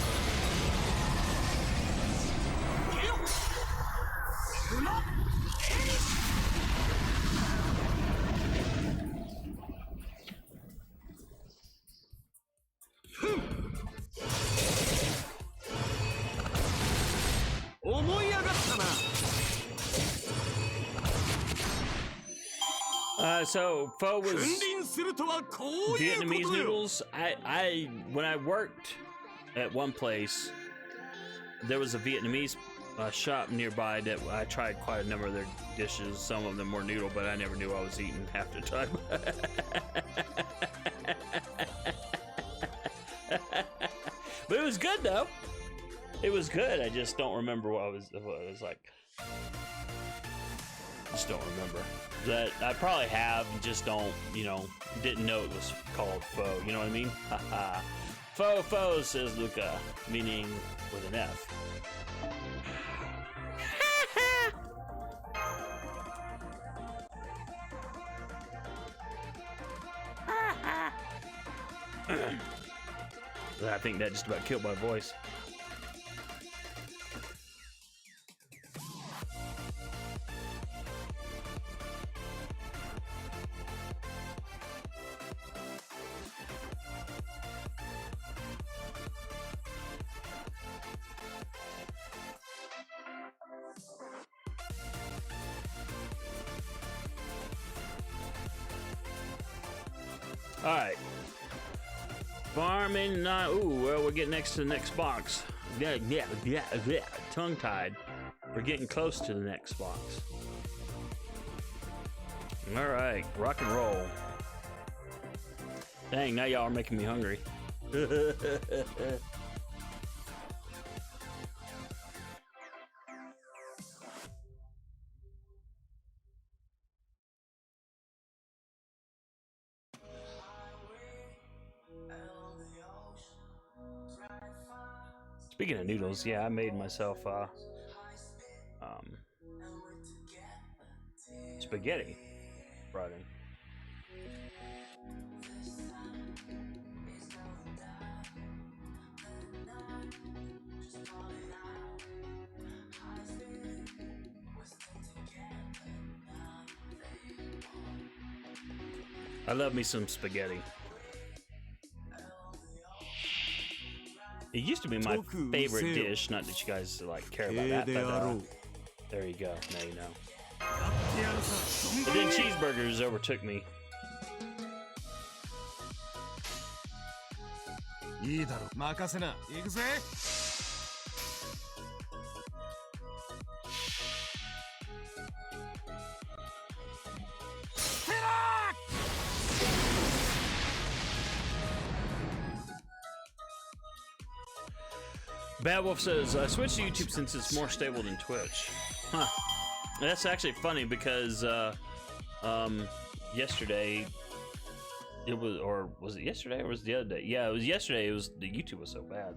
So pho was Vietnamese noodles. I when I worked at one place, there was a Vietnamese shop nearby that I tried quite a number of their dishes. Some of them were noodle, but I never knew I was eating half the time. But it was good though. It was good. I just don't remember what it was like. Just don't remember. That I probably have, just don't, you know, didn't know it was called pho. You know what I mean? Haha. Pho, says Luca, meaning with an F. I think that just about killed my voice. All right. Farming, ooh, well, we're getting next to the next box. Yeah, tongue-tied. We're getting close to the next box. All right, rock and roll. Dang, now y'all are making me hungry. Speaking of noodles, yeah, I made myself spaghetti Friday. I love me some spaghetti. It used to be my favorite dish, not that you guys like care about that, but there you go, now you know. But then cheeseburgers overtook me. Bad Wolf says, I switched to YouTube since it's more stable than Twitch. Huh. That's actually funny because yesterday it was, or was it yesterday or was it the other day? Yeah, it was yesterday. It was, the YouTube was so bad.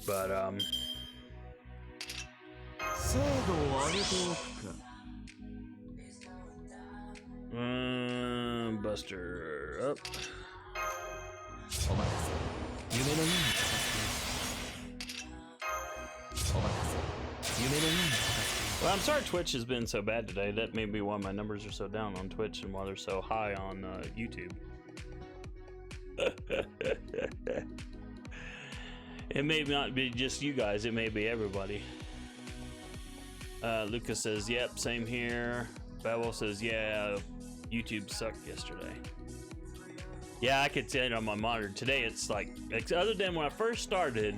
But Buster up. Well, I'm sorry Twitch has been so bad today. That may be why my numbers are so down on Twitch and why they're so high on YouTube. It may not be just you guys, it may be everybody. Lucas says, yep, same here. Babel says, yeah, YouTube sucked yesterday. Yeah, I could see it on my monitor. Today it's like, other than when I first started,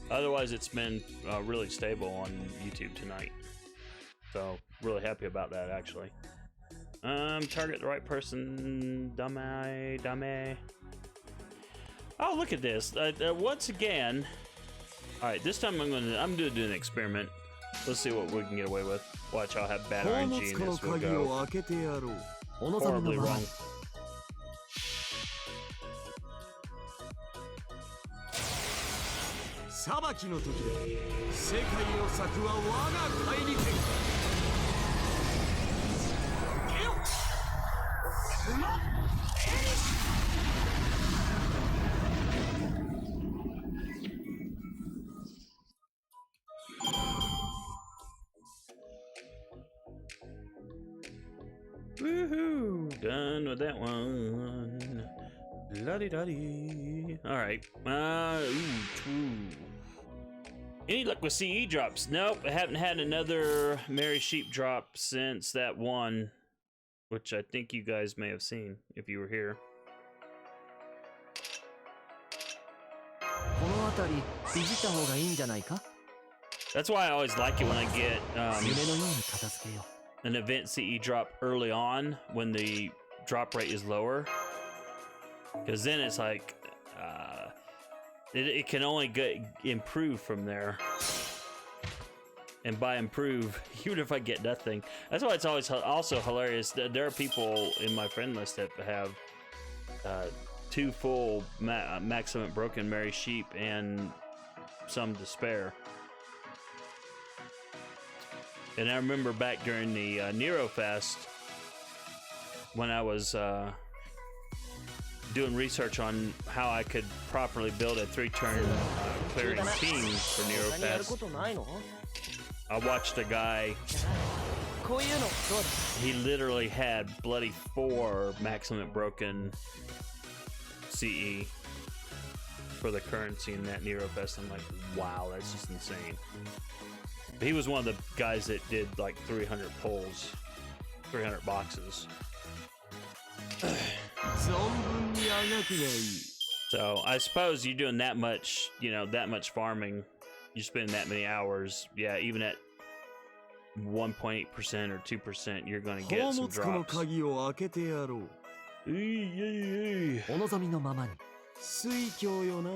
otherwise it's been really stable on YouTube tonight. So, really happy about that, actually. Target the right person, dummy. Oh, look at this. Once again, all right, this time I'm gonna do an experiment. Let's see what we can get away with. Watch, I'll have bad 宝 RNG 物 in 庫の this. We'll 鍵 go を開けてやろう。お望みの horribly まま wrong. に。裁きの時だ。世界を裂くは我が怪力剣。Woohoo! Done with that one. La-di-da-di. Alright. Any luck with CE drops? Nope, I haven't had another Merry Sheep drop since that one, which I think you guys may have seen if you were here. この辺りいじった方がいいんじゃないか。 That's why I always like it when I get 夢のように片付けよう。 an event CE drop early on when the drop rate is lower, because then it's like it can only improve from there. And by improve, even if I get nothing, that's why it's always also hilarious that there are people in my friend list that have 2 full maximum broken Merry Sheep and some to spare. And I remember back during the Nero Fest when I was doing research on how I could properly build a 3-turn clearing team for Nero 他にやる Fest. ことないの？ I watched a guy, こういうのどうだ？ he literally had bloody 4 maximum broken CE for the currency in that Nero Fest. I'm like, wow, that's just insane. But he was one of the guys that did like 300 pulls, 300 boxes. 存分にあがくがいい。 So I suppose you're doing that much, you know, that much farming, you spend that many hours, yeah, even at 1.8% or 2%, you're going to 宝 get some 物庫の drops. 鍵を開けてやろう。お望みのままに。水郷よな。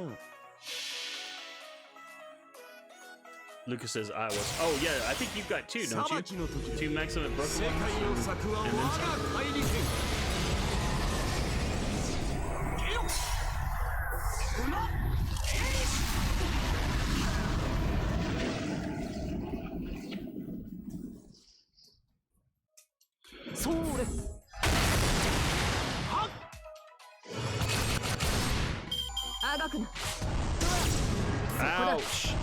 Lucas says I was. Oh yeah, I think you've got 2, 裁 don't き you? の時だ。 2 maximum broken 世界を ones. 裂くは我 And then が怪力剣。 それ。あがくな。 Ouch!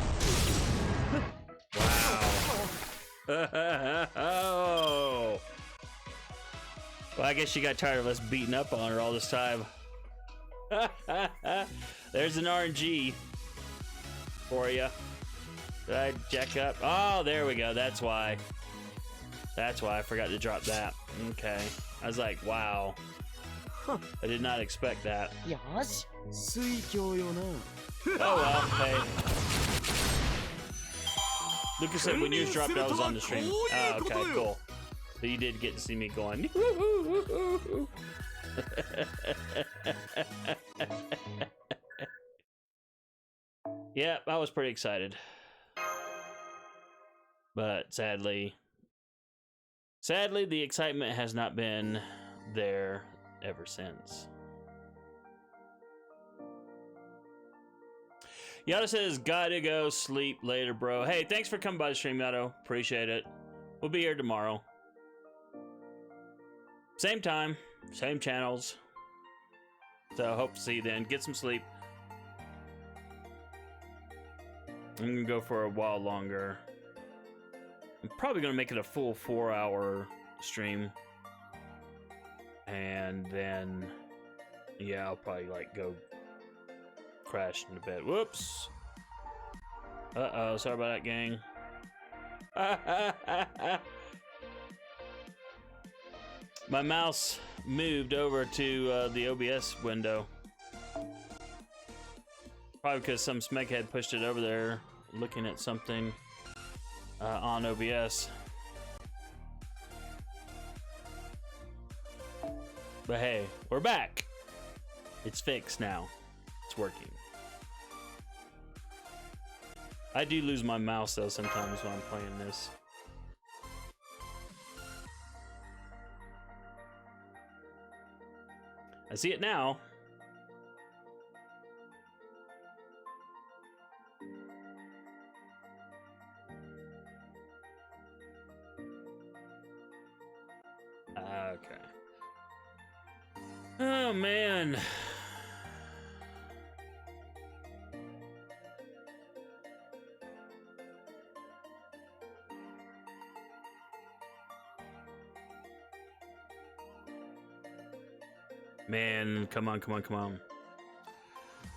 Wow. Oh. Well, I guess she got tired of us beating up on her all this time. There's an RNG for you. Did I jack up? Oh, there we go. That's why. That's why I forgot to drop that. Okay. I was like, wow. I did not expect that. よし。水郷よな。 Oh well, hey. Lucas said when yours dropped, I was on the stream. Oh, okay, cool. So you did get to see me going. Yeah, I was pretty excited. But sadly, the excitement has not been there ever since. Yato says, gotta go sleep later, bro. Hey, thanks for coming by the stream, Yato. Appreciate it. We'll be here tomorrow. Same time, same channels. So, hope to see you then. Get some sleep. I'm gonna go for a while longer. I'm probably gonna make it a full 4-hour stream. And then, yeah, I'll probably like go crash into bed. Whoops. Uh-oh, sorry about that, gang. My mouse moved over to the OBS window. Probably because some smeghead pushed it over there looking at something on OBS. But hey, we're back. It's fixed now. It's working. I do lose my mouse though sometimes when I'm playing this. I see it now. Okay. Oh man. Man, come on, come on, come on.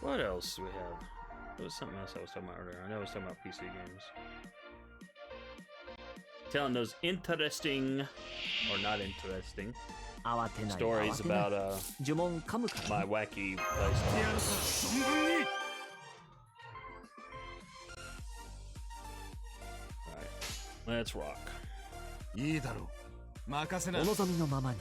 What else do we have? There was something else I was talking about earlier. I know I was talking about PC games. Telling those interesting or not interesting stories about my wacky playstyle. Alright, let's rock. いいだろう。任せな。お望みのままに。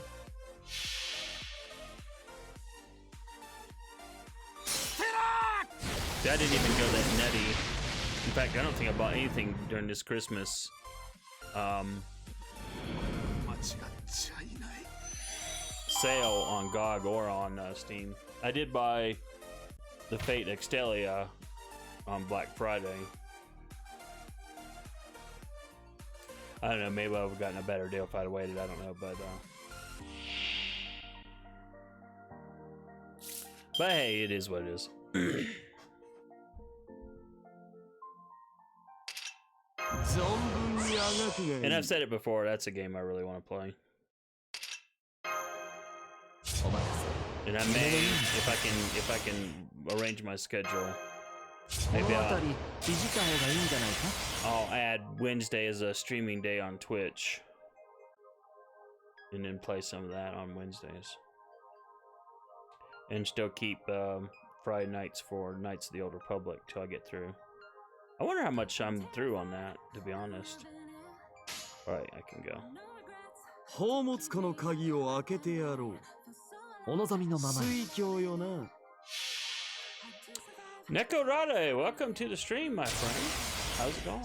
See, I didn't even go that nutty. In fact, I don't think I bought anything during this Christmas sale on GOG or on Steam. I did buy the Fate Extelia on Black Friday. I don't know, maybe I would have gotten a better deal if I'd waited, I don't know, but hey, it is what it is. And I've said it before, that's a game I really want to play. And I may, if I can arrange my schedule, maybe I'll add Wednesday as a streaming day on Twitch. And then play some of that on Wednesdays. And still keep Friday nights for Knights of the Old Republic till I get through. I wonder how much I'm through on that, to be honest. Alright, I can go. Nekorade, welcome to the stream, my friend. How's it going?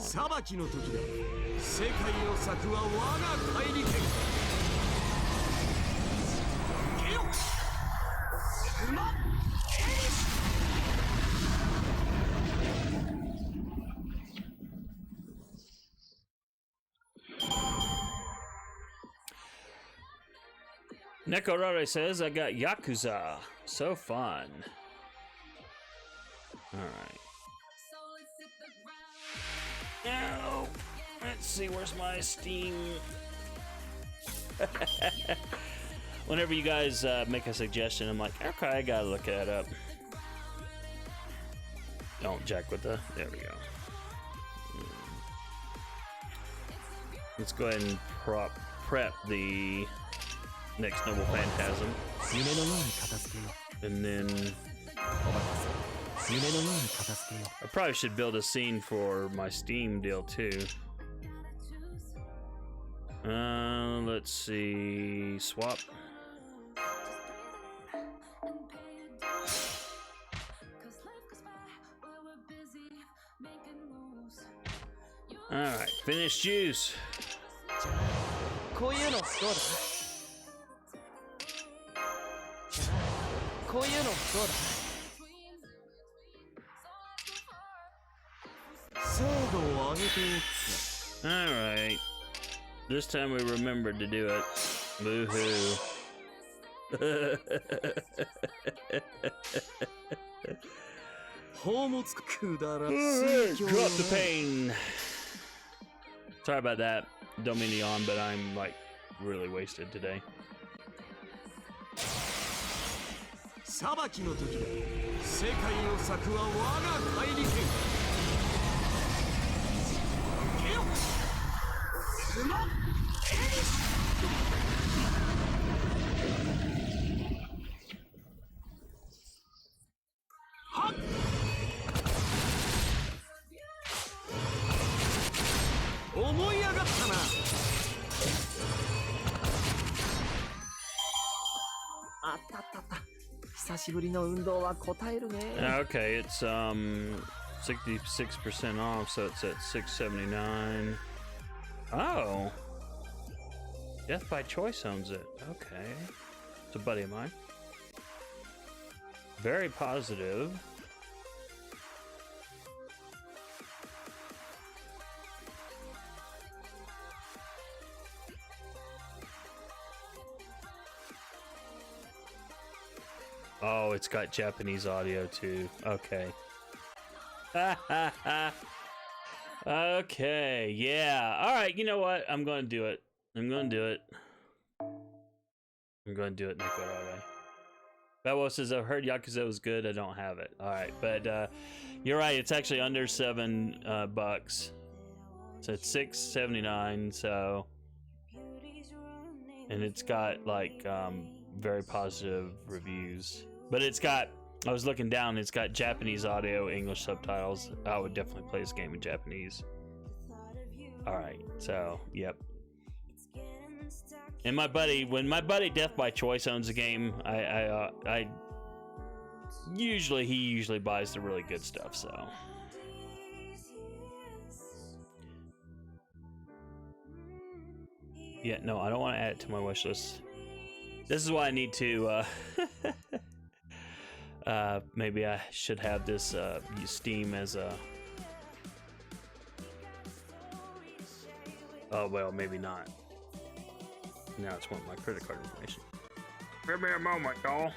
Nekorare says, I got Yakuza. So fun. Alright. Now, let's see, where's my Steam? Whenever you guys make a suggestion, I'm like, okay, I gotta look that up. Don't jack with the, there we go. Let's go ahead and prep the next Noble Phantasm. And then I probably should build a scene for my Steam deal too. Let's see, swap. Alright, finished juice. Alright. This time we remembered to do it. Boo-hoo. Drop the pain. Sorry about that. Don't mean to yawn, but I'm like really wasted today. Okay, it's 66% off, so it's at $6.79. Oh, Death by Choice owns it. Okay, it's a buddy of mine. Very positive. Oh, it's got Japanese audio too. Okay. Okay, yeah. All right, you know what? I'm going to do it. I'm going to do it. I'm going to do it, Nicolare. Bebo says, I've heard Yakuza was good. I don't have it. All right, but you're right. It's actually under $7. So it's $6.79. So, and it's got like very positive reviews. But it's got, I was looking down, it's got Japanese audio, English subtitles. I would definitely play this game in Japanese. Alright, so, yep. And my buddy, when my buddy Death by Choice owns a game, he usually buys the really good stuff, so. Yeah, no, I don't want to add it to my wish list. This is why I need to, maybe I should have this use Steam as a. Oh well, maybe not. Now it's wanting my credit card information. Give me a moment, y'all.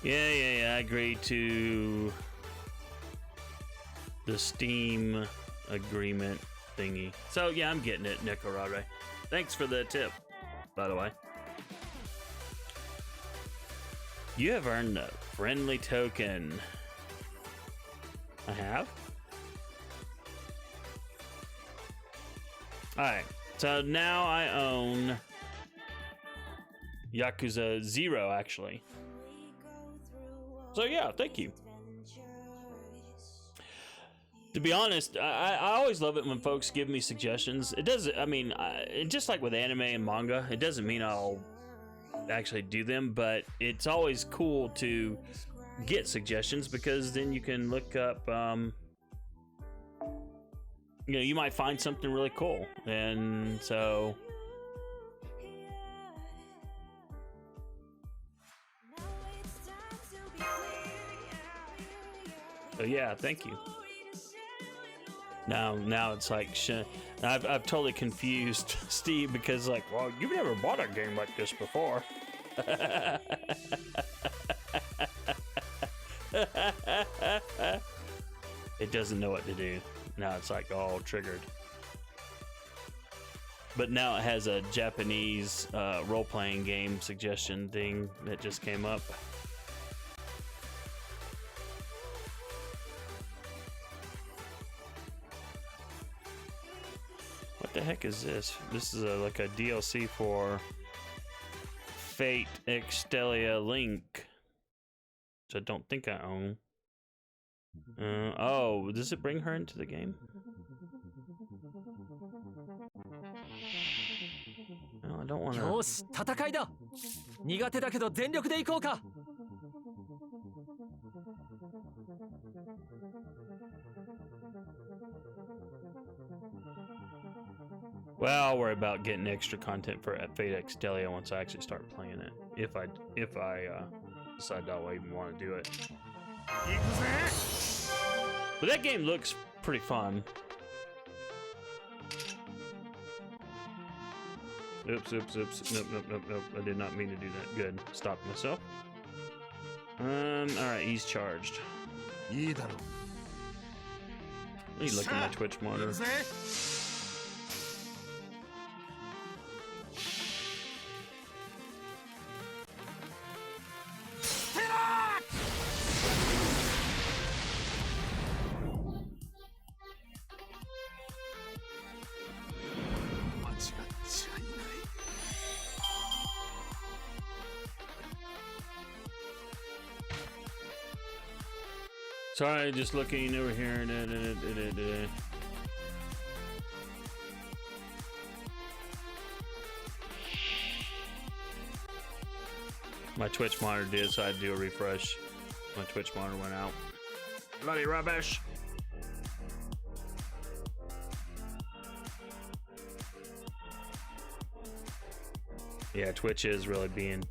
Yeah. I agreed to the Steam agreement thingy. So yeah, I'm getting it, Nicolare. Thanks for the tip, by the way. You have earned a friendly token. I have? Alright, so now I own Yakuza 0, actually. So yeah, thank you. To be honest, I always love it when folks give me suggestions. It doesn't, I mean, just like with anime and manga, it doesn't mean I'll actually do them, but it's always cool to get suggestions because then you can look up, you know, you might find something really cool. And so, yeah, thank you. Now it's like I've totally confused Steve because like, well, you've never bought a game like this before. It doesn't know what to do. Now it's like all triggered. But now it has a Japanese role-playing game suggestion thing that just came up. What the heck is this? This is like a DLC for Fate Extelia Link, which I don't think I own. Oh, does it bring her into the game? No, I don't want to. よし、戦いだ。苦手だけど全力で行こうか。Well, I'll worry about getting extra content for Fate Extelia once I actually start playing it. If I decide that I even want to do it. But that game looks pretty fun. Oops. Nope. I did not mean to do that. Good. Stopped myself. Alright, he's charged. Let me look at my Twitch monitor. Sorry, just looking over here. My Twitch monitor did, so I had to do a refresh. My Twitch monitor went out. Bloody rubbish. Yeah, Twitch is really being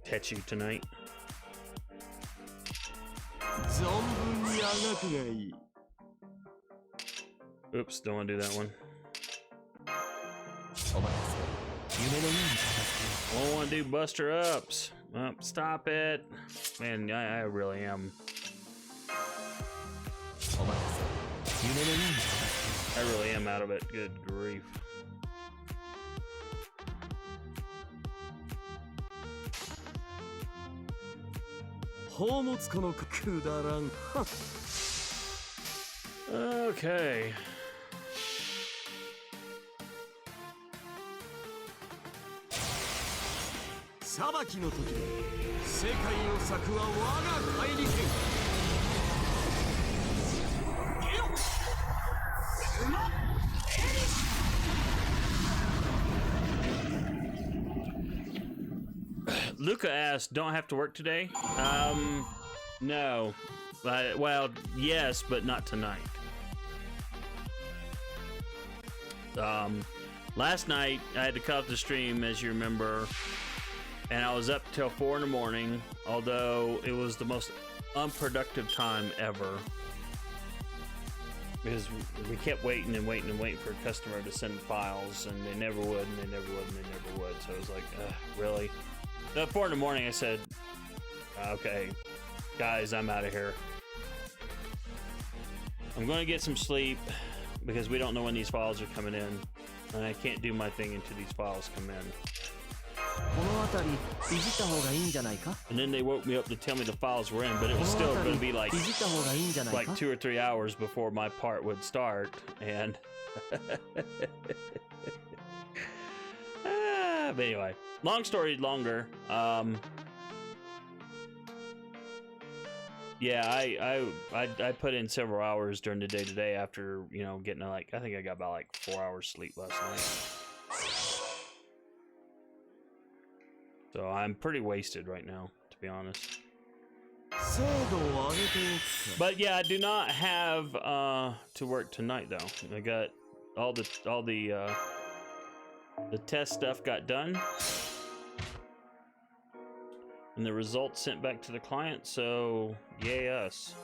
tetchy tonight. Oops, don't want to do that one. I don't want to do Buster Ups. Oh, stop it. Man, I really am. I really am out of it. Good grief. Okay. Luca asked, don't have to work today? No. Well, yes, but not tonight. Last night, I had to cut off the stream, as you remember, and I was up till 4 in the morning, although it was the most unproductive time ever. Because we kept waiting and waiting and waiting for a customer to send files, and they never would, and they never would, and they never would. So I was like, really? So at 4 in the morning, I said, okay, guys, I'm out of here. I'm going to get some sleep because we don't know when these files are coming in, and I can't do my thing until these files come in. And then they woke me up to tell me the files were in, but it was still going to be like 2 or 3 hours before my part would start, and but anyway, long story longer. Yeah, I put in several hours during the day today after, you know, getting I think I got about 4 hours sleep last night. So I'm pretty wasted right now, to be honest. But yeah, I do not have to work tonight though. I got all the test stuff got done, and the results sent back to the client. So yay us.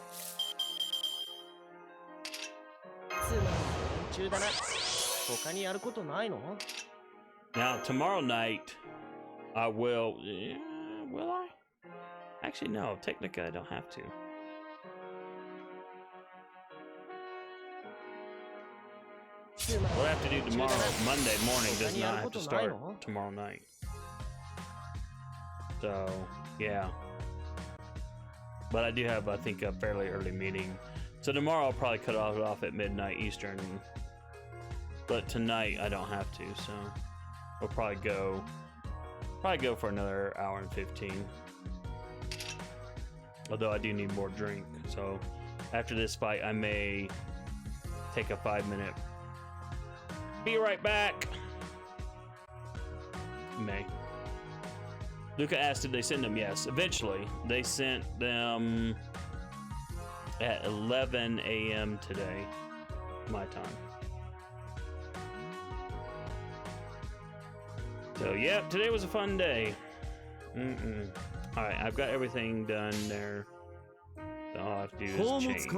Now tomorrow night I will. Will I? Actually, no. Technically, I don't have to. What I have to do tomorrow, Monday morning, does not have to start tomorrow night. So, yeah. But I do have, I think, a fairly early meeting. So tomorrow I'll probably cut it off at midnight Eastern. But tonight I don't have to, so we'll probably go for another hour and 15. Although I do need more drink, so after this fight I may take a 5-minute. Be right back. May. Luca asked, did they send them? Yes, eventually. They sent them at 11 a.m. today, my time. So, yep, today was a fun day. Alright, I've got everything done there. So all I have to do is change.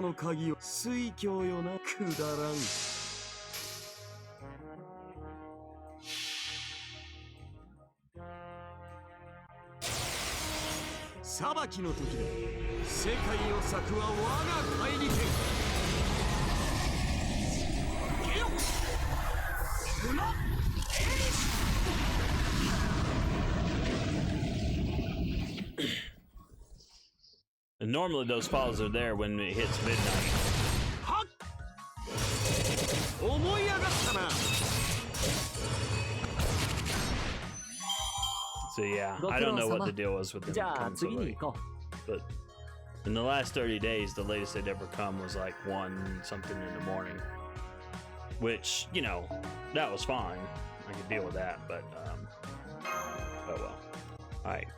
And normally those files are there when it hits midnight. So yeah, I don't know what the deal was with them coming so late. But in the last 30 days, the latest they'd ever come was like 1 something in the morning. Which, you know, that was fine. I could deal with that, but oh well. Alright.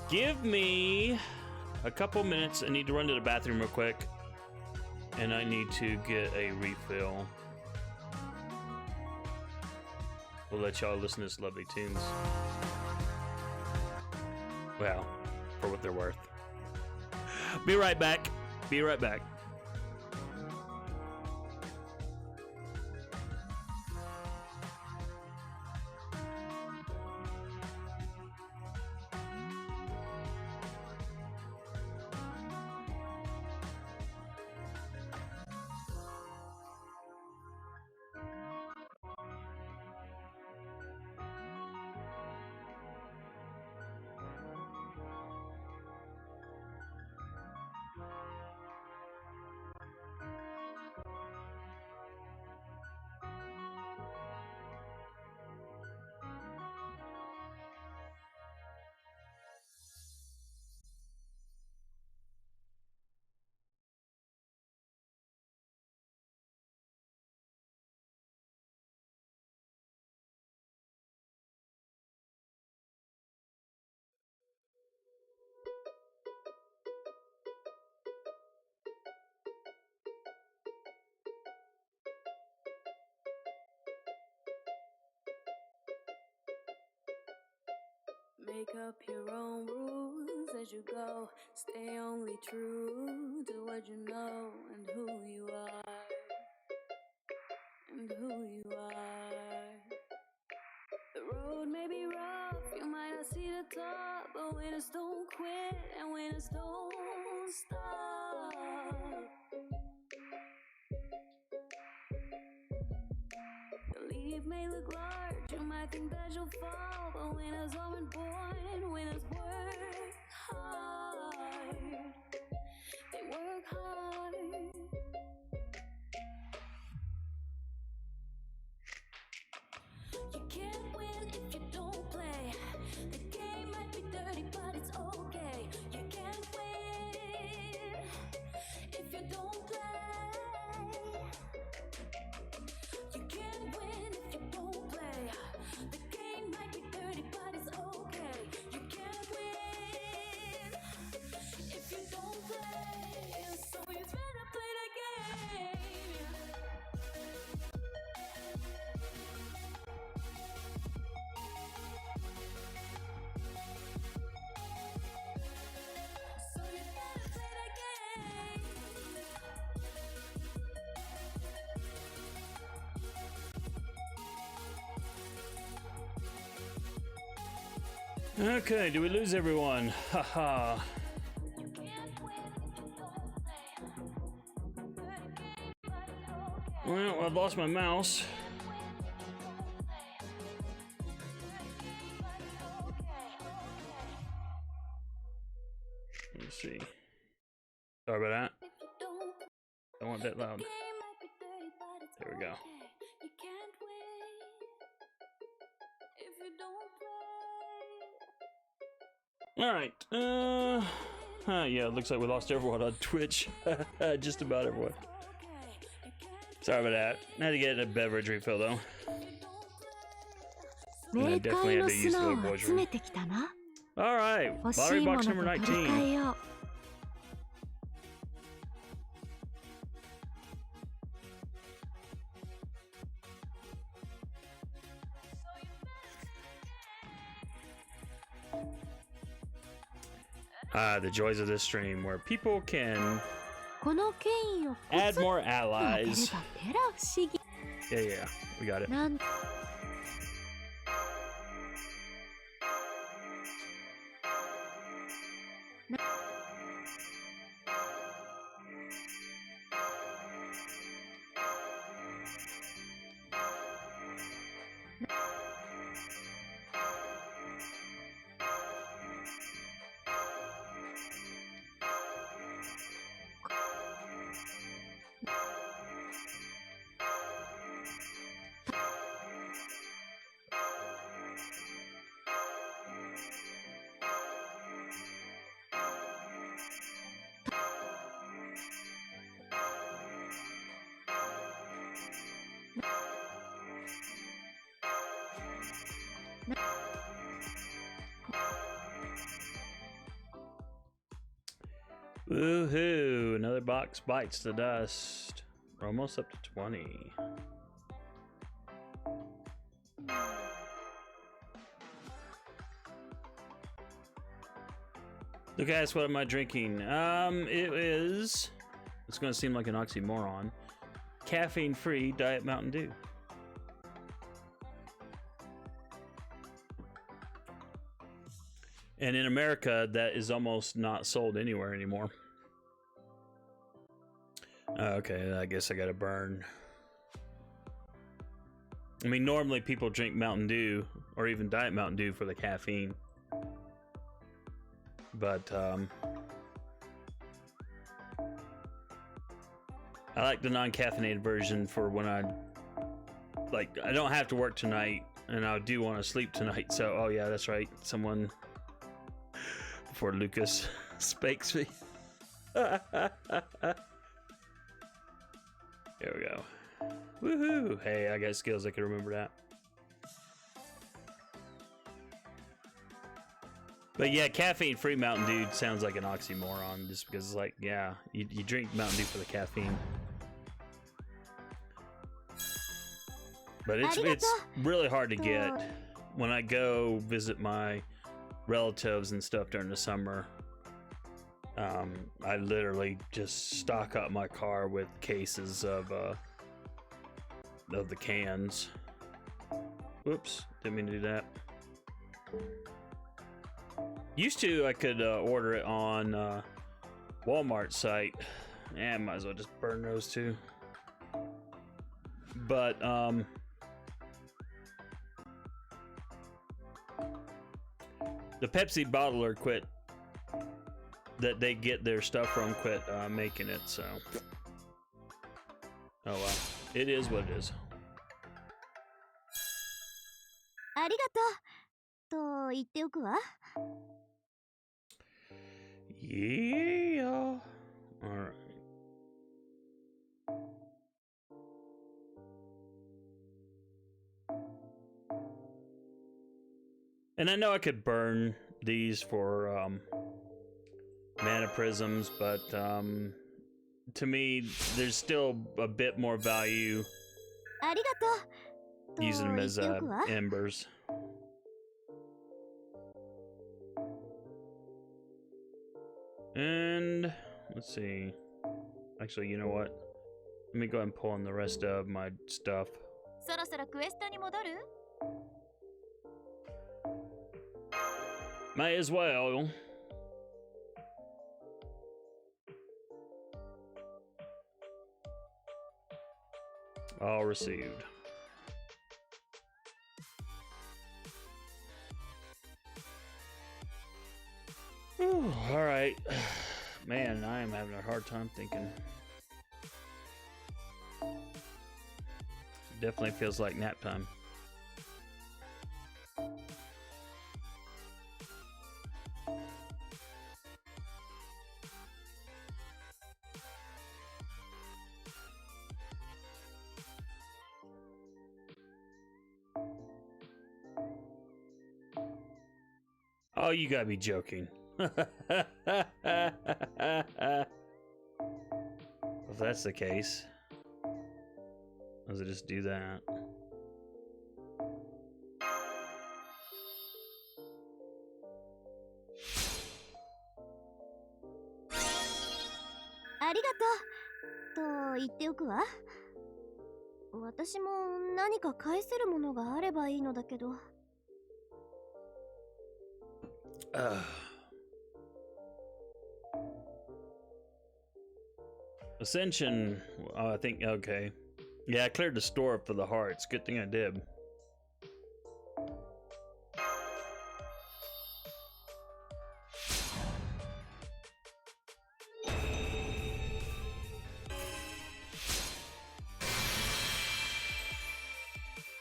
Give me a couple minutes. I need to run to the bathroom real quick. And I need to get a refill. We'll let y'all listen to this lovely tunes. Well, for what they're worth. Be right back. Be right back. Make up your own rules as you go. Stay only true to what you know and who you are. And who you are. The road may be rough, you might not see the top, but winners don't quit and winners don't stop. The leap may look large, you might think that you'll fall, but winners aren't born, winners work hard. They work hard. You can't win if you don't play. The game might be dirty, but it's okay. You can't win if you don't play. You can't win if you don't play. The game might be dirty, but it's okay. You can't win if you don't play. So you better play the game. So you better play the game. Okay, do we lose everyone? Haha. You can't win if you don't play. Play the game, but it's okay. Well, I've lost my mouse. Let me see. Sorry about that. I want that loud. There we go. You can't win if you don't play. All right. Yeah, it looks like we lost everyone on Twitch. Just about everyone. Sorry about that. I had to get a beverage refill though. And I 冥 definitely 界 had の to use the 砂 little を boys 集 room. めてきたな。 All right, 欲し lottery いもの box と number 取り替え 19. よう。 The joys of this stream where people can この権威をコ add ツ more 当てれ allies. ばてら不思議。 Yeah, we got it. なん Woohoo! Another box bites the dust. We're almost up to 20. Look, guys, what am I drinking? It is. It's going to seem like an oxymoron. Caffeine-free Diet Mountain Dew. And in America, that is almost not sold anywhere anymore. Okay, I guess I gotta burn. I mean, normally people drink Mountain Dew or even Diet Mountain Dew for the caffeine. But, I like the non-caffeinated version for when I don't have to work tonight and I do want to sleep tonight. So, oh yeah, that's right. Someone... Before Lucas spakes me. There we go. Woohoo! Hey, I got skills. I can remember that. But yeah, caffeine-free Mountain Dew sounds like an oxymoron, just because it's like, yeah, you drink Mountain Dew for the caffeine. But it's really hard to get. When I go visit my relatives and stuff during the summer, I literally just stock up my car with cases of the cans. Whoops, didn't mean to do that. Used to, I could order it on Walmart site. Yeah, might as well just burn those too. But the Pepsi bottler quit, that they get their stuff from, quit making it, so. Oh well, it is what it is. ありがとうと言っておくわ。 Yeah. Alright. And I know I could burn these for mana prisms, but to me, there's still a bit more value ありがとう using them と言 as っておくわ。 embers. And let's see. Actually, you know what? Let me go ahead and pull in the rest of my stuff. そろそろクエストに戻る？ May as well. All received. Whew, all right. Man, I am having a hard time thinking. Definitely feels like nap time. Oh, you gotta be joking. If that's the case, let's just do that. Arigato と言っておくわ。私も何か返せるものがあればいいのだけど。 Ascension, oh, I think, okay. Yeah, I cleared the store up for the hearts. Good thing I did.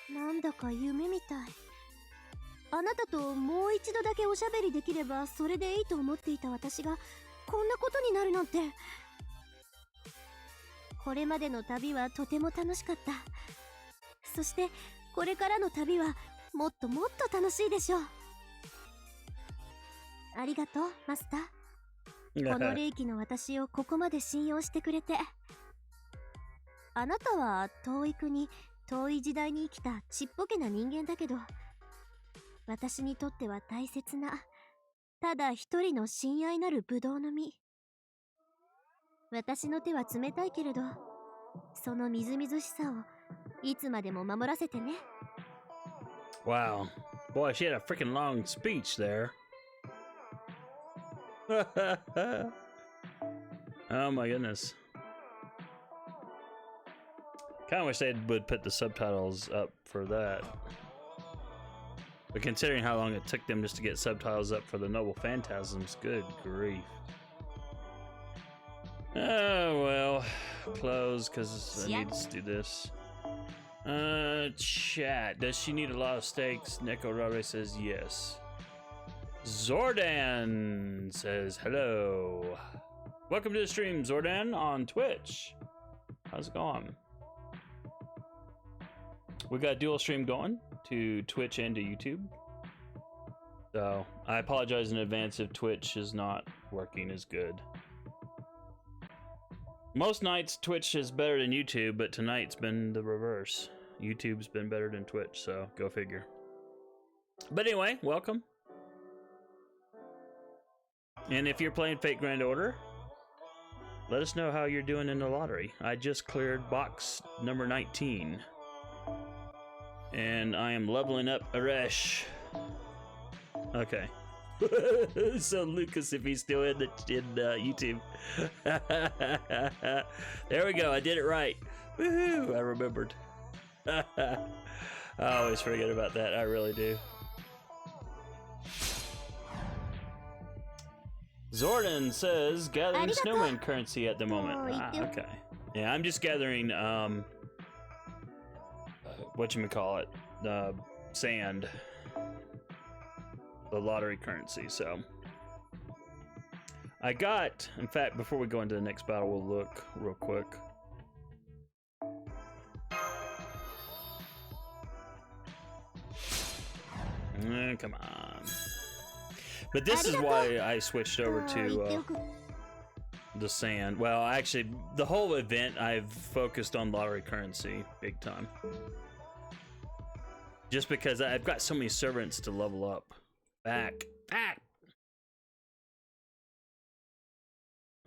Nandaka夢みたい。 あなたともう一度だけおしゃべりできればそれでいいと思っていた私がこんなことになるなんて。これまでの旅はとても楽しかった。そしてこれからの旅はもっともっと楽しいでしょう。ありがとうマスター。この霊気の私をここまで信用してくれて。あなたは遠い国、遠い時代に生きたちっぽけな人間だけど、私にとっては大切な、ただ一人の親愛なるブドウの実。私の手は冷たいけれど、そのみずみずしさをいつまでも守らせてね。Wow. Boy, she had a freaking long speech there. Oh my goodness. Kind of wish they would put the subtitles up for that. But considering how long it took them just to get subtitles up for the Noble Phantasms, good grief. Oh well, close because I need to do this. Chat. Does she need a lot of steaks? Neko Rabe says yes. Zordan says hello. Welcome to the stream, Zordan, on Twitch. How's it going? We got a dual stream going to Twitch and to YouTube. So I apologize in advance if Twitch is not working as good. Most nights Twitch is better than YouTube, but tonight's been the reverse. YouTube's been better than Twitch, so go figure. But anyway, welcome. And if you're playing Fate Grand Order, let us know how you're doing in the lottery. I just cleared box number 19. And I am leveling up Aresh. Okay. So Lucas, if he's still in YouTube. There we go, I did it right. Woohoo, I remembered. I always forget about that, I really do. Zordan says gathering snowman currency at the moment. Okay. Yeah, I'm just gathering whatchamacallit, sand, the lottery currency. So I got, in fact, before we go into the next battle, we'll look real quick. Come on. But this is why I switched over to the sand. Well, actually, the whole event I've focused on lottery currency big time. Just because I've got so many servants to level up. Back.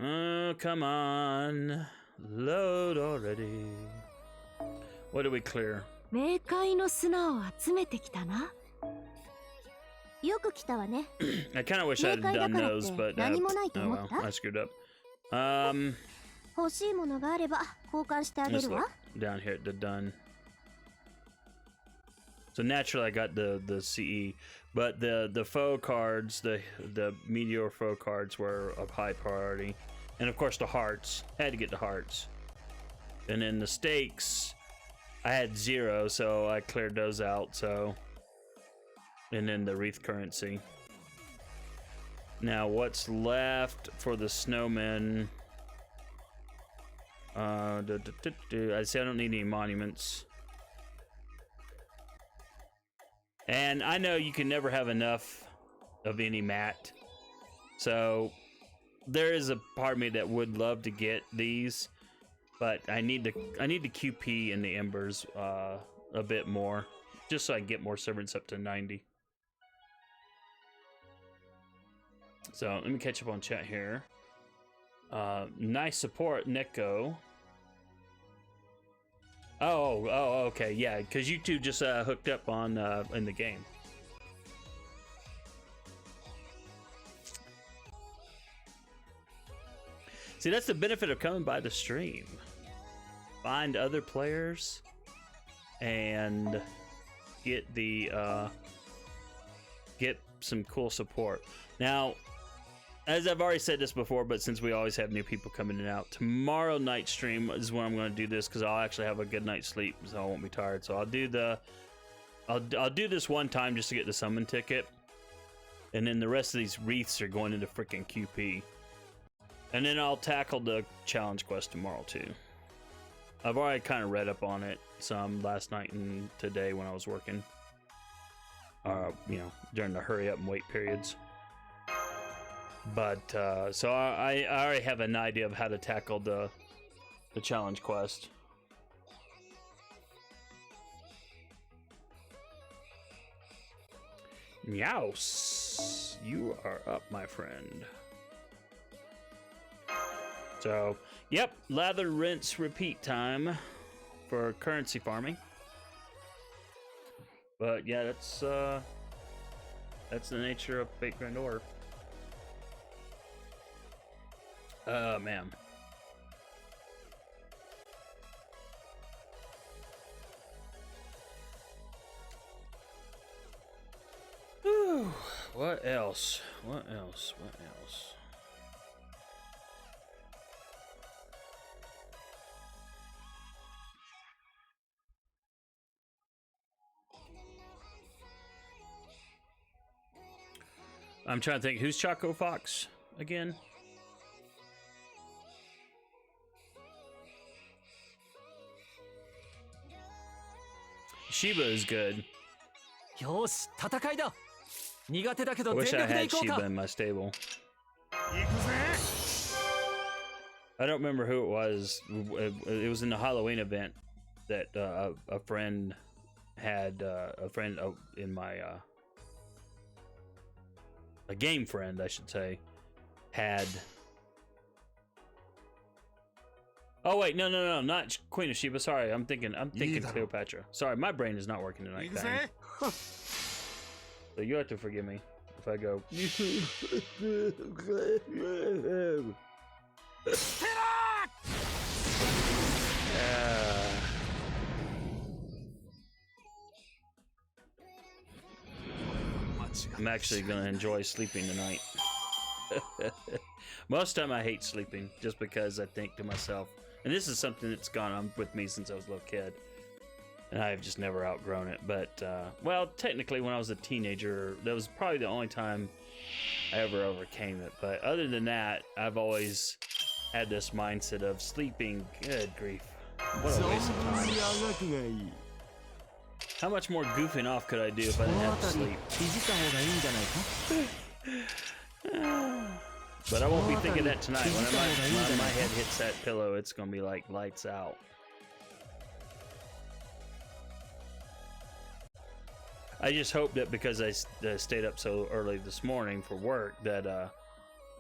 Oh, come on. Load already. What did we clear? 冥界の砂を集めてきたな。よく来たわね。I kind of wish I had done those, but oh well, I screwed up. 欲しいものがあれば交換してあげ Let's るわ。 look down here at the done. So naturally, I got the CE, but the foe cards, the meteor foe cards were of high priority, and of course the hearts. Had to get the hearts, and then the stakes, I had 0, so I cleared those out. So. And then the wreath currency. Now, what's left for the snowmen? I say I don't need any monuments. And I know you can never have enough of any mat. So there is a part of me that would love to get these, but I need the QP and the embers a bit more, just so I can get more servants up to 90. So let me catch up on chat here. Nice support, Neko. Oh, okay, yeah, because you two just hooked up on in the game. See, that's the benefit of coming by the stream. Find other players and get the get some cool support. Now, as I've already said this before, but since we always have new people coming in and out, tomorrow night stream is when I'm going to do this because I'll actually have a good night's sleep, so I won't be tired. So I'll do this one time just to get the summon ticket, and then the rest of these wreaths are going into freaking QP, and then I'll tackle the challenge quest tomorrow too. I've already kind of read up on it some last night and today when I was working, you know, during the hurry up and wait periods. But so I already have an idea of how to tackle the challenge quest. Youse, you are up, my friend. So, yep, lather, rinse, repeat time for currency farming. But yeah, that's the nature of Fate Grand Order. Man. Whew. What else? What else? What else? I'm trying to think, who's Choco Fox again? Shiba is good. よし戦いだ苦手だけ I ど wish 全 I 力で had いこう Shiba か in my stable. 行くぜ I don't remember who it was. It was in the Halloween event that a friend had a friend in my a game friend, I should say, had. Oh wait, no, not Queen of Sheba. Sorry, I'm thinking Cleopatra. Sorry, my brain is not working tonight. 行くぜ Dang. So you have to forgive me if I go. I'm actually gonna enjoy sleeping tonight. Most time I hate sleeping just because I think to myself, and this is something that's gone on with me since I was a little kid, and I've just never outgrown it. But well, technically when I was a teenager, that was probably the only time I ever overcame it. But other than that, I've always had this mindset of sleeping. Good grief, what a waste of 存分 time. にあがくがいい How much more goofing off could I do if I こ didn't の have to 辺り sleep? いじった方がいいんじゃないか But I won't be thinking that tonight. When my head hits that pillow, it's gonna be like lights out. I just hope that because I stayed up so early this morning for work that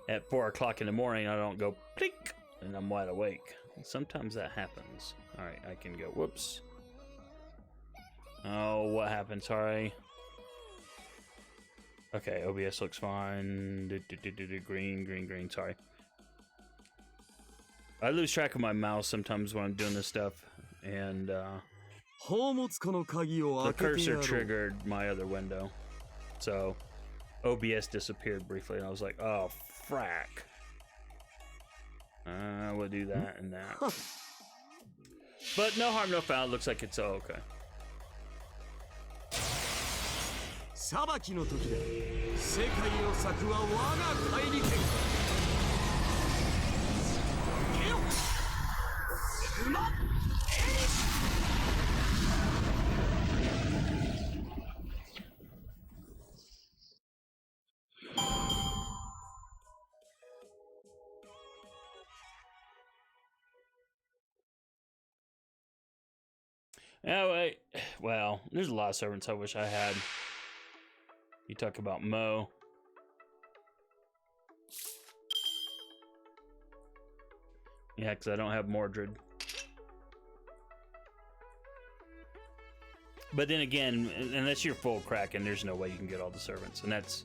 at 4 o'clock in the morning I don't go click and I'm wide awake. Sometimes that happens. All right, I can go. Whoops. Oh, what happened? Sorry. Okay, OBS looks fine. Green. Sorry. I lose track of my mouse sometimes when I'm doing this stuff, and 宝物庫の鍵を the 開けてや cursor ろう triggered my other window. So OBS disappeared briefly, and I was like, oh, frack. We'll do that and that. But no harm, no foul. Looks like it's all okay. 裁きの時だ世界を裂くは我が怪力ゲロうまっ Oh, wait. Well, there's a lot of servants I wish I had. You talk about Mo. Yeah, because I don't have Mordred. But then again, unless you're full Kraken, there's no way you can get all the servants, and that's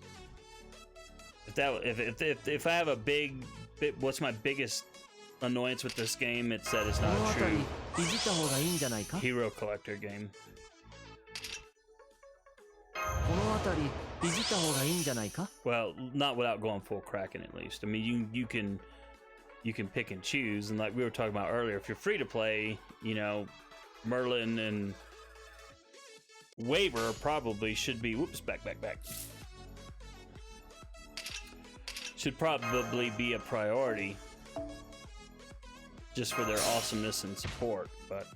if I have a big, what's my biggest annoyance with this game? It's that it's こ not の a 辺 true りいじった方がいいんじゃないか hero collector game. この辺りいじった方がいいんじゃないか Well, not without going full Kraken at least. I mean, you can pick and choose, and like we were talking about earlier, if you're free to play, you know, Merlin and Waver probably should be. Whoops, back. Should probably be a priority, just for their awesomeness and support. But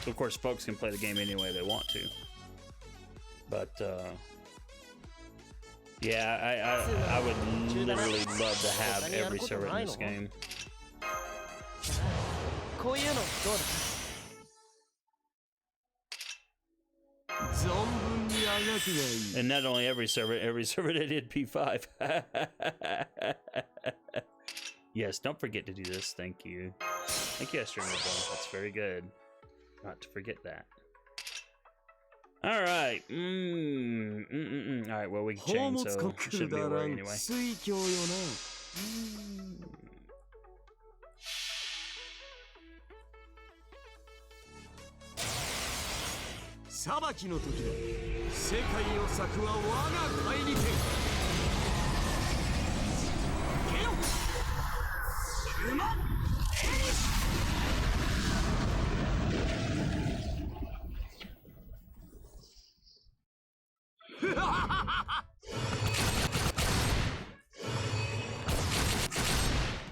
of course, folks can play the game any way they want to. But Yeah, I would literally love to have every server in this game. こういうのどうだ 存分にあがくがいい。 And not only every server that did P5. Yes, don't forget to do this. Thank you. Thank you, AstroNerdBoy. That's very good. Not to forget that. All right. All right, well, we can change, so it shouldn't be a worry anyway. 水郷よな。裁きの時だ。世界を裂くは我が帰り手。ケヨウマ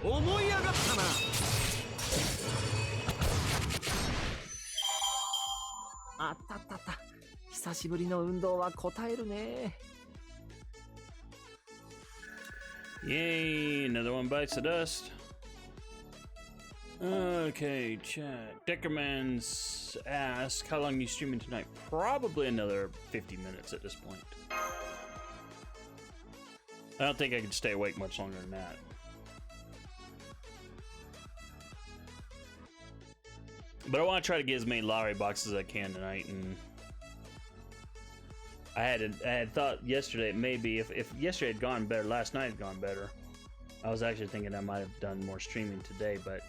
思い上がったな。あったあったあった。久しぶりの運動は応えるね。Yay, another one bites the dust. Okay, chat. Deckerman's asked, how long are you streaming tonight? Probably another 50 minutes at this point. I don't think I could stay awake much longer than that. But I want to try to get as many lottery boxes as I can tonight, and I had thought yesterday maybe if yesterday had gone better, last night had gone better. I was actually thinking I might have done more streaming today, but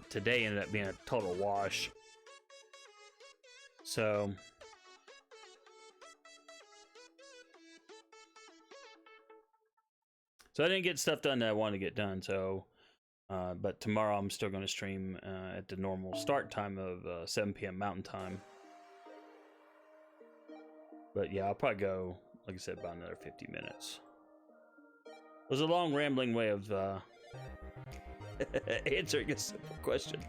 today ended up being a total wash. So I didn't get stuff done that I wanted to get done. So. But tomorrow I'm still going to stream at the normal start time of 7 p.m. Mountain Time. But yeah, I'll probably go, like I said, about another 50 minutes. It was a long, rambling way of answering a simple question.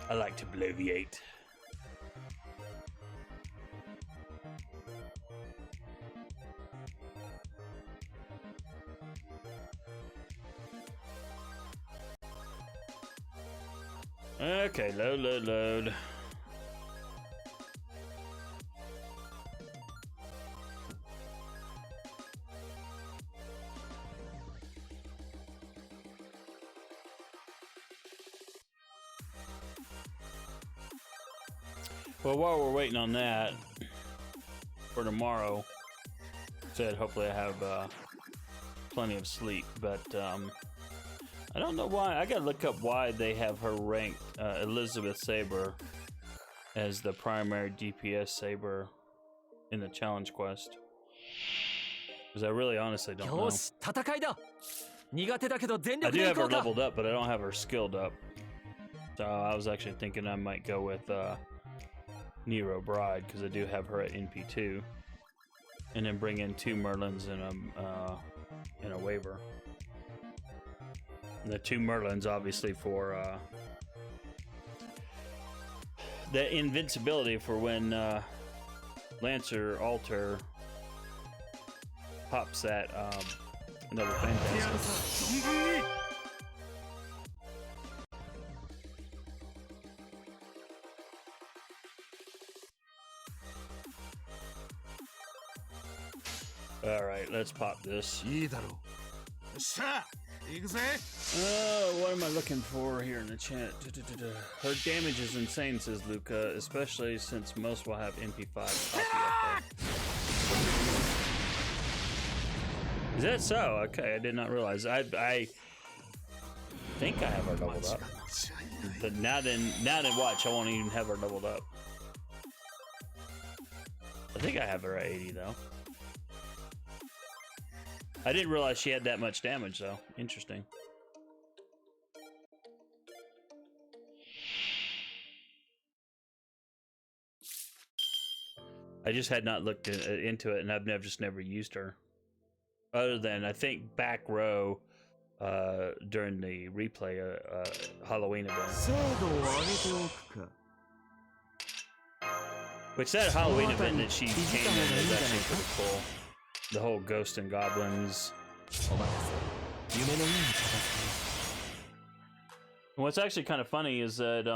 I like to bloviate. Okay, load. Well, while we're waiting on that for tomorrow, said hopefully I have plenty of sleep, but I don't know why. I gotta look up why they have her ranked Elizabeth Saber as the primary DPS Saber in the challenge quest. Because I really honestly don't know. よし、戦いだ。苦手だけど全 I 力 do でい have こ her うか。 leveled up, but I don't have her skilled up. So I was actually thinking I might go with Nero Bride, because I do have her at NP2. And then bring in 2 Merlins and a waiver. And the 2 Merlins, obviously, for the invincibility for when Lancer Alter pops that another Fantastic. All right, let's pop this. いいだろう。よっしゃ、行くぜ。What am I looking for here in the chat? Her damage is insane, says Luca, especially since most will have NP5 copy up there. Is that so? Okay, I did not realize. I think I have her doubled up. But now then watch, I won't even have her doubled up. I think I have her at 80 though. I didn't realize she had that much damage though. Interesting. I just had not looked into it, and I've just never used her. Other than, I think, back row during the replay Halloween event. 精度を上げておくか。Which that Halloween event that she came in was actually pretty cool. The whole Ghost and Goblins. お任せ夢のように片付けよ And what's actually kind of funny is that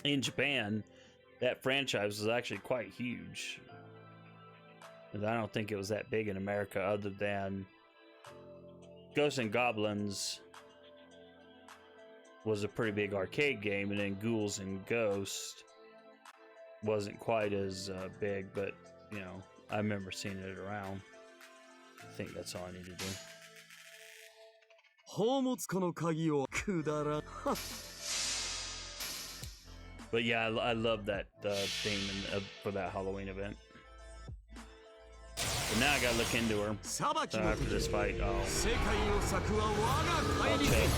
in Japan, that franchise was actually quite huge. And I don't think it was that big in America, other than Ghosts and Goblins was a pretty big arcade game, and then Ghouls and Ghosts wasn't quite as big, but you know, I remember seeing it around. I think that's all I need to do. 宝物庫の鍵をくだらん But yeah, I love that theme for that Halloween event. But now I gotta look into her. 裁き So の after 時 this fight, I'll 世界を裂くは我が I'll 帰り check.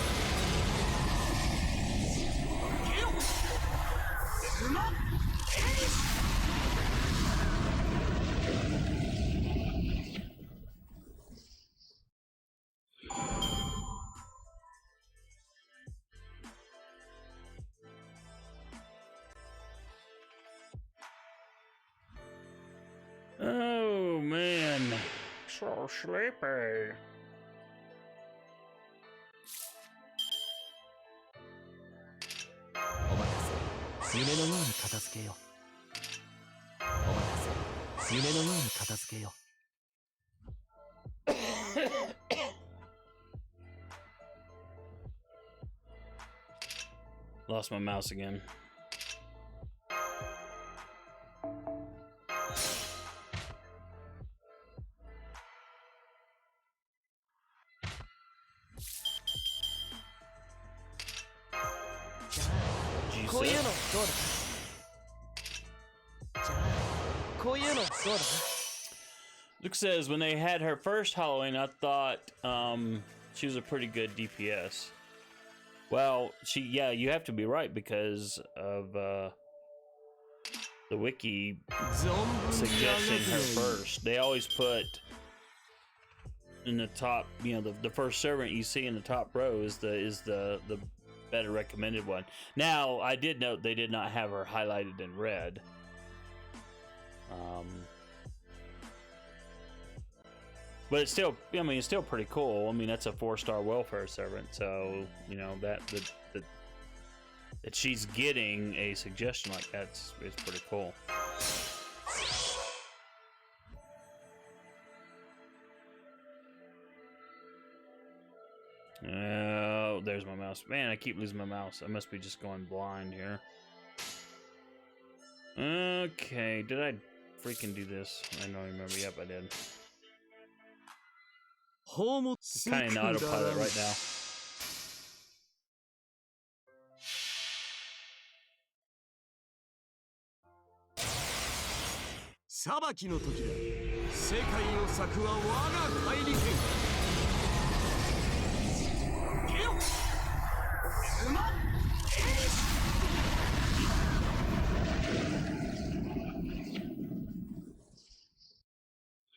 Oh man, so sleepy. お任せ夢のように片付けよお任せ夢のように片付けよ Lost my mouse again. Jesus. こういうのどうだじゃあこういうのどうだ Luke says when they had her first Halloween, I thought she was a pretty good DPS. Well, yeah, you have to be right because of the wiki 存分に suggesting 上げ her て first. They always put in the top, you know, the first servant you see in the top row is the better recommended one. Now, I did note they did not have her highlighted in red. But it's still, I mean, it's still pretty cool. I mean, that's a 4-star welfare servant, so you know that she's getting a suggestion like that is pretty cool. Oh, there's my mouse. Man, I keep losing my mouse. I must be just going blind here. Okay, did I freaking do this? I don't remember. Yep, I did. 宝物 Kind of in autopilot right now. now 裁きの時だ世界を裂くは我が帰り剣ゲオうまっ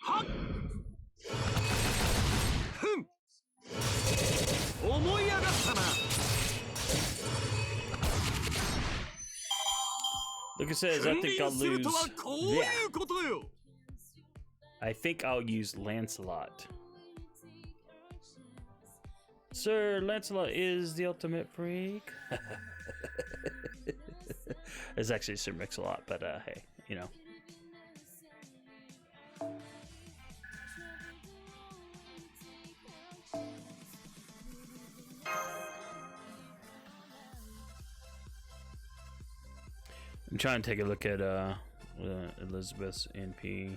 はっふん思い上がったな Look, it says I think I'll 君臨する lose. とはこういうことよ I think I'll use Lancelot. Sir, Lancelot is the ultimate freak. It's actually Sir Mix-a-Lot, but hey, you know. I'm trying to take a look at Elizabeth's NP.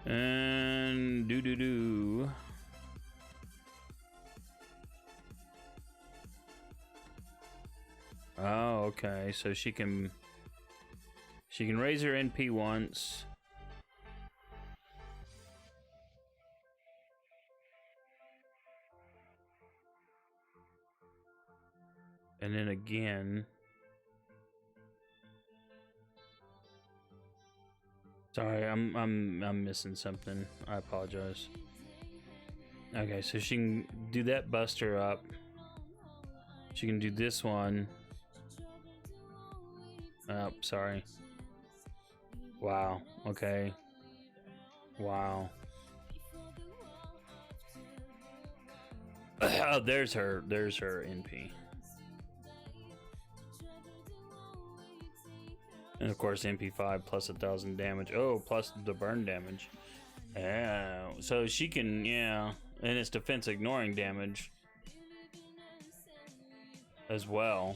And do. Oh, okay. So she can raise her NP once. And then again. Sorry, I'm missing something. I apologize. Okay, so she can do that, bust her up. She can do this one. Oh, sorry. Wow. Okay. Wow. Oh, there's her. There's her NP. And of course, MP5 plus 1,000 damage. Oh, plus the burn damage. Yeah. So she can, yeah. And it's defense ignoring damage as well.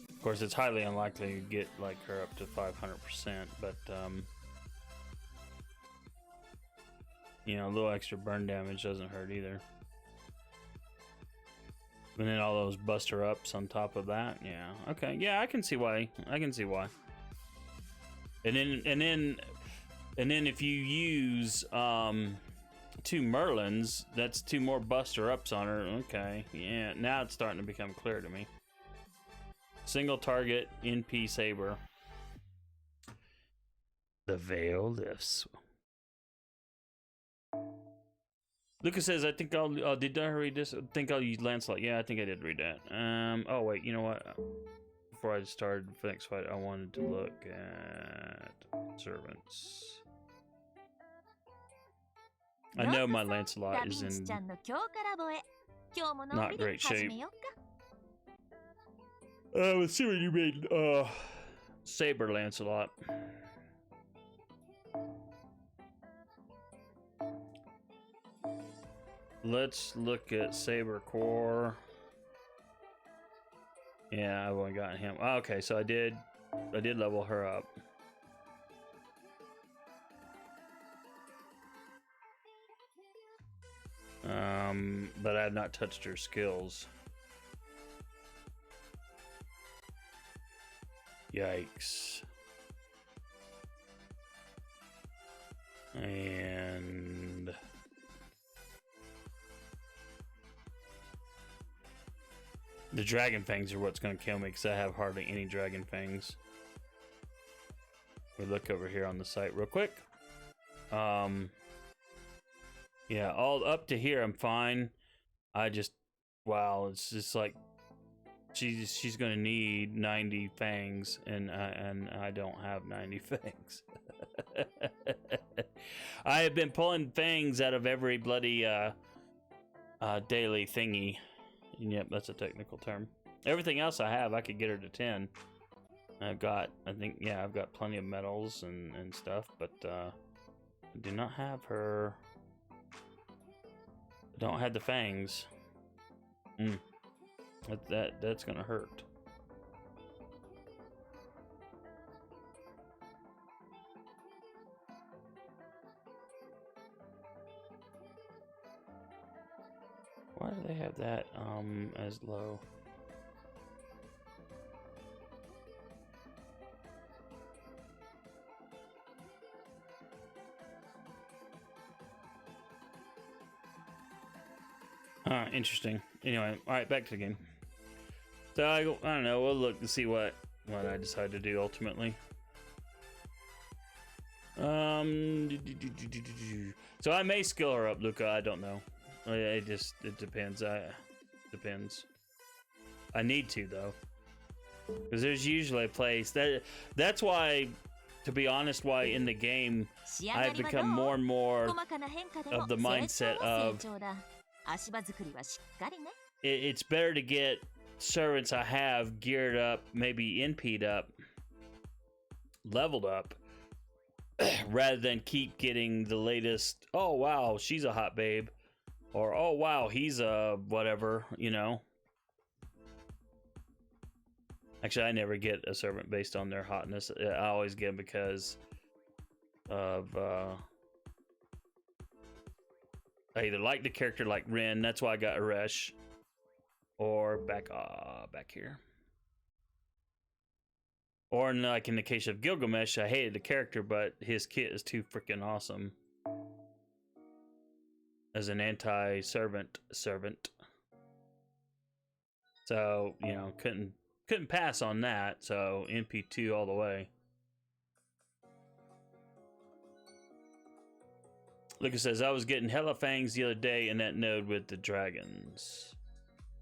Of course, it's highly unlikely to get like her up to 500%, but you know, a little extra burn damage doesn't hurt either. And then all those buster ups on top of that, yeah. Okay, yeah, I can see why. I can see why. And then if you use 2 Merlins, that's 2 more buster ups on her. Okay, yeah. Now it's starting to become clear to me. Single target NP Saber. The veil lifts. Lucas says, I think I'll did I read this? I think I'll use Lancelot. Yeah, I think I did read that. Oh wait, you know what? Before I started the next fight, I wanted to look at servants. I know my Lancelot is in not great shape. Let's see what you made. Saber Lancelot. Let's look at Saber Core. Yeah, I've only gotten him. Oh, okay, so I did level her up. But I have not touched her skills. Yikes. And the dragon fangs are what's going to kill me because I have hardly any dragon fangs. We look over here on the site real quick. Yeah, all up to here I'm fine. I just, wow, it's just like she's going to need 90 fangs, and I don't have 90 fangs. I have been pulling fangs out of every bloody daily thingy. Yep, that's a technical term. Everything else I have, I could get her to 10. I've got, I think, yeah, I've got plenty of medals and stuff, but I do not have her. I don't have the fangs. That's gonna hurt. Why do they have that as low? Interesting. Anyway, all right, back to the game. So I don't know. We'll look to see what I decide to do ultimately. So I may skill her up, Luca. I don't know. It depends. Depends. I need to though, because there's usually a place that's why, to be honest, why in the game I've become more and more of the mindset of it's better to get servants I have geared up, maybe NP'd up, leveled up, rather than keep getting the latest, oh wow, she's a hot babe, or oh wow, he's a whatever, you know. Actually, I never get a servant based on their hotness. I always get them because of I either like the character like Ren, that's why I got Aresh, or back here. Or in, like in the case of Gilgamesh, I hated the character, but his kit is too freaking awesome as an anti-servant. So, you know, couldn't pass on that, so MP2 all the way. Lucas says, I was getting hella fangs the other day in that node with the dragons.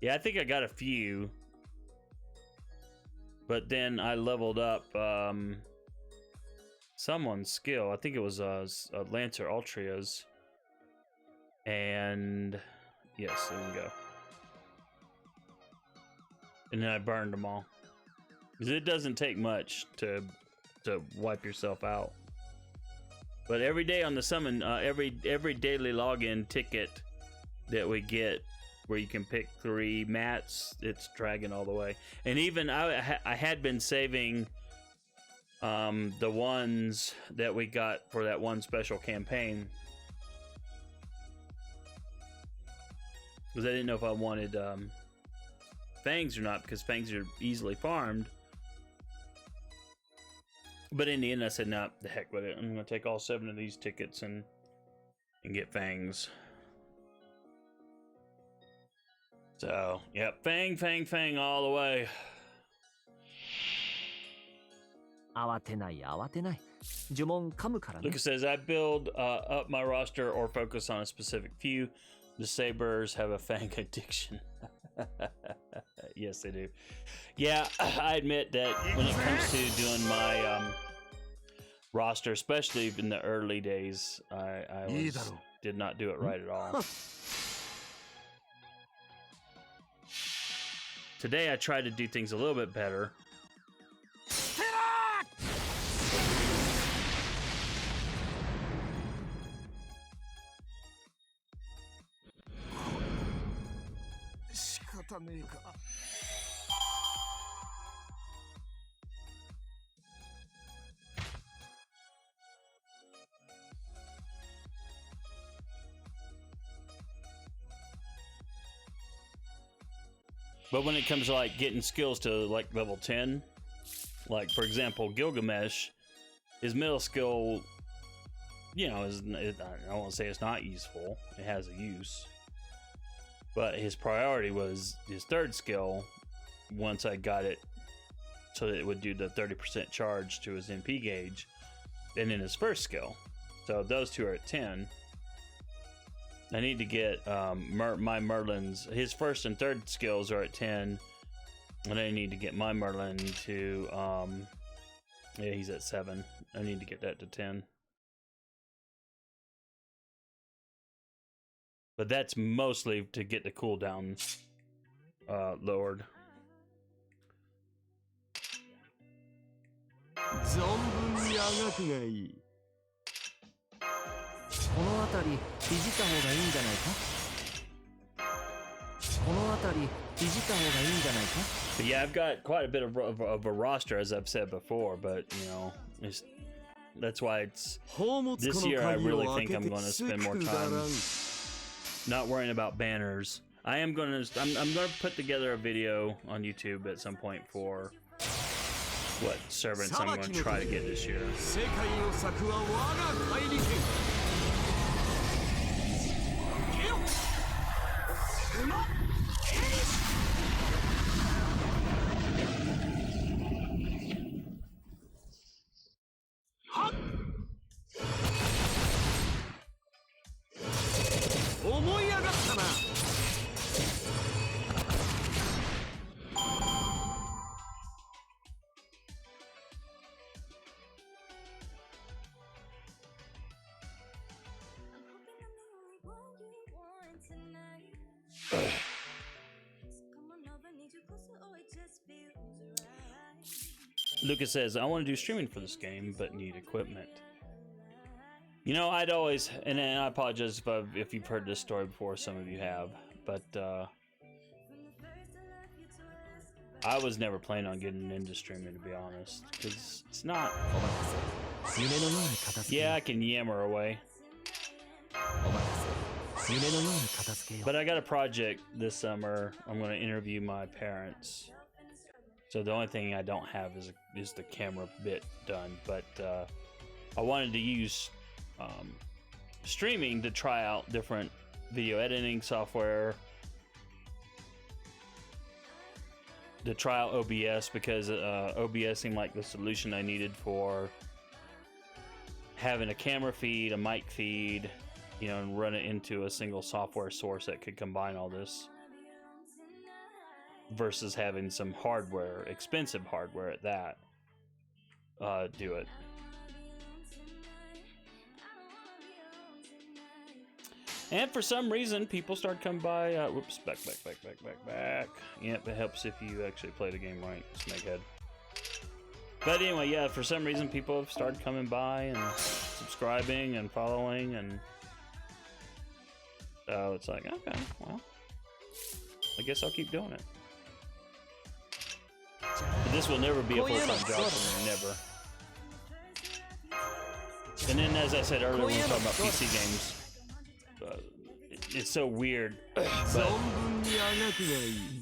Yeah, I think I got a few. But then I leveled up someone's skill. I think it was Lancer Altria's. And yes, there we go. And then I burned them all. Because it doesn't take much to wipe yourself out. But every day on the summon, every daily login ticket that we get, where you can pick 3 mats, it's dragon all the way. And even I had been saving the ones that we got for that one special campaign, because I didn't know if I wanted fangs or not, because fangs are easily farmed. But in the end, I said, nah, the heck with it. I'm going to take all 7 of these tickets and get fangs. So, yep, fang all the way. 慌てない慌てない。呪文噛むからね。 Lucas says, I build up my roster or focus on a specific few. The Sabers have a fang addiction. Yes, they do. Yeah, I admit that when it comes to doing my roster, especially in the early days, I did not do it right at all. Today I tried to do things a little bit better. But when it comes to like getting skills to like level 10, like for example Gilgamesh, his middle skill, you know, I won't say it's not useful, it has a use, but his priority was his 3rd skill. Once I got it so that it would do the 30% charge to his MP gauge, and then his 1st skill. So those 2 are at 10. I need to get my Merlin's, his 1st and 3rd skills are at 10, and I need to get my Merlin to yeah, he's at 7. I need to get that to 10. But that's mostly to get the cooldown lowered. 存分にあがくがいい。この辺りいじった方がいいんじゃないか。この辺りいじった方がいいんじゃないか。 But yeah, I've got quite a bit of a roster, as I've said before, but you know, that's why it's this year. I really think I'm going to spend more time not worrying about banners. I'm going to put together a video on YouTube at some point for what servants I'm going to try to get this year. 世界を咲くは我が大利権。思い上がったな。Lucas says, I want to do streaming for this game, but need equipment. You know, I'd always, and I apologize if you've heard this story before, some of you have, but I was never planning on getting into streaming, to be honest, because it's not. Yeah, I can yammer away. But I got a project this summer. I'm going to interview my parents. So the only thing I don't have is the camera bit done. But I wanted to use streaming to try out different video editing software, to try out OBS, because OBS seemed like the solution I needed for having a camera feed, a mic feed, you know, and run it into a single software source that could combine all this versus having some hardware, expensive hardware at that, do it. And for some reason, people start coming by. Whoops, back. Yep, it helps if you actually play the game right, Snakehead. But anyway, yeah, for some reason, people have started coming by and subscribing and following, and so it's like, okay, well, I guess I'll keep doing it. But this will never be a full-time job for me, never. And then, as I said earlier, when we were talking about PC games, it's so weird, but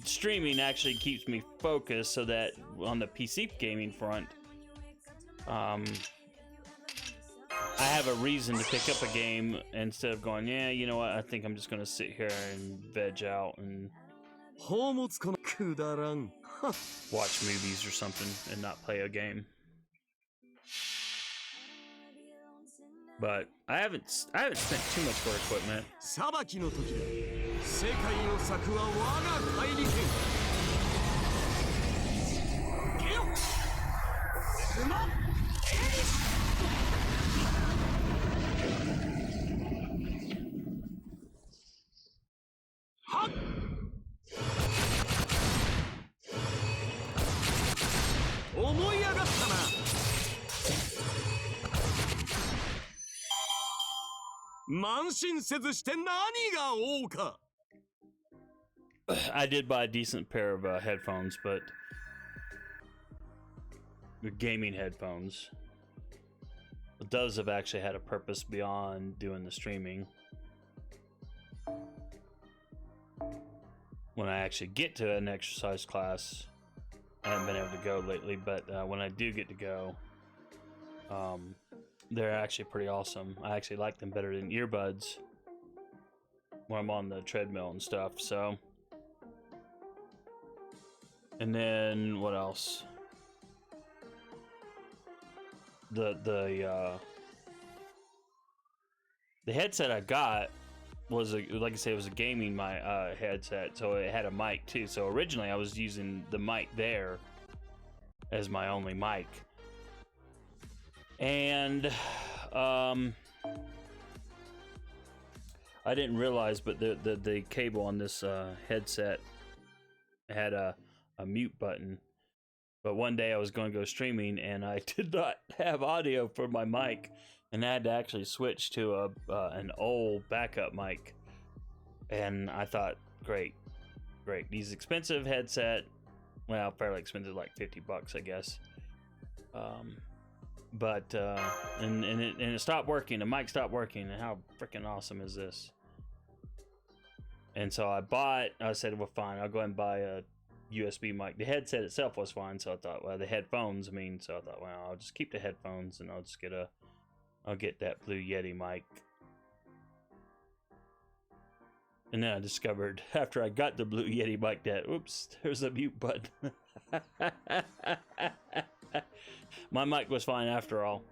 streaming actually keeps me focused so that on the PC gaming front, I have a reason to pick up a game instead of going, yeah, you know what, I think I'm just going to sit here and veg out and watch movies or something and not play a game. But I haven't spent too much for equipment. I did buy a decent pair of headphones, but the gaming headphones. But those have actually had a purpose beyond doing the streaming. When I actually get to an exercise class, I haven't been able to go lately, but when I do get to go, they're actually pretty awesome. I actually like them better than earbuds when I'm on the treadmill and stuff, so. And then what else? The headset I got was like I say, it was a gaming headset, so it had a mic too. So originally I was using the mic there as my only mic, and I didn't realize, but the cable on this headset had a mute button. But one day I was going to go streaming and I did not have audio for my mic, and I had to actually switch to an old backup mic. And I thought, great. These expensive headset, well, fairly expensive, like $50, I guess. But it stopped working. The mic stopped working. And how freaking awesome is this? And so I said, well, fine, I'll go ahead and buy a USB mic. The headset itself was fine, so I thought, well, the headphones, so I thought, well, I'll just keep the headphones and I'll get that Blue Yeti mic. And then I discovered after I got the Blue Yeti mic that, oops, there's a mute button. My mic was fine after all.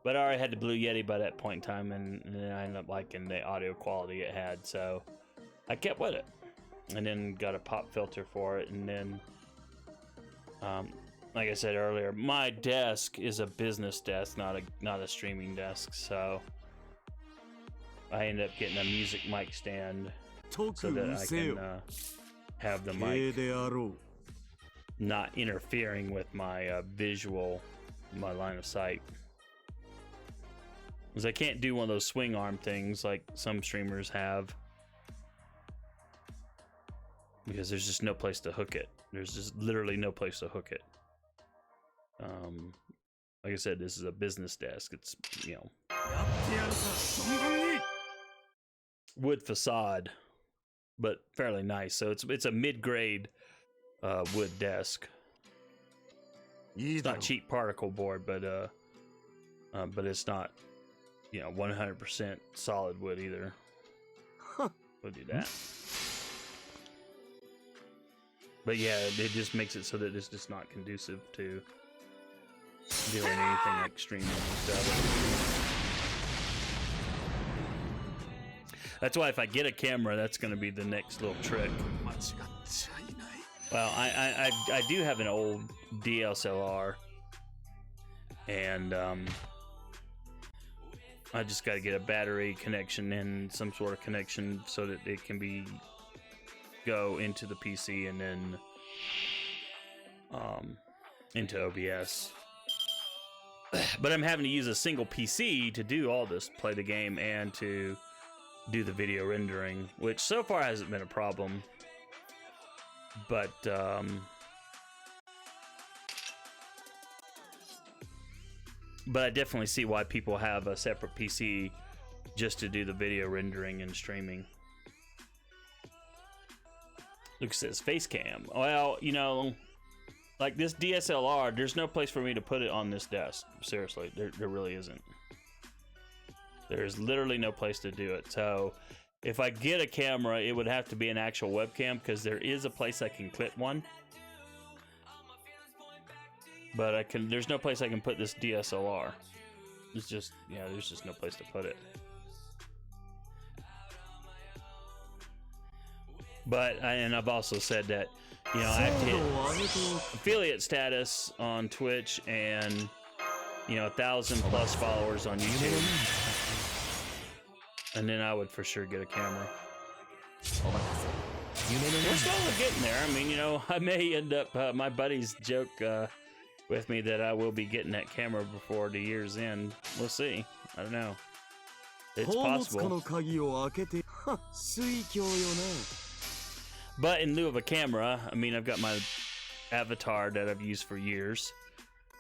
But I already had the Blue Yeti by that point in time, and then I ended up liking the audio quality it had, so I kept with it. And then got a pop filter for it, and then, like I said earlier, my desk is a business desk, not a streaming desk, so I ended up getting a music mic stand so that I can have the mic not interfering with my visual, my line of sight. Because I can't do one of those swing arm things like some streamers have, because there's just no place to hook it. There's just literally no place to hook it. Like I said, this is a business desk. It's, wood facade, but fairly nice. So it's a mid-grade wood desk. It's not cheap particle board, but it's not 100% solid wood either. We'll do that. But yeah, it just makes it so that it's just not conducive to doing anything like streaming and stuff. That's why if I get a camera, that's going to be the next little trick. 間違っちゃいない Well, I do have an old DSLR, and I just got to get a battery connection and some sort of connection so that it can go into the PC and then into OBS. But I'm having to use a single PC to do all this, play the game and to do the video rendering, which so far hasn't been a problem. But I definitely see why people have a separate PC just to do the video rendering and streaming. Luke says face cam. Well, you know, like this DSLR, there's no place for me to put it on this desk. Seriously, there really isn't. There's literally no place to do it. So if I get a camera, it would have to be an actual webcam because there is a place I can clip one. But there's no place I can put this DSLR. It's just, yeah, there's just no place to put it. But, and I've also said that, you know, I have to hit affiliate status on Twitch and, you know, 1,000+ followers on YouTube. And then I would for sure get a camera. We're slowly getting there. I mean, you know, I may end up, my buddies joke with me that I will be getting that camera before the year's end. We'll see. I don't know. It's 宝物庫の possible. 鍵を開けて水郷よね But in lieu of a camera, I mean, I've got my avatar that I've used for years.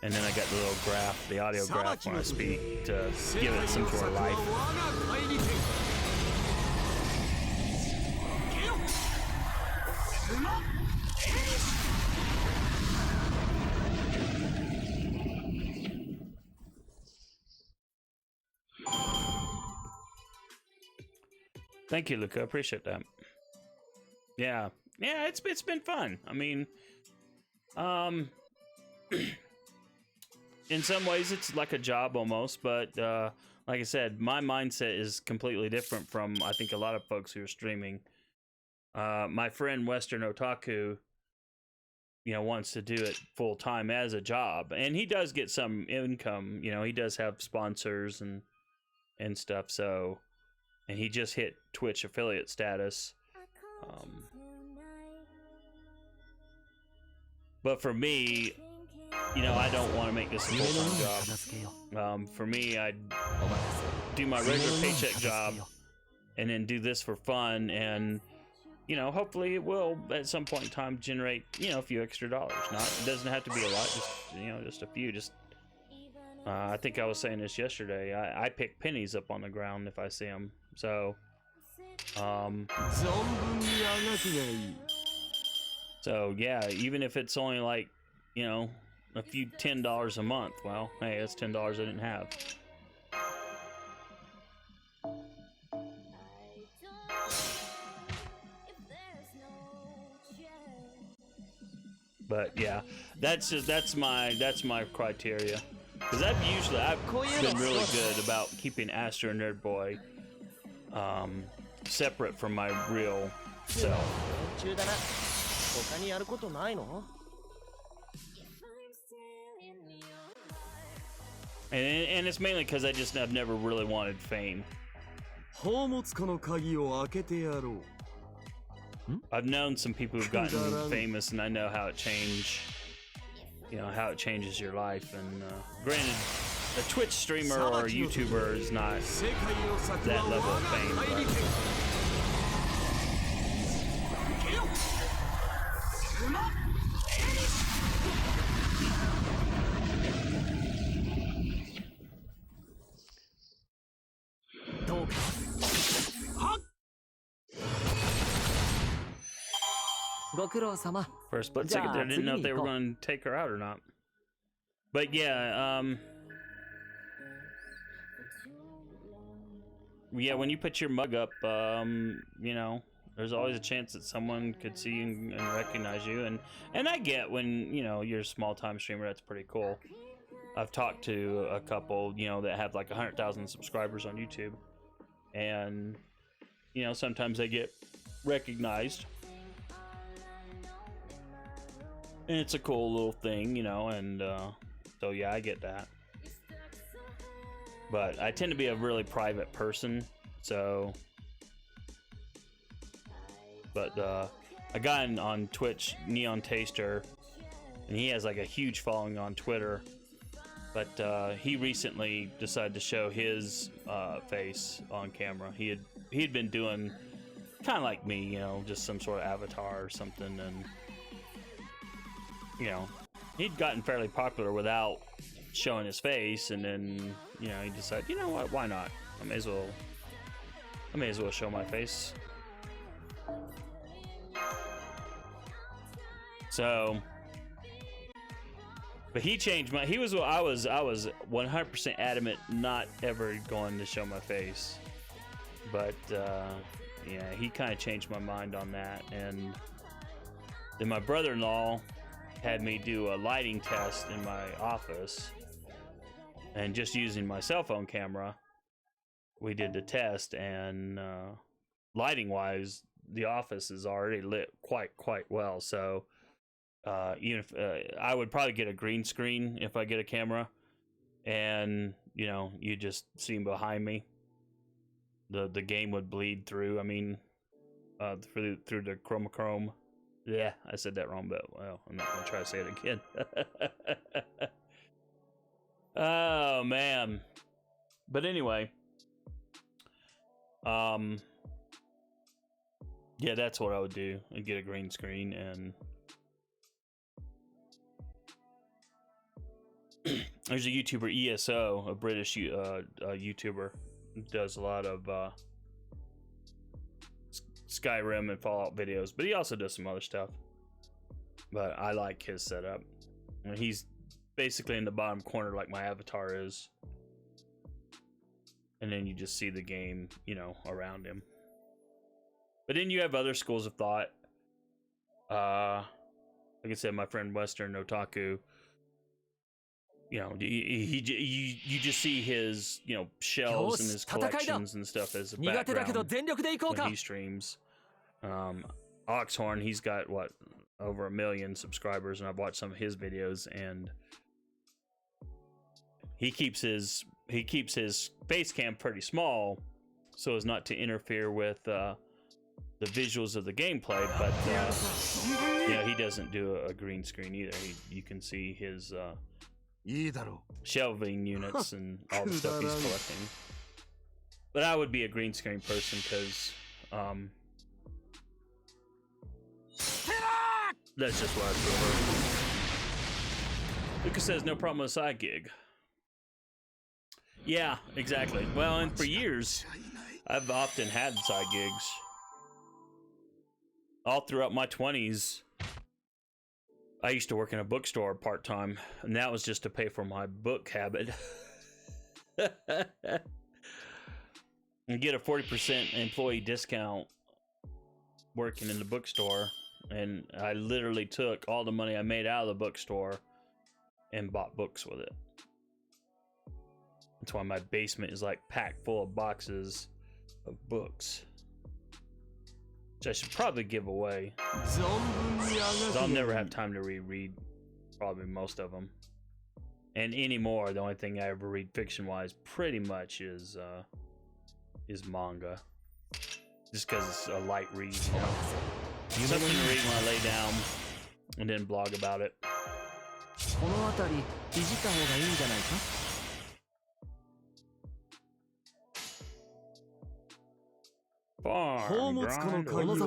And then I got the little graph, the audio graph when I speak to give it some sort of life. Thank you, Luca. I appreciate that. Yeah, it's been fun. I mean, in some ways it's like a job almost, but like I said, my mindset is completely different from I think a lot of folks who are streaming. My friend Western Otaku, you know, wants to do it full time as a job, and he does get some income. You know, he does have sponsors and stuff. So, and he just hit Twitch affiliate status. But for me, you know, I don't want to make this a full-time job. For me, I'd do my regular paycheck job and then do this for fun, and you know, hopefully it will at some point in time generate, you know, a few extra dollars. It doesn't have to be a lot, just, you know, just a few. Just I think I was saying this yesterday. I pick pennies up on the ground if I see them. So so yeah, even if it's only like, you know, a few $10 a month, well, hey, that's $10 I didn't have. But yeah, that's my criteria, because I've been really good about keeping AstroNerdBoy separate from my real self. 中だな。他にやることないの？ And it's mainly because I've never really wanted fame. 宝物庫の鍵を開けてやろう I've known some people who've gotten famous, and I know how it changes your life. And granted, a Twitch streamer or a YouTuber is not that level of fame. For a split second there, I didn't know if they were going to take her out or not. But yeah, when you put your mug up, you know, there's always a chance that someone could see you and recognize you. And I get when, you know, you're a small-time streamer, that's pretty cool. I've talked to a couple, you know, that have like 100,000 subscribers on YouTube. And, you know, sometimes they get recognized. And it's a cool little thing, you know, and so yeah, I get that. But I tend to be a really private person, so. But a guy on Twitch, Neon Taster, and he has like a huge following on Twitter. But he recently decided to show his face on camera. He had been doing kind of like me, you know, just some sort of avatar or something, and you know, he'd gotten fairly popular without showing his face, and then you know he decided, you know what, why not? I may as well show my face. So, but he changed my. I was 100% adamant not ever going to show my face, but yeah, he kind of changed my mind on that, and then my brother-in-law had me do a lighting test in my office, and just using my cell phone camera, we did the test, and lighting wise, the office is already lit quite well. So even if I would probably get a green screen if I get a camera, and you know, you just see behind me, the game would bleed through. I mean, through the chrome. Yeah, I said that wrong, but well, I'm not gonna try to say it again. Oh man. But anyway, yeah, that's what I would do. I'd get a green screen, and there's a YouTuber, ESO, a British YouTuber, who does a lot of Skyrim and Fallout videos, but he also does some other stuff. But I like his setup. I mean, he's basically in the bottom corner like my avatar is, and then you just see the game, you know, around him. But then you have other schools of thought. Like I said, my friend Western Otaku, you know, you just see his, you know, shelves and his collections and stuff as a background when he streams. Oxhorn, he's got what, over 1 million subscribers, and I've watched some of his videos, and he keeps his face cam pretty small so as not to interfere with the visuals of the gameplay. But yeah, he doesn't do a green screen either. You can see his shelving units and all the stuff he's collecting. But I would be a green screen person because that's just what I prefer. Lucas says no problem with a side gig. Yeah, exactly. Well, and for years I've often had side gigs. All throughout my 20s, I used to work in a bookstore part-time, and that was just to pay for my book habit. And get a 40% employee discount working in the bookstore, and I literally took all the money I made out of the bookstore and bought books with it. That's why my basement is like packed full of boxes of books, which I should probably give away. I'll never have time to reread probably most of them. And anymore, the only thing I ever read fiction-wise pretty much is manga. Just because it's a light read, you know? Something to read when I lay down and then blog about it. Farm grinder.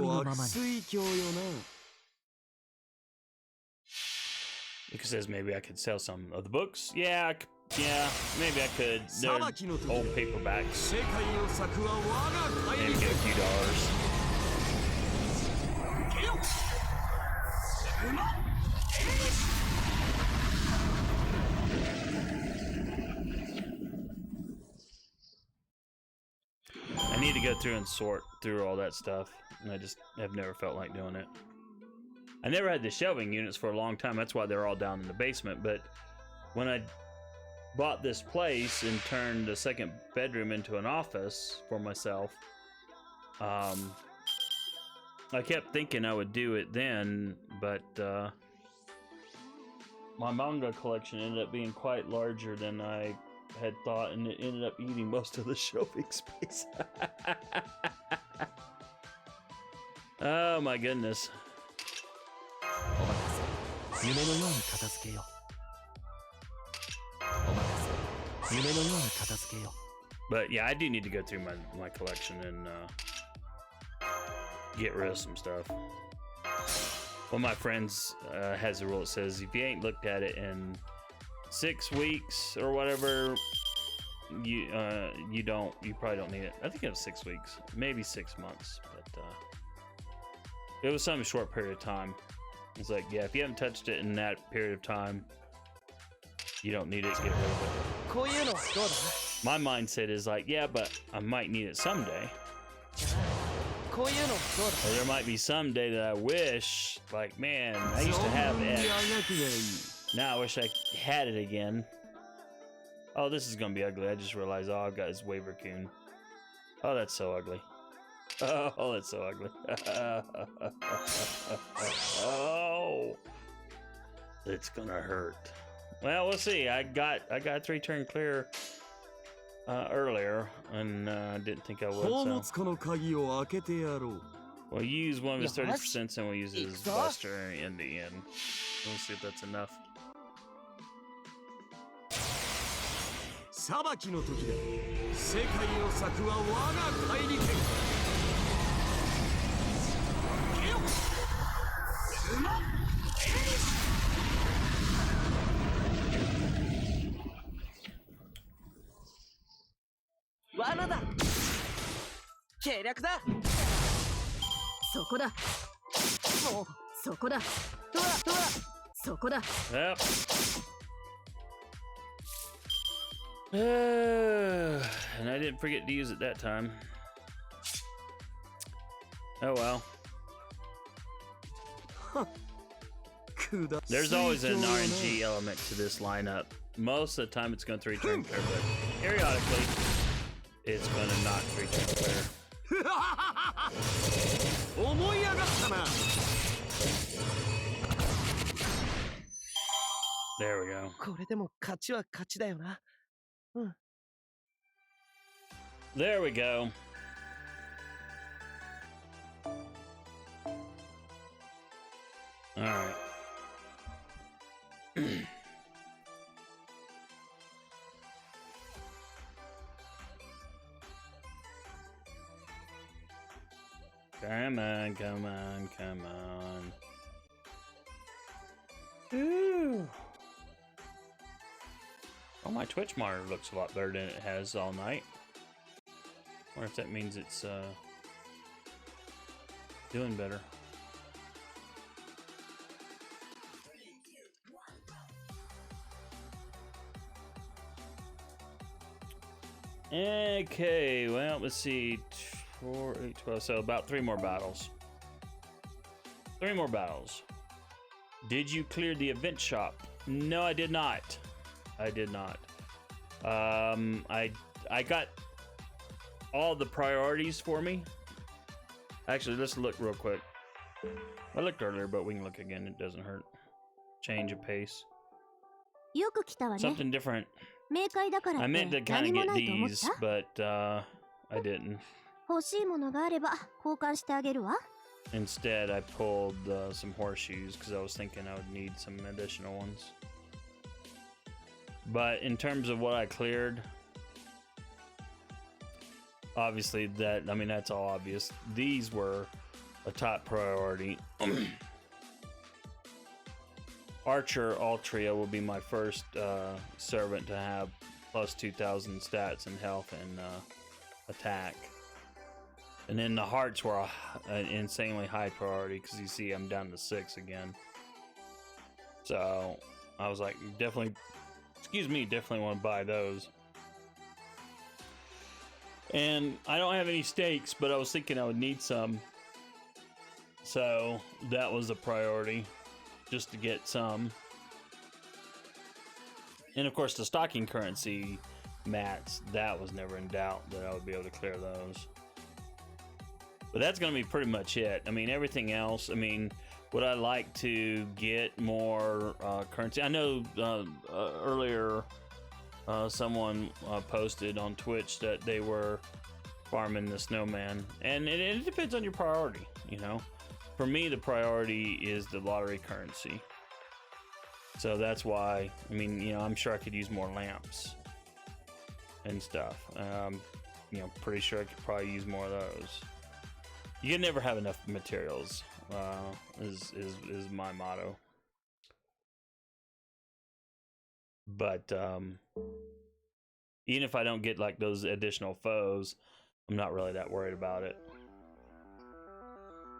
Because says maybe I could sell some of the books. Yeah, maybe I could. They're old paperbacks. Maybe get a few dollars. I need to go through and sort through all that stuff, and I just have never felt like doing it. I never had the shelving units for a long time. That's why they're all down in the basement. But when I bought this place and turned the second bedroom into an office for myself, I kept thinking I would do it then, but my manga collection ended up being quite larger than I had thought, and it ended up eating most of the shelving space. Oh my goodness. お任せ。夢のように片付けよう。お任せ。夢のように片付けよう。 But yeah, I do need to go through my collection and get rid of some stuff. One of my friends has a rule that says if you ain't looked at it in 6 weeks or whatever, you probably don't need it. I think it was 6 weeks, maybe 6 months, but it was some short period of time. It's like, yeah, if you haven't touched it in that period of time, you don't need it. Get rid of it. こういうのはどうだ My mindset is like, yeah, but I might need it someday. こういうのはどうだ Or there might be someday that I wish, like, man, I used to have X. Now I wish I had it again. Oh, this is gonna be ugly. I just realized, oh, I've got this Waver Coon. Oh, that's so ugly. Oh, that's so ugly. Oh, it's gonna hurt. Well, we'll see. I got 3-turn clear earlier, and didn't think I would. 宝 So 物庫の鍵を開けてやろう。 we'll use one of his Yes. 30%, and we'll use his Exact. Buster in the end. We'll see if that's enough. 裁きの時だ。世界を裂くは我が怪力。罠だ計略だそこだ。もうそこだ。うわうわそこだ。 Yep. And I didn't forget to use it that time. Oh well. There's always an RNG element to this lineup. Most of the time it's going to 3-turn clear, but periodically it's going to not 3-turn clear. 思い上がったな。 There we go. これでも勝ちは勝ちだよな There we go. All right. Come on, come on, come on. Ooh. Oh, my Twitch monitor looks a lot better than it has all night. Or if that means it's doing better. Okay, well, let's see. 4, 8, 12, so about 3 more battles. 3 more battles. Did you clear the event shop? No, I did not. I did not. I got all the priorities for me. Actually, let's look real quick. I looked earlier, but we can look again. It doesn't hurt. Change of pace. よく来たわね。 Something different. 明快だから I っ meant to て kind 何 of も get ないと思っ these, た but I didn't. 欲しいものがあれば交換してあげるわ。 Instead, I pulled some horseshoes because I was thinking I would need some additional ones. But in terms of what I cleared, obviously that's all obvious. These were a top priority. Archer Altria will be my first servant to have plus 2,000 stats and health and attack. And then the hearts were an insanely high priority because you see I'm down to 6 again. So I was like, definitely want to buy those. And I don't have any stakes, but I was thinking I would need some. So that was a priority, just to get some. And of course the stocking currency mats, that was never in doubt that I would be able to clear those. But that's going to be pretty much it. I mean, everything else, I mean, would I like to get more currency? I know earlier someone posted on Twitch that they were farming the snowman, and it depends on your priority, you know. For me, the priority is the lottery currency. So that's why, I mean, you know, I'm sure I could use more lamps and stuff. You know, pretty sure I could probably use more of those. You can never have enough materials, is my motto. But even if I don't get like those additional foes, I'm not really that worried about it,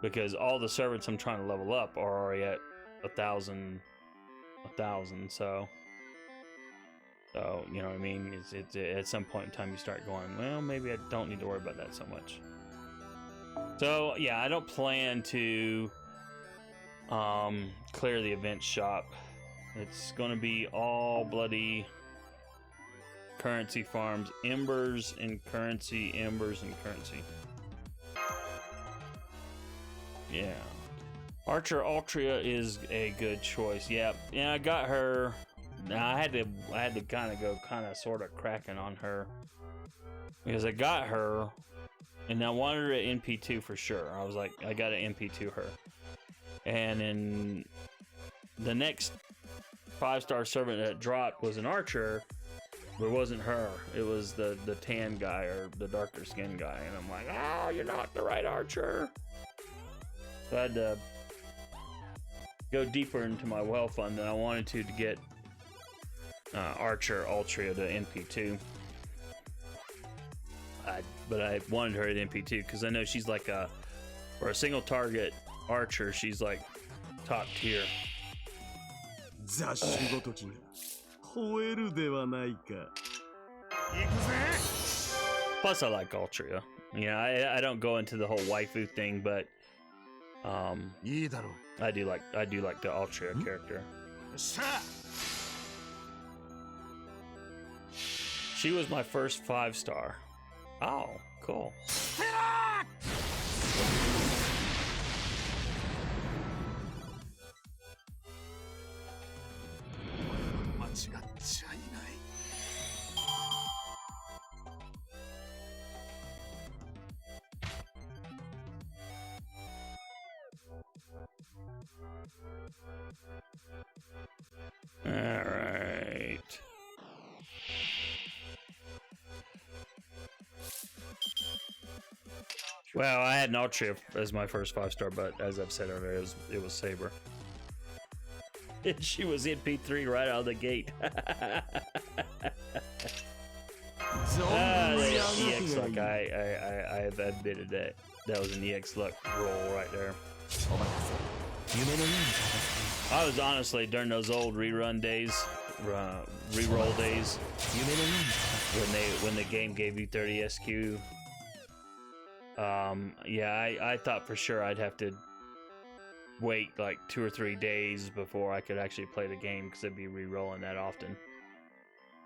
because all the servants I'm trying to level up are already at 1,000. So you know what I mean. It's at some point in time you start going, well, maybe I don't need to worry about that so much. So yeah, I don't plan to clear the event shop. It's gonna be all bloody currency farms, embers and currency, embers and currency. Yeah, Archer Altria is a good choice. Yeah, I got her. Now I had to kind of go sort of cracking on her, because I got her and I wanted her at NP2 for sure. I was like, I got to NP2 her, and then the next 5-star servant that dropped was an archer, but it wasn't her. It was the tan guy, or the darker skin guy, and I'm like, oh, you're not the right archer. So I had to go deeper into my well fund than I wanted to get Archer Altria to NP2. But I wanted her at NP2 because I know she's like for a single target archer, she's like top tier. 雑種ごときが吠えるではないか。行くぜ。 Plus, I like Altria. Yeah, I don't go into the whole waifu thing, but いいだろう。 I do like the Altria character. よっしゃ。 She was my first 5-star. Oh, cool. 間違っちゃいない。 All right. Well, I had an Altria as my first 5-star, but as I've said earlier, it was Saber. She was NP3 right out of the gate. The EX luck, I have admitted that was an EX luck roll right there. I was honestly, during those old rerun days, reroll days, when the game gave you 30 SQ, yeah, I thought for sure I'd have to wait like 2 or 3 days before I could actually play the game, because I'd be re-rolling that often.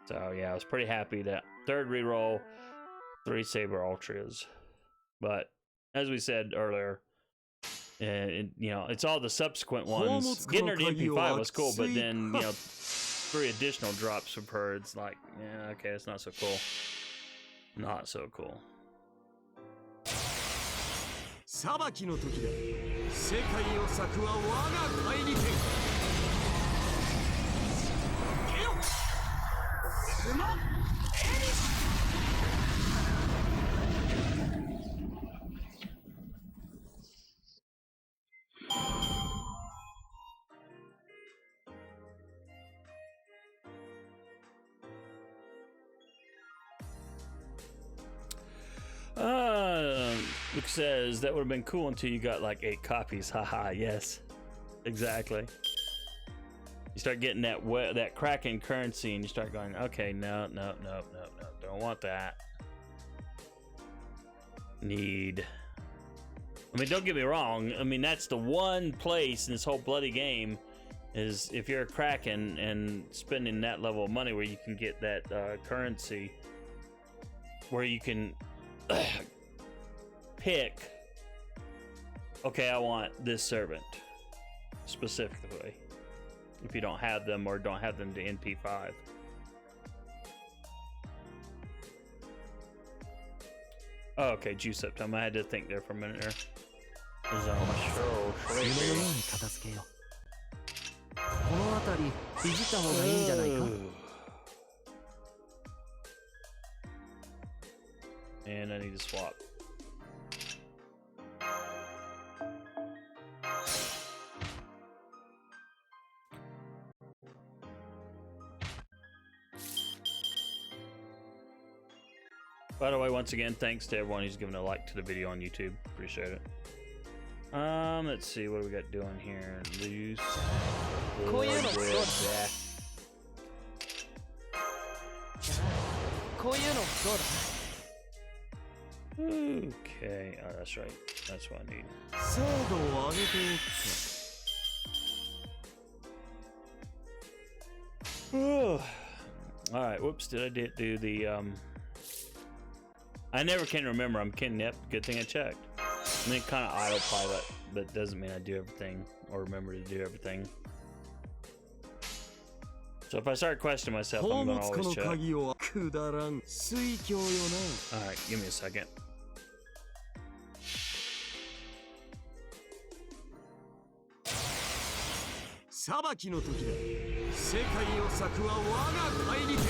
So yeah, I was pretty happy that third re-roll, 3 Saber Altrias. But as we said earlier, you know, it's all the subsequent ones. Getting her to MP5 was cool, but then, you know, 3 additional drops from her, it's like, yeah, okay, it's not so cool. Not so cool. 裁きの時だ。世界を裂くは我が大利剣。ゲオ。スマ。エリス。 Luke says that would have been cool until you got like 8 copies. Haha, yes, exactly. You start getting that Kraken currency, and you start going, okay, no, don't want that. I mean, don't get me wrong. I mean, that's the one place in this whole bloody game, is if you're a Kraken and spending that level of money where you can get that currency, where you can pick Okay, I want this servant specifically. If you don't have them or don't have them to NP5. Oh, okay, juice up time. I had to think there for a minute there. So 夢のように片付けよう。この辺りいじった方がいいんじゃないか。 And I need to swap. By the way, once again, thanks to everyone who's given a like to the video on YouTube. Appreciate it. Let's see, what do we got doing here? Loose. Okay, oh, that's right. That's what I need. 精度を上げておくか。Alright, whoops, did I do the, I never can remember, I'm kidding, yep, good thing I checked. I mean, kind of autopilot, but doesn't mean I do everything, or remember to do everything. So if I start questioning myself, I'm gonna always check. Alright, give me a second. 裁きの時だ。世界を裂くは我が帰り手。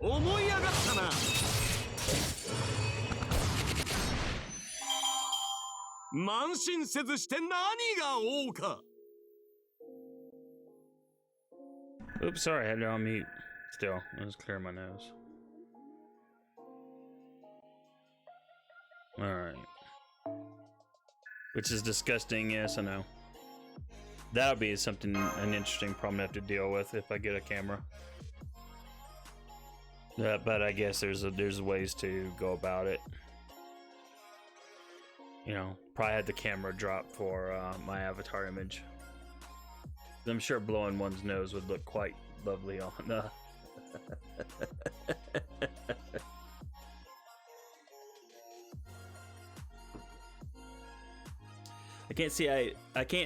思い上がったな。慢心せずして何が王か。 Oops, sorry, I had it on mute. Still, I was clearing my nose. Alright. Which is disgusting, yes, I know. That'll be something, an interesting problem to have to deal with if I get a camera. But I guess there's ways to go about it. You know, probably had the camera drop for my avatar image. I'm sure blowing one's nose would look quite lovely on I can't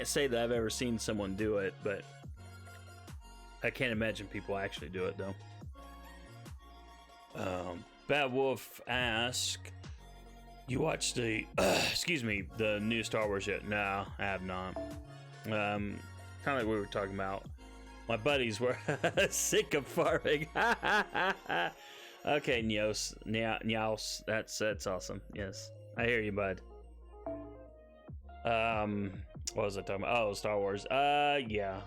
say that I've ever seen someone do it, but I can't imagine people actually do it though. Bad Wolf ask, you watched the excuse me, the new Star Wars yet? No, I have not. Kind of like we were talking about. My buddies were sick of farming. Okay, Nyos, that's awesome. Yes, I hear you, bud. What was I talking about? Oh, Star Wars. Yeah,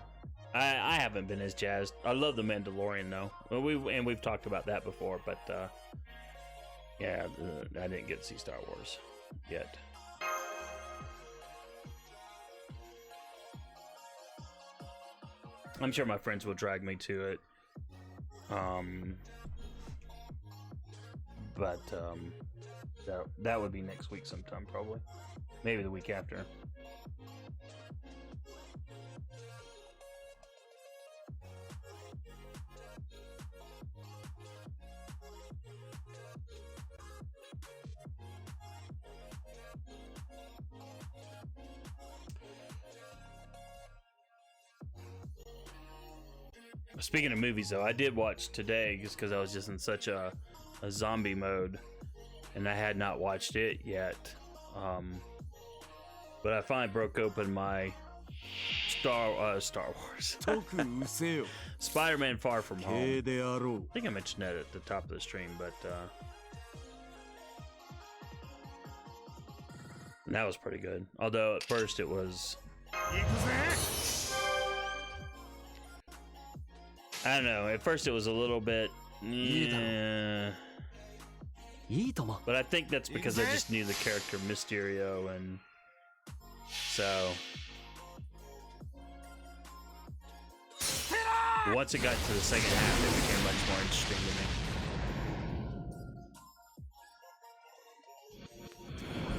I haven't been as jazzed. I love the Mandalorian though. Well, we've talked about that before, but yeah, I didn't get to see Star Wars yet. I'm sure my friends will drag me to it. But that would be next week sometime, probably. Maybe the week after. Speaking of movies, though, I did watch today just because I was just in such a zombie mode, and I had not watched it yet. But I finally broke open my Star Wars, Spider-Man: Far From Home. I think I mentioned that at the top of the stream, but that was pretty good. Although at first it was. I don't know. At first, it was a little bit. Yeah. But I think that's because I just knew the character Mysterio, and so once it got to the second half, it became much more interesting to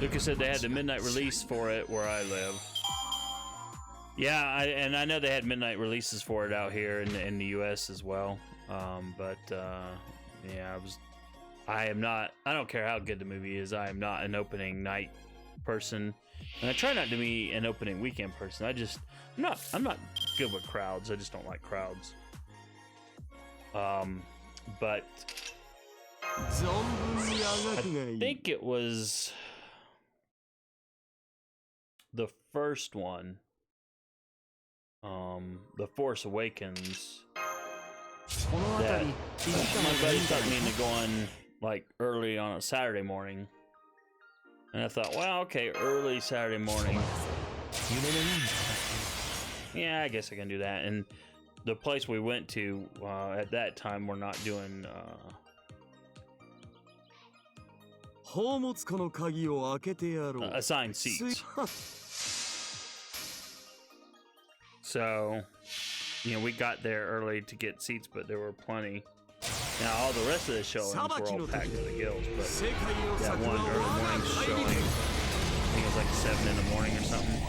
me. Lucas said they had the midnight release for it where I live. Yeah, I know they had midnight releases for it out here in the U.S. as well. Yeah, I don't care how good the movie is. I am not an opening night person, and I try not to be an opening weekend person. I'm not good with crowds. I just don't like crowds. But I think it was the first one, The Force Awakens, that my buddy talked me into going like early on a Saturday morning, and I thought, well, okay, early Saturday morning, yeah, I guess I can do that. And the place we went to at that time, we're not doing assigned seats. So, we got there early to get seats, but there were plenty. Now, all the rest of the showings were all packed to the gills, but that one early morning showing, I think it was like 7 in the morning or something.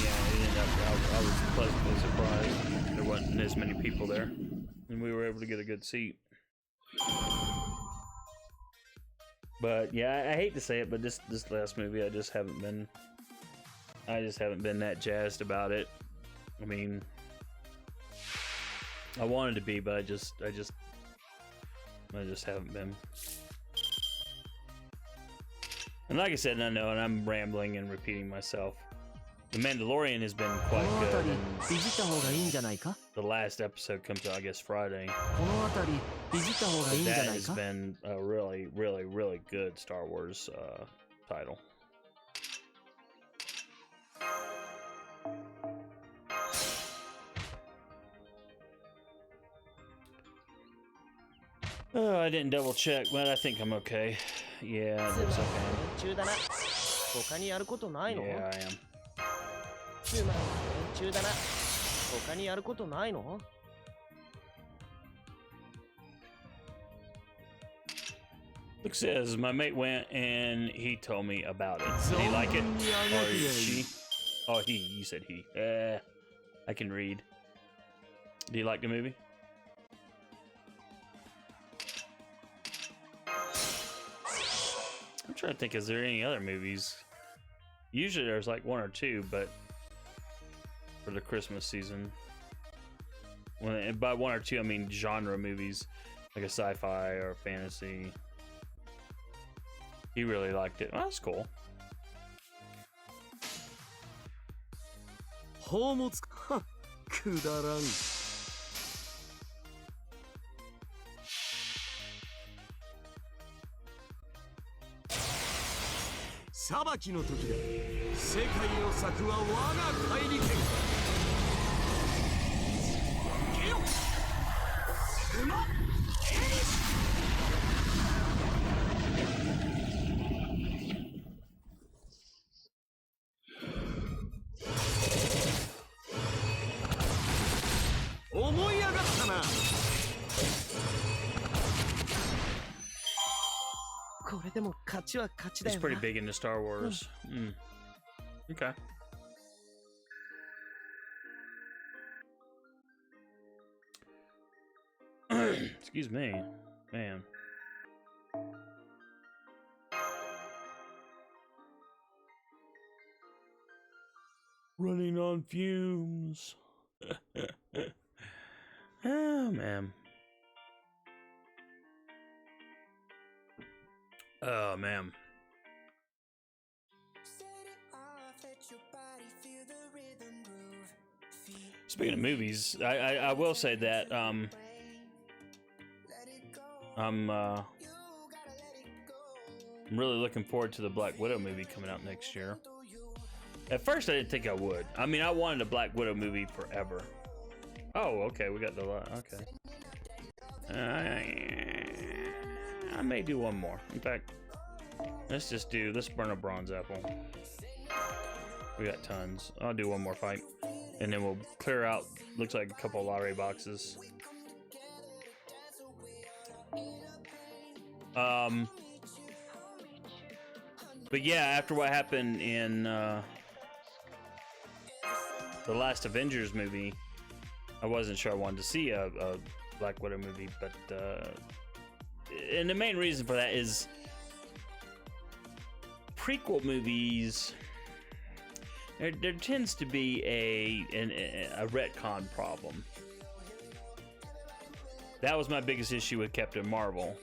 Yeah, it ended up, I was pleasantly surprised there wasn't as many people there, and we were able to get a good seat. But yeah, I hate to say it, but this last movie, I just haven't been that jazzed about it. I mean, I wanted to be, but I just haven't been. And like I said, I know, and I'm rambling and repeating myself, The Mandalorian has been quite good, and the last episode comes out, I guess, Friday. That has been a really, really, really good Star Wars title. Oh, I didn't double check, but I think I'm okay. Yeah, it looks okay. Yeah, I am. Look, says my mate went and he told me about it. Did he like it? Or she? Oh, he. You said he. I can read. Do you like the movie? I'm trying to think, is there any other movies? Usually there's like one or two, but for the Christmas season. And by one or two, I mean genre movies, like a sci-fi or a fantasy. He really liked it. Well, that's cool. He's pretty big into Star Wars. Okay. Excuse me, man. Running on fumes. Oh, man. Oh, man. Speaking of movies, I will say that I'm really looking forward to the Black Widow movie coming out next year. At first, I didn't think I would. I mean, I wanted a Black Widow movie forever. Oh, okay, we got the okay. I may do one more. In fact, let's burn a bronze apple. We got tons. I'll do one more fight, and then we'll clear out. Looks like a couple of lottery boxes. But yeah, after what happened in the last Avengers movie, I wasn't sure I wanted to see a Black Widow movie, but and the main reason for that is prequel movies. There tends to be a retcon problem. That was my biggest issue with Captain Marvel,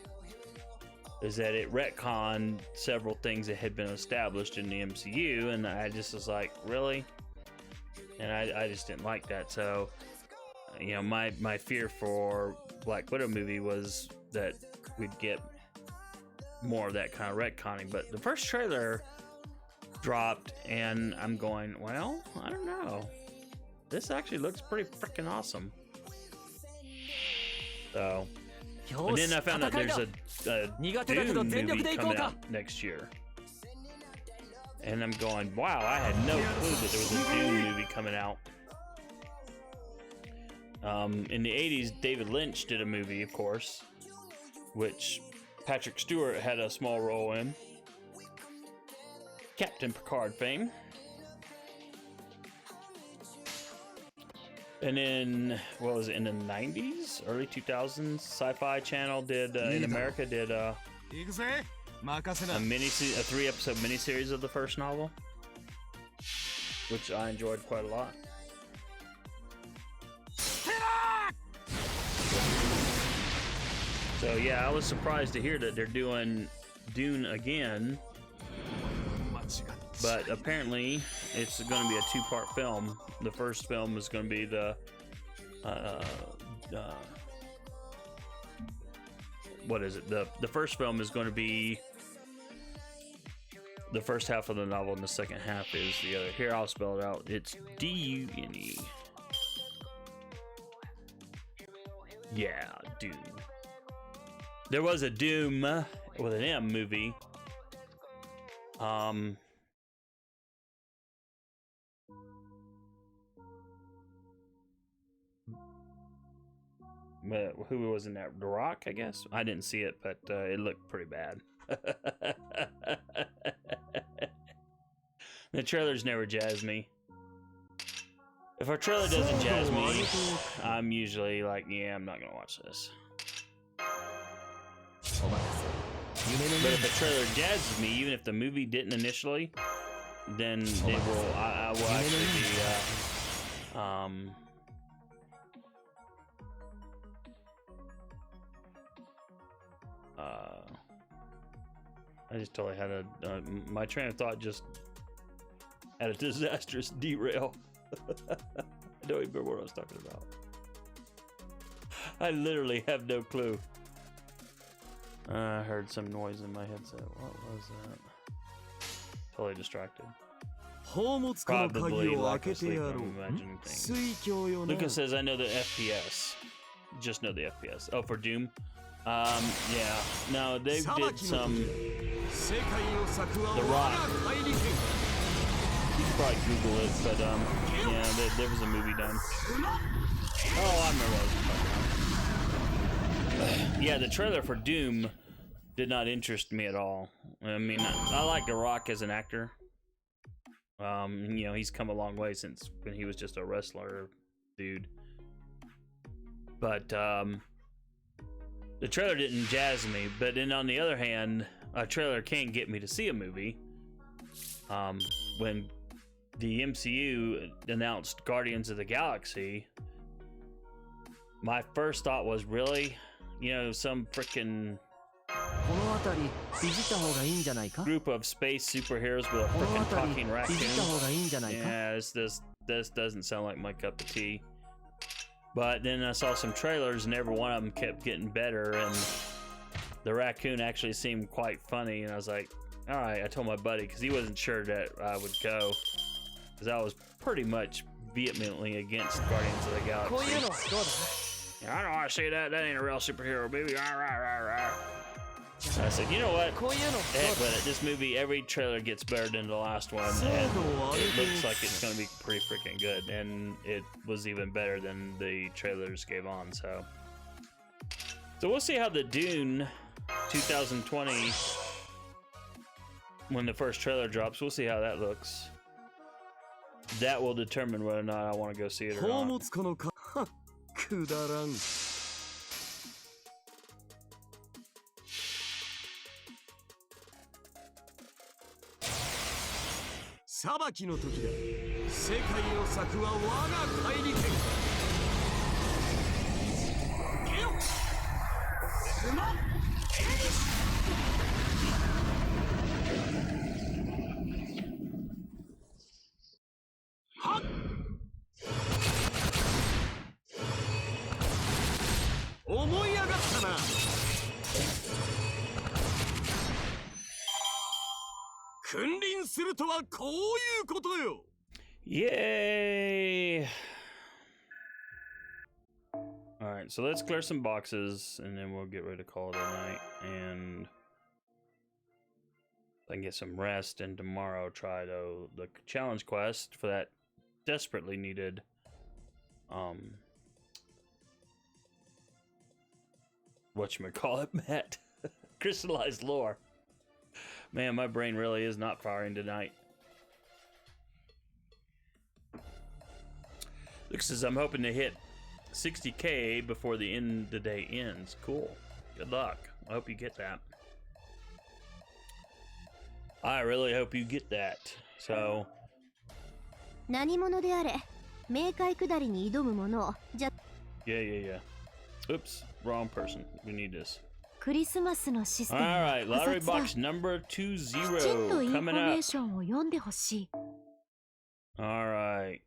is that it retconned several things that had been established in the MCU, and I just was like, really? And I just didn't like that. So, you know, my fear for Black Widow movie was that we'd get more of that kind of retconning. But the first trailer dropped, and I'm going, well, I don't know. This actually looks pretty freaking awesome. So, and then I found out there's a Dune movie coming out next year. And I'm going, wow, I had no clue that there was a Dune movie coming out. In the 80s, David Lynch did a movie, of course, which Patrick Stewart had a small role in. Captain Picard fame. And then, what was it, in the 90s? Early 2000s? Sci-Fi Channel did, in America, did a 3-episode miniseries of the first novel, which I enjoyed quite a lot. So yeah, I was surprised to hear that they're doing Dune again, but apparently it's going to be a 2-part film. The first film is going to be the what is it? The first film is going to be the first half of the novel, and the second half is the other. Here, I'll spell it out. It's D-U-N-E. Yeah, Dune. There was a Doom with an M movie. Who was in that? The Rock, I guess. I didn't see it, but it looked pretty bad. The trailers never jazz me. If our trailer doesn't jazz me, I'm usually like, yeah, I'm not gonna watch this. But if the trailer jazzes me, even if the movie didn't initially, then it will. I will actually be. I just totally had my train of thought just had a disastrous derail. I don't even remember what I was talking about. I literally have no clue. I heard some noise in my headset. What was that? Totally distracted. Probably lack of sleep, I'm imagining things. Lucas says, I know the FPS. Just know the FPS. Oh, for Doom? Yeah. No, they did some... The Rock. You can probably Google it, but, yeah, there was a movie done. Oh, I remember what I was talking about. Yeah, the trailer for Doom did not interest me at all. I mean, I like The Rock as an actor. You know, he's come a long way since when he was just a wrestler dude. But the trailer didn't jazz me. But then on the other hand, a trailer can get me to see a movie. When the MCU announced Guardians of the Galaxy, my first thought was, really? You know, some freaking group of space superheroes with a freaking talking raccoon. Yeah, this doesn't sound like my cup of tea. But then I saw some trailers, and every one of them kept getting better, and the raccoon actually seemed quite funny, and I was like, all right. I told my buddy, because he wasn't sure that I would go, because I was pretty much vehemently against Guardians of the Galaxy. Yeah, I don't want to see that. That ain't a real superhero movie. I said, you know what? Heck with it. This movie, every trailer gets better than the last one, and it looks like it's going to be pretty freaking good. And it was even better than the trailers gave on. So we'll see how the Dune 2020 when the first trailer drops. We'll see how that looks. That will determine whether or not I want to go see it or 宝 not. 物このかくだらん。裁きの時だ。世界を裂くは我が怪力。ゲオスマはっ思い上がったな。君臨するとはこういうことよ。Yay! Alright, so let's clear some boxes and then we'll get ready to call it a night. And I can get some rest and tomorrow try the challenge quest for that desperately needed whatchamacallit, Matt? Crystallized lore. Man, my brain really is not firing tonight. Looks as I'm hoping to hit 60K before the day ends. Cool. Good luck. I hope you get that. I really hope you get that. So. 何者であれ、冥界下りに挑む者を、じゃ、 Yeah. Oops, wrong person. We need this. クリスマスのシステム Alright, の lottery 仮札だ。 box number きちん 20とインフォ coming メー up. ションを読んでほしい。Alright.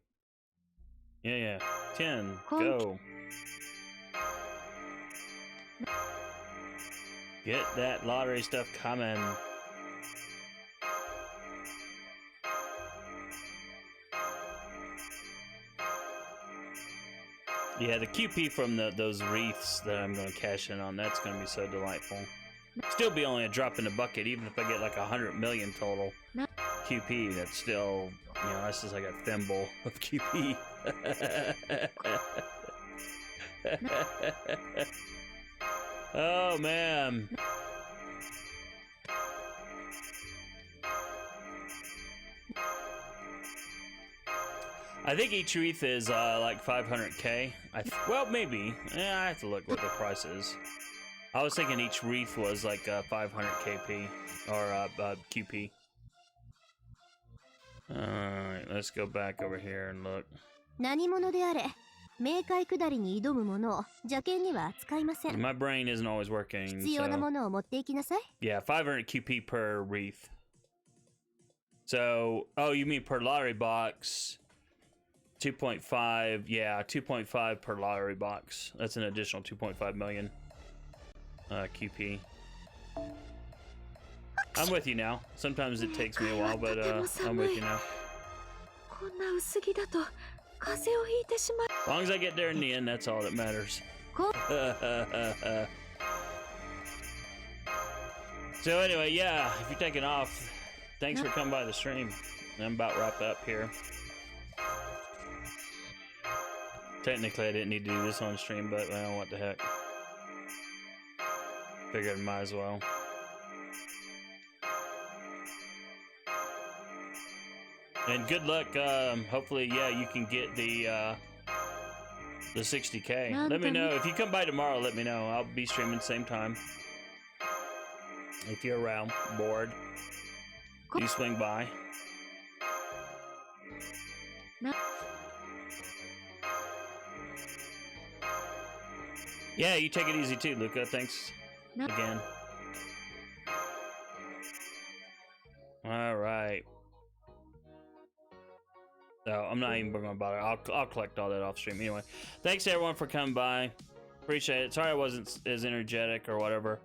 Yeah. 10. Conk. Go. Get that lottery stuff coming. Yeah, the QP from those wreaths that I'm going to cash in on, that's going to be so delightful. Still be only a drop in the bucket, even if I get like 100 million total QP. That's still, you know, that's just like a thimble of QP. Oh man. I think each wreath is like 500k. Well, maybe. Yeah, I have to look what the price is. I was thinking each wreath was like 500 KP or QP. Alright, let's go back over here and look. 何者であれ、冥界下りに挑む者を邪剣には扱いません。 My brain isn't always working. 必要な So ものを持っていきなさい。 yeah, 500 QP per wreath. So, oh, you mean per lottery box? 2.5, yeah, 2.5 per lottery box. That's an additional 2.5 million QP. I'm with you now. Sometimes it takes me a while, but I'm with you now. こんな薄着だと風邪をひいてしまう。 As long as I get there in the end, that's all that matters. So anyway, yeah, if you're taking off, thanks for coming by the stream. I'm about to wrap up here. Technically, I didn't need to do this on stream, but well, what the heck. Figured I might as well. And good luck. Hopefully, yeah, you can get the 60K. Let me know if you come by tomorrow. Let me know. I'll be streaming same time. If you're around, bored, you swing by. Yeah, you take it easy too, Luca. Thanks again. All right. So I'm not even going to bother. I'll collect all that off stream anyway. Thanks everyone for coming by. Appreciate it. Sorry I wasn't as energetic or whatever.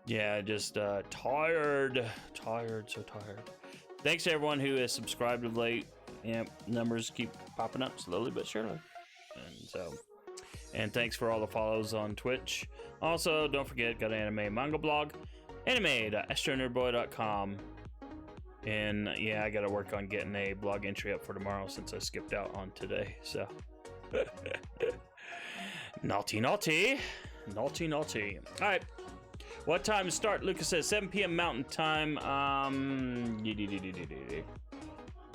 Yeah, just tired, so tired. Thanks to everyone who has subscribed of late. Yeah, numbers keep popping up slowly but surely. And thanks for all the follows on Twitch. Also, don't forget, got an anime manga blog, anime.astronerdboy.com. And yeah, I gotta work on getting a blog entry up for tomorrow since I skipped out on today. So naughty. All right. What time to start? Lucas says 7 p.m. Mountain Time.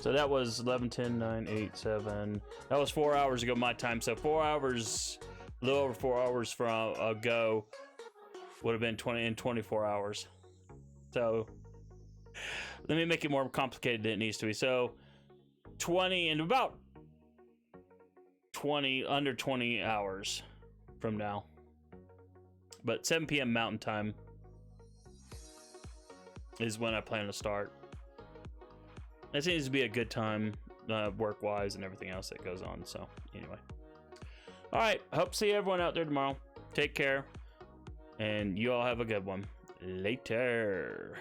So that was 11, 10, 9, 8, 7. That was 4 hours ago my time. So 4 hours, a little over 4 hours from ago would have been 24 hours. So let me make it more complicated than it needs to be. So 20 and about 20, under 20 hours from now. But 7 p.m. Mountain Time is when I plan to start. It seems to be a good time, work-wise and everything else that goes on. So, anyway. All right. Hope to see everyone out there tomorrow. Take care. And you all have a good one. Later.